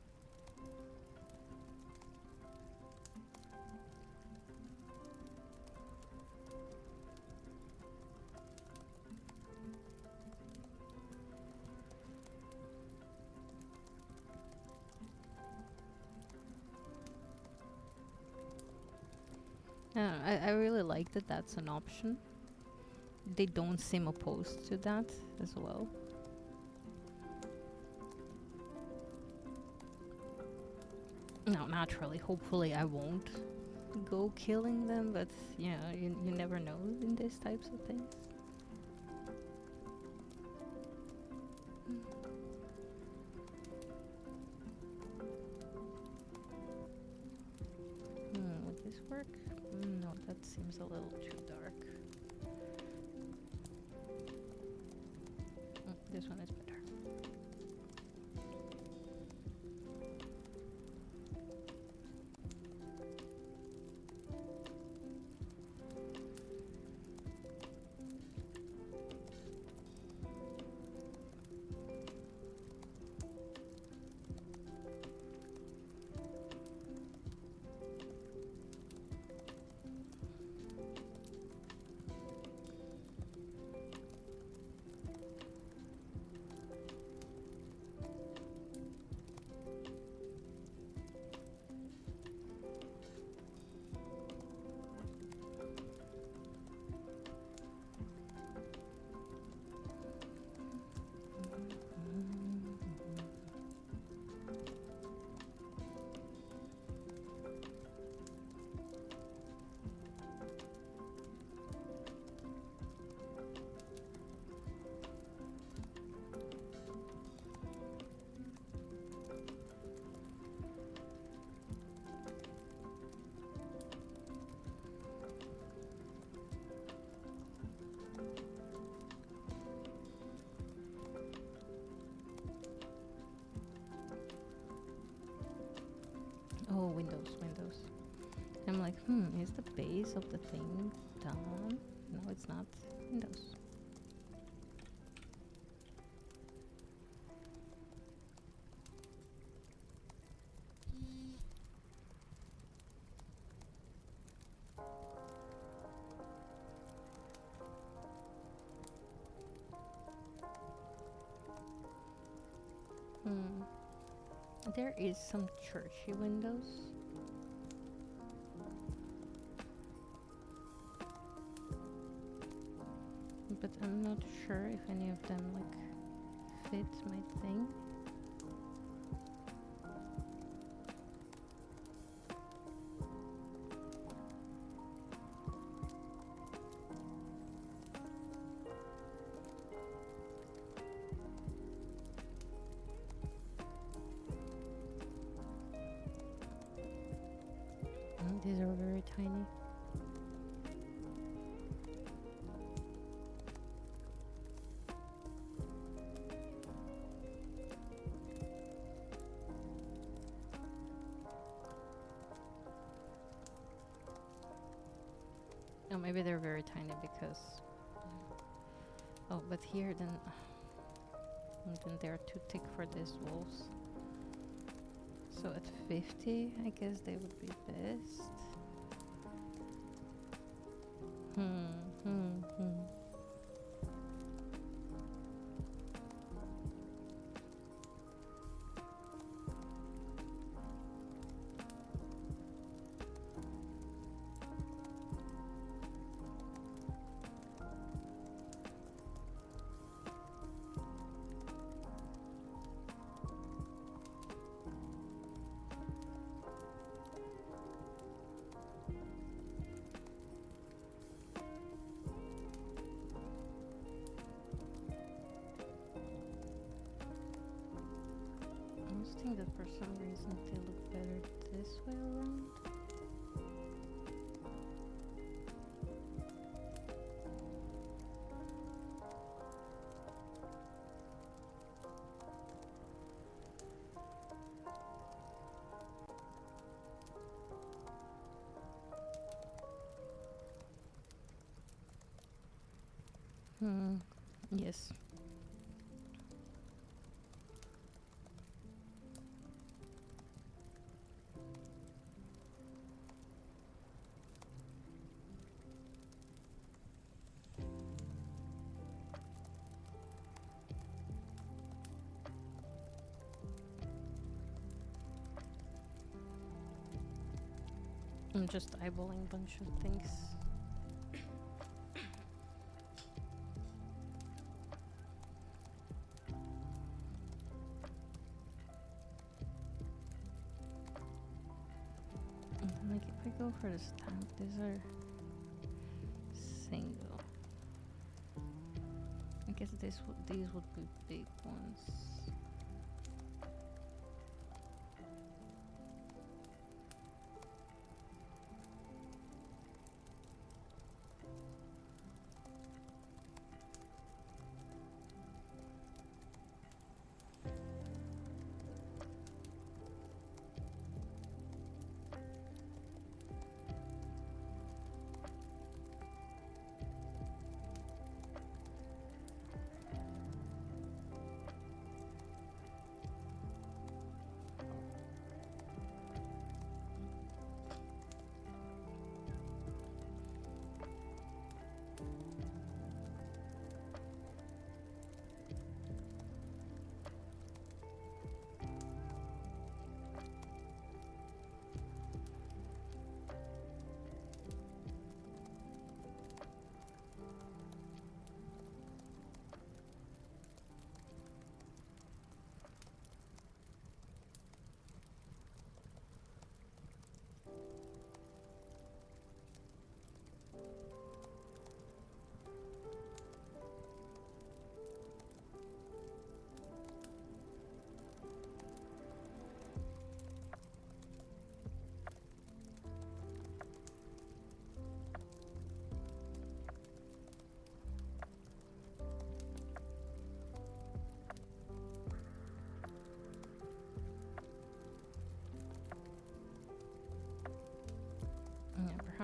I really like that that's an option. They don't seem opposed to that as well. No, naturally. Hopefully, I won't go killing them, but you never know in these types of things. Would this work? No, that seems a little too dark. This one is better. those windows. I'm like, is the base of the thing done? No, it's not. Windows. Hmm. There is some churchy windows. But I'm not sure if any of them like fit my thing. These are very tiny. Oh, maybe they're very tiny because... Oh, but here then they're too thick for these walls. So at 50, I guess they would be best. Hmm. I just think that for some reason they look better this way around. Yes. I'm just eyeballing a bunch of things. Like if I go for the stamp, these are single. I guess these would be big ones.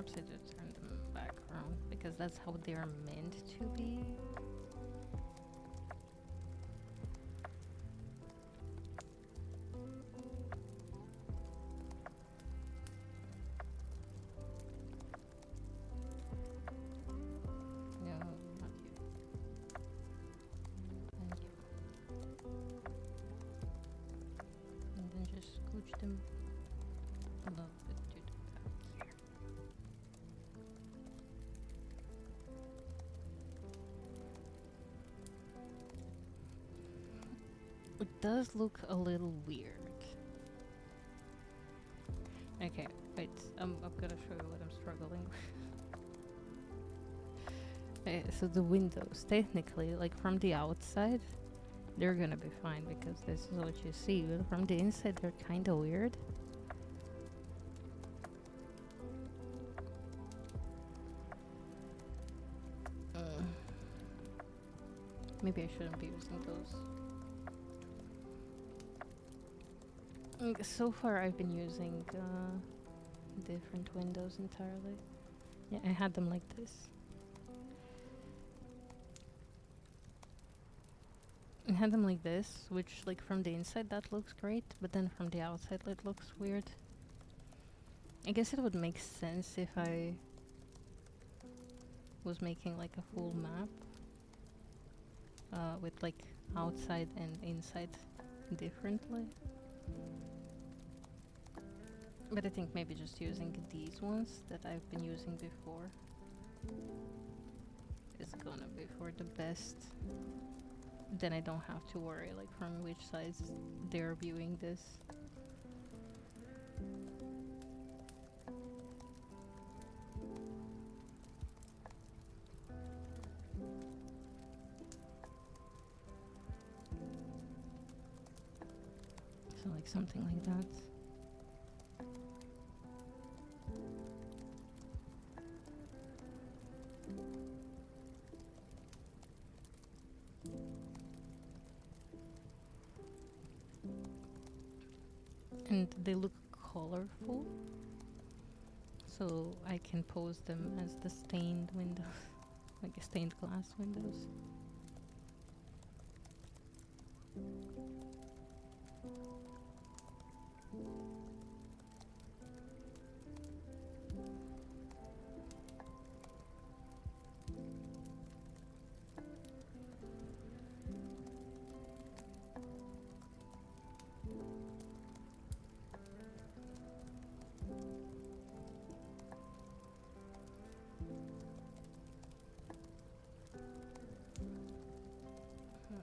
perhaps I just turn them back around because that's how they're meant to be. No, not you. Thank you. And then just scooch them a little bit to the back here. It does look a little weird. Okay, wait. I'm gonna show you what I'm struggling with. So the windows, technically, like from the outside, they're gonna be fine because this is what you see. But from the inside, they're kind of weird. Maybe I shouldn't be using those. So far, I've been using different windows entirely. Yeah, I had them like this. I had them like this, which, like, from the inside that looks great, but then from the outside it looks weird. I guess it would make sense if I was making, like, a full map with, like, outside and inside differently. But I think maybe just using these ones that I've been using before is gonna be for the best. Then I don't have to worry, like, from which sides they're viewing this. So, like, something like that. And they look colorful, so I can pose them as the stained windows, like stained glass windows.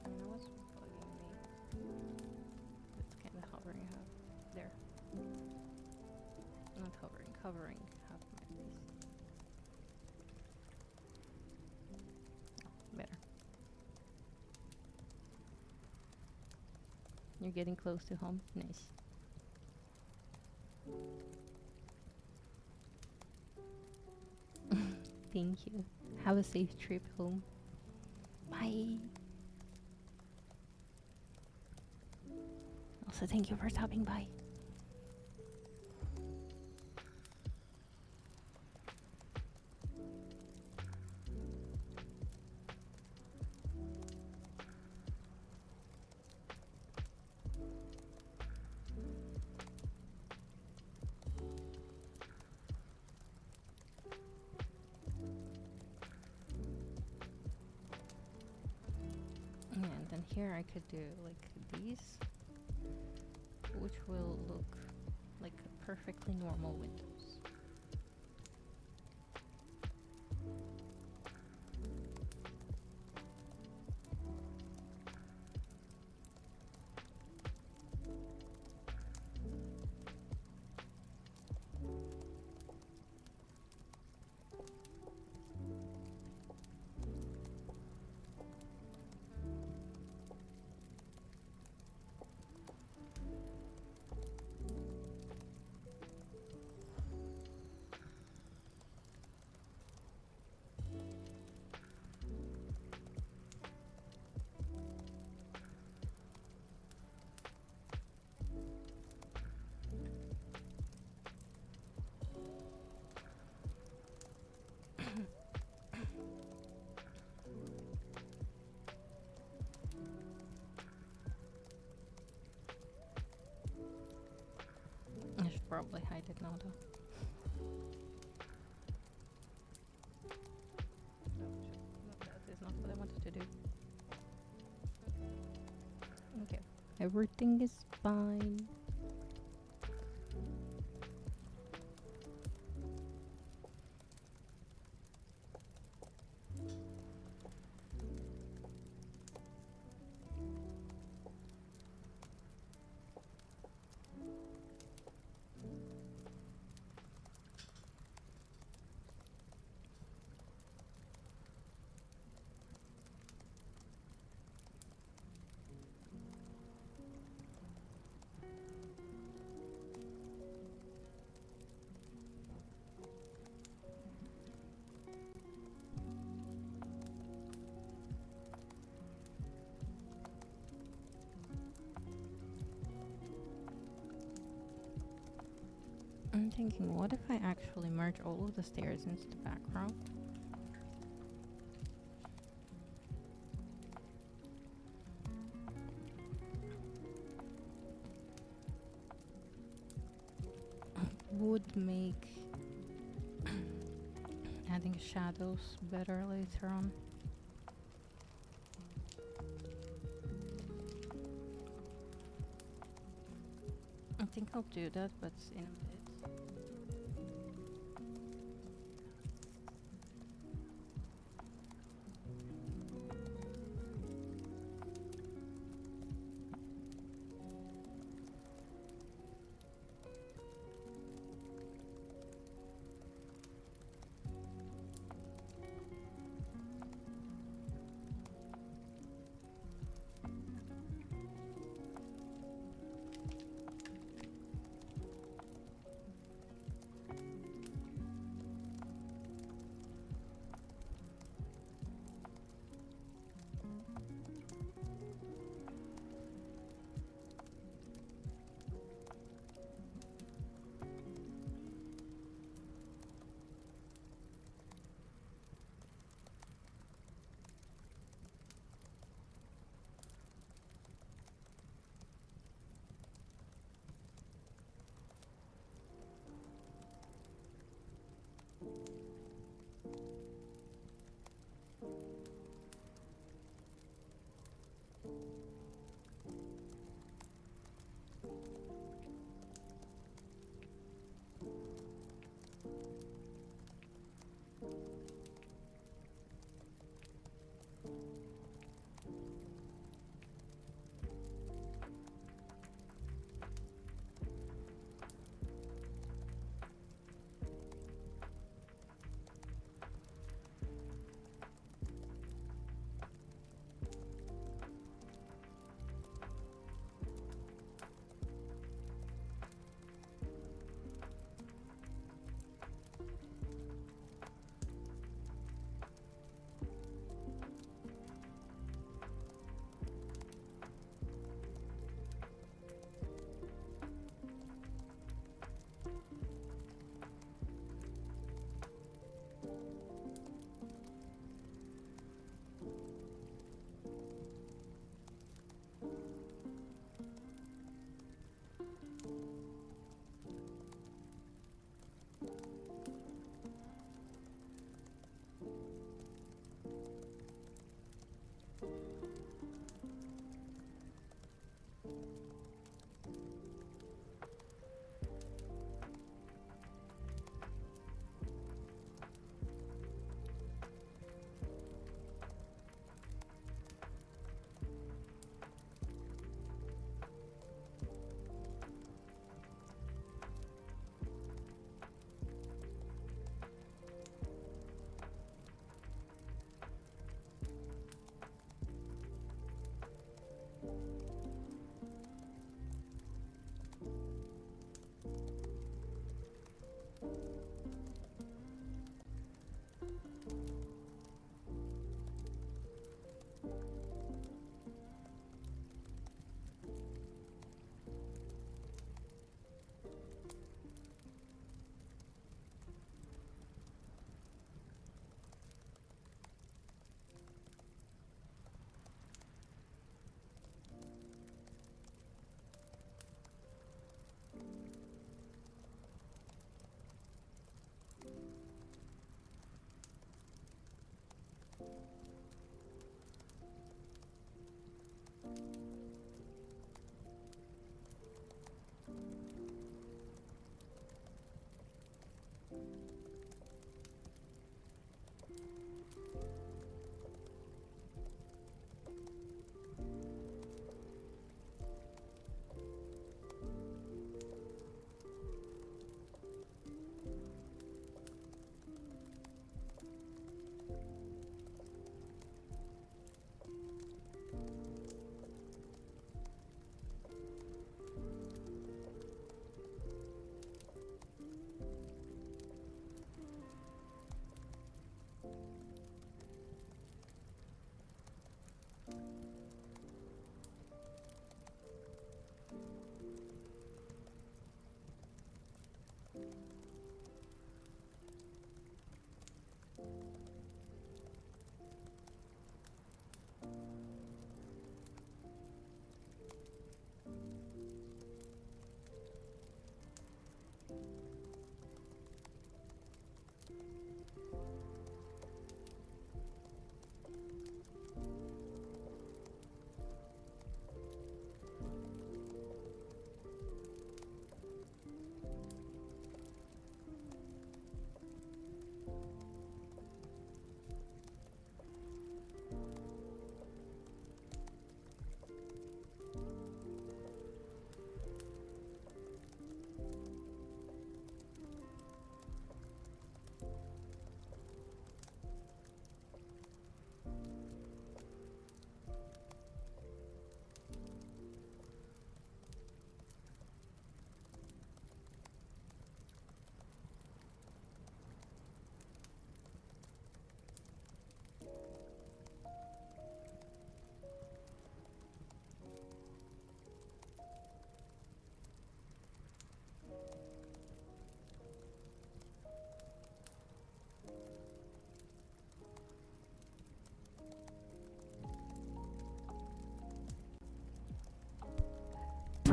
You know what's bugging me? It's kind of hovering half there. Not hovering, covering half my face. Oh, better. You're getting close to home. Nice. Thank you. Have a safe trip home. Bye. Also, thank you for stopping by. Yeah, and then here I could do like these, which will look like perfectly normal windows. probably hide it now though. No, that is not what I wanted to do. Okay, everything is fine. I'm thinking, what if I actually merge all of the stairs into the background? Would make adding shadows better later on. I think I'll do that, but in a bit.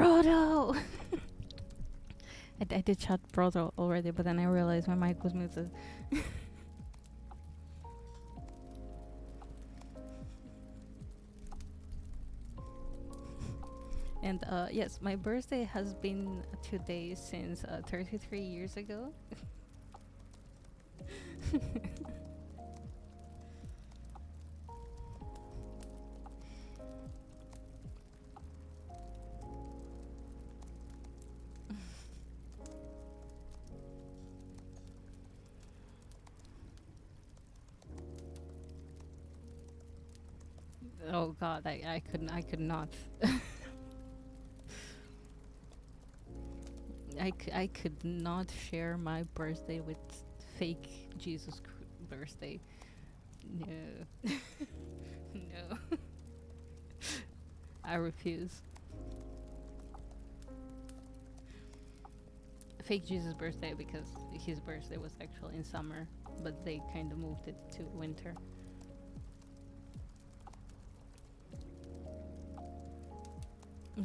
Brodo! I did chat Brodo already, but then I realized my mic was muted. And yes, my birthday has been today since 33 years ago. Oh god, I could not. I could not share my birthday with fake birthday. No. No. I refuse. Fake Jesus birthday because his birthday was actually in summer, but they kind of moved it to winter.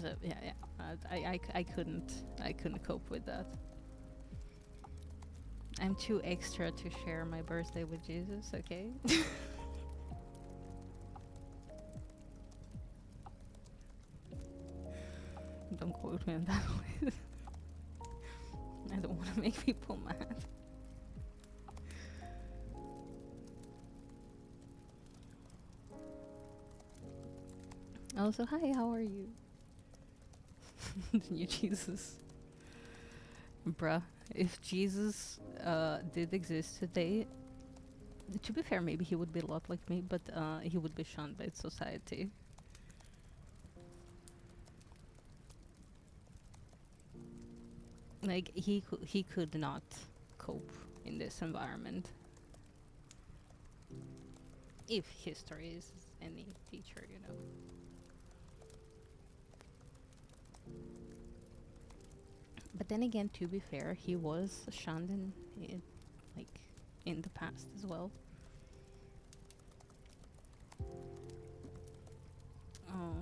So yeah, I couldn't cope with that. I'm too extra to share my birthday with Jesus. Okay. Don't quote me on that one. I don't want to make people mad. Also, hi, how are you? New Jesus. Bruh, if Jesus did exist today, to be fair, maybe he would be a lot like me, but he would be shunned by society. Like, he could not cope in this environment. If history is any teacher, you know. But then again, to be fair, he was shunned like in the past as well. Oh,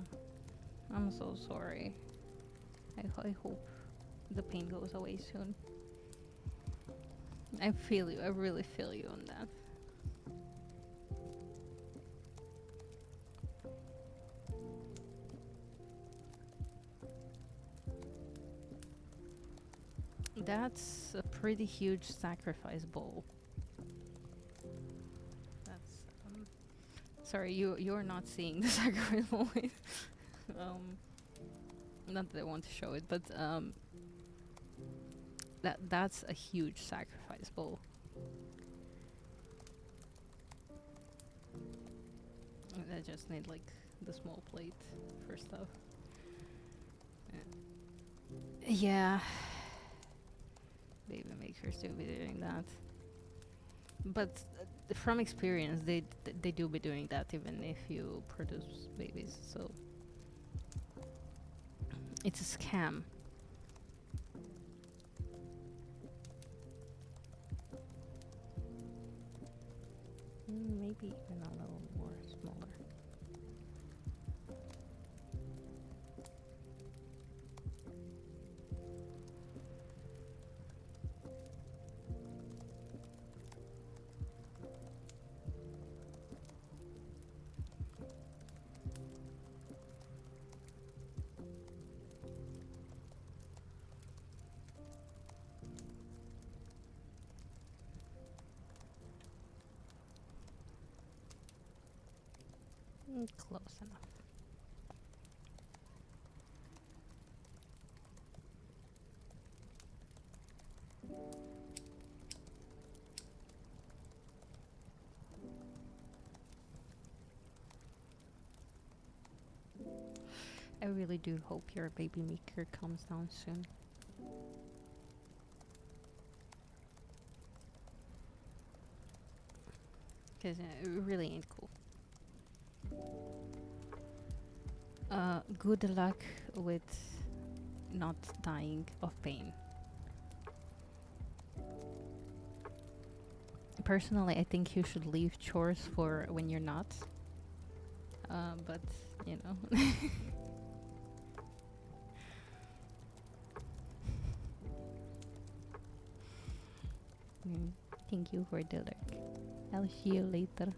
I'm so sorry. I hope the pain goes away soon. I feel you. I really feel you on that. That's a pretty huge sacrifice bowl. That's sorry, you're not seeing the sacrifice bowl. um, Not that I want to show it, but that's a huge sacrifice bowl. I just need like the small plate for stuff. Yeah, baby makers do be doing that. But from experience, they do be doing that even if you produce babies. So it's a scam. Maybe even a little more smaller. Close enough. I really do hope your baby maker comes down soon. Because it really ain't cool. Good luck with not dying of pain. Personally, I think you should leave chores for when you're not. But, you know. Mm, thank you for the lurk. I'll see you later.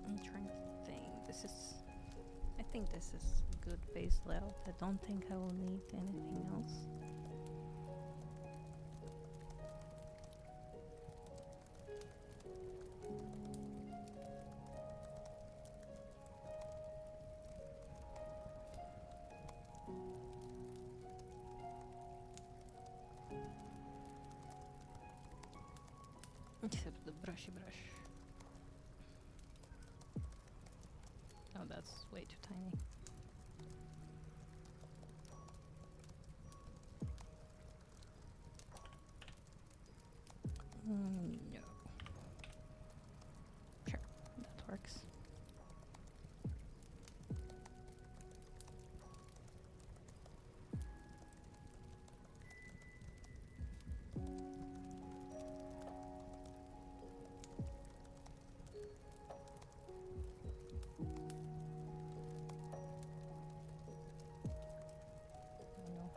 I'm trying to think. I think this is good base layout. I don't think I will need anything else. Except the brushy brush. Oh, that's way too tiny. No. Sure, that works. Oh no.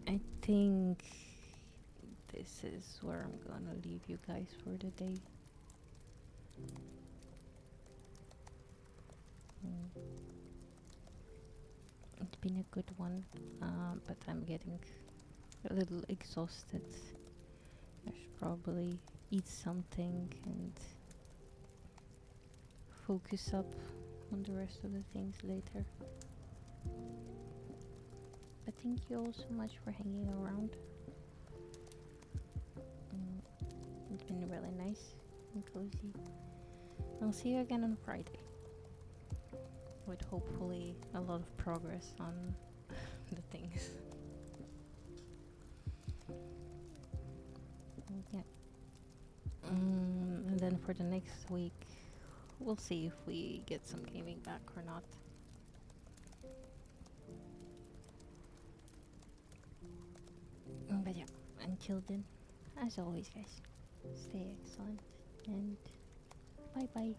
I think this is where I'm gonna leave you guys for the day. Mm. It's been a good one, but I'm getting a little exhausted. I should probably eat something and focus up on the rest of the things later. But thank you all so much for hanging around. It's been really nice and cozy. I'll see you again on Friday with hopefully a lot of progress on the things. Yeah. And then for the next week, we'll see if we get some gaming back or not. But yeah, until then, as always, guys, stay excellent and bye bye.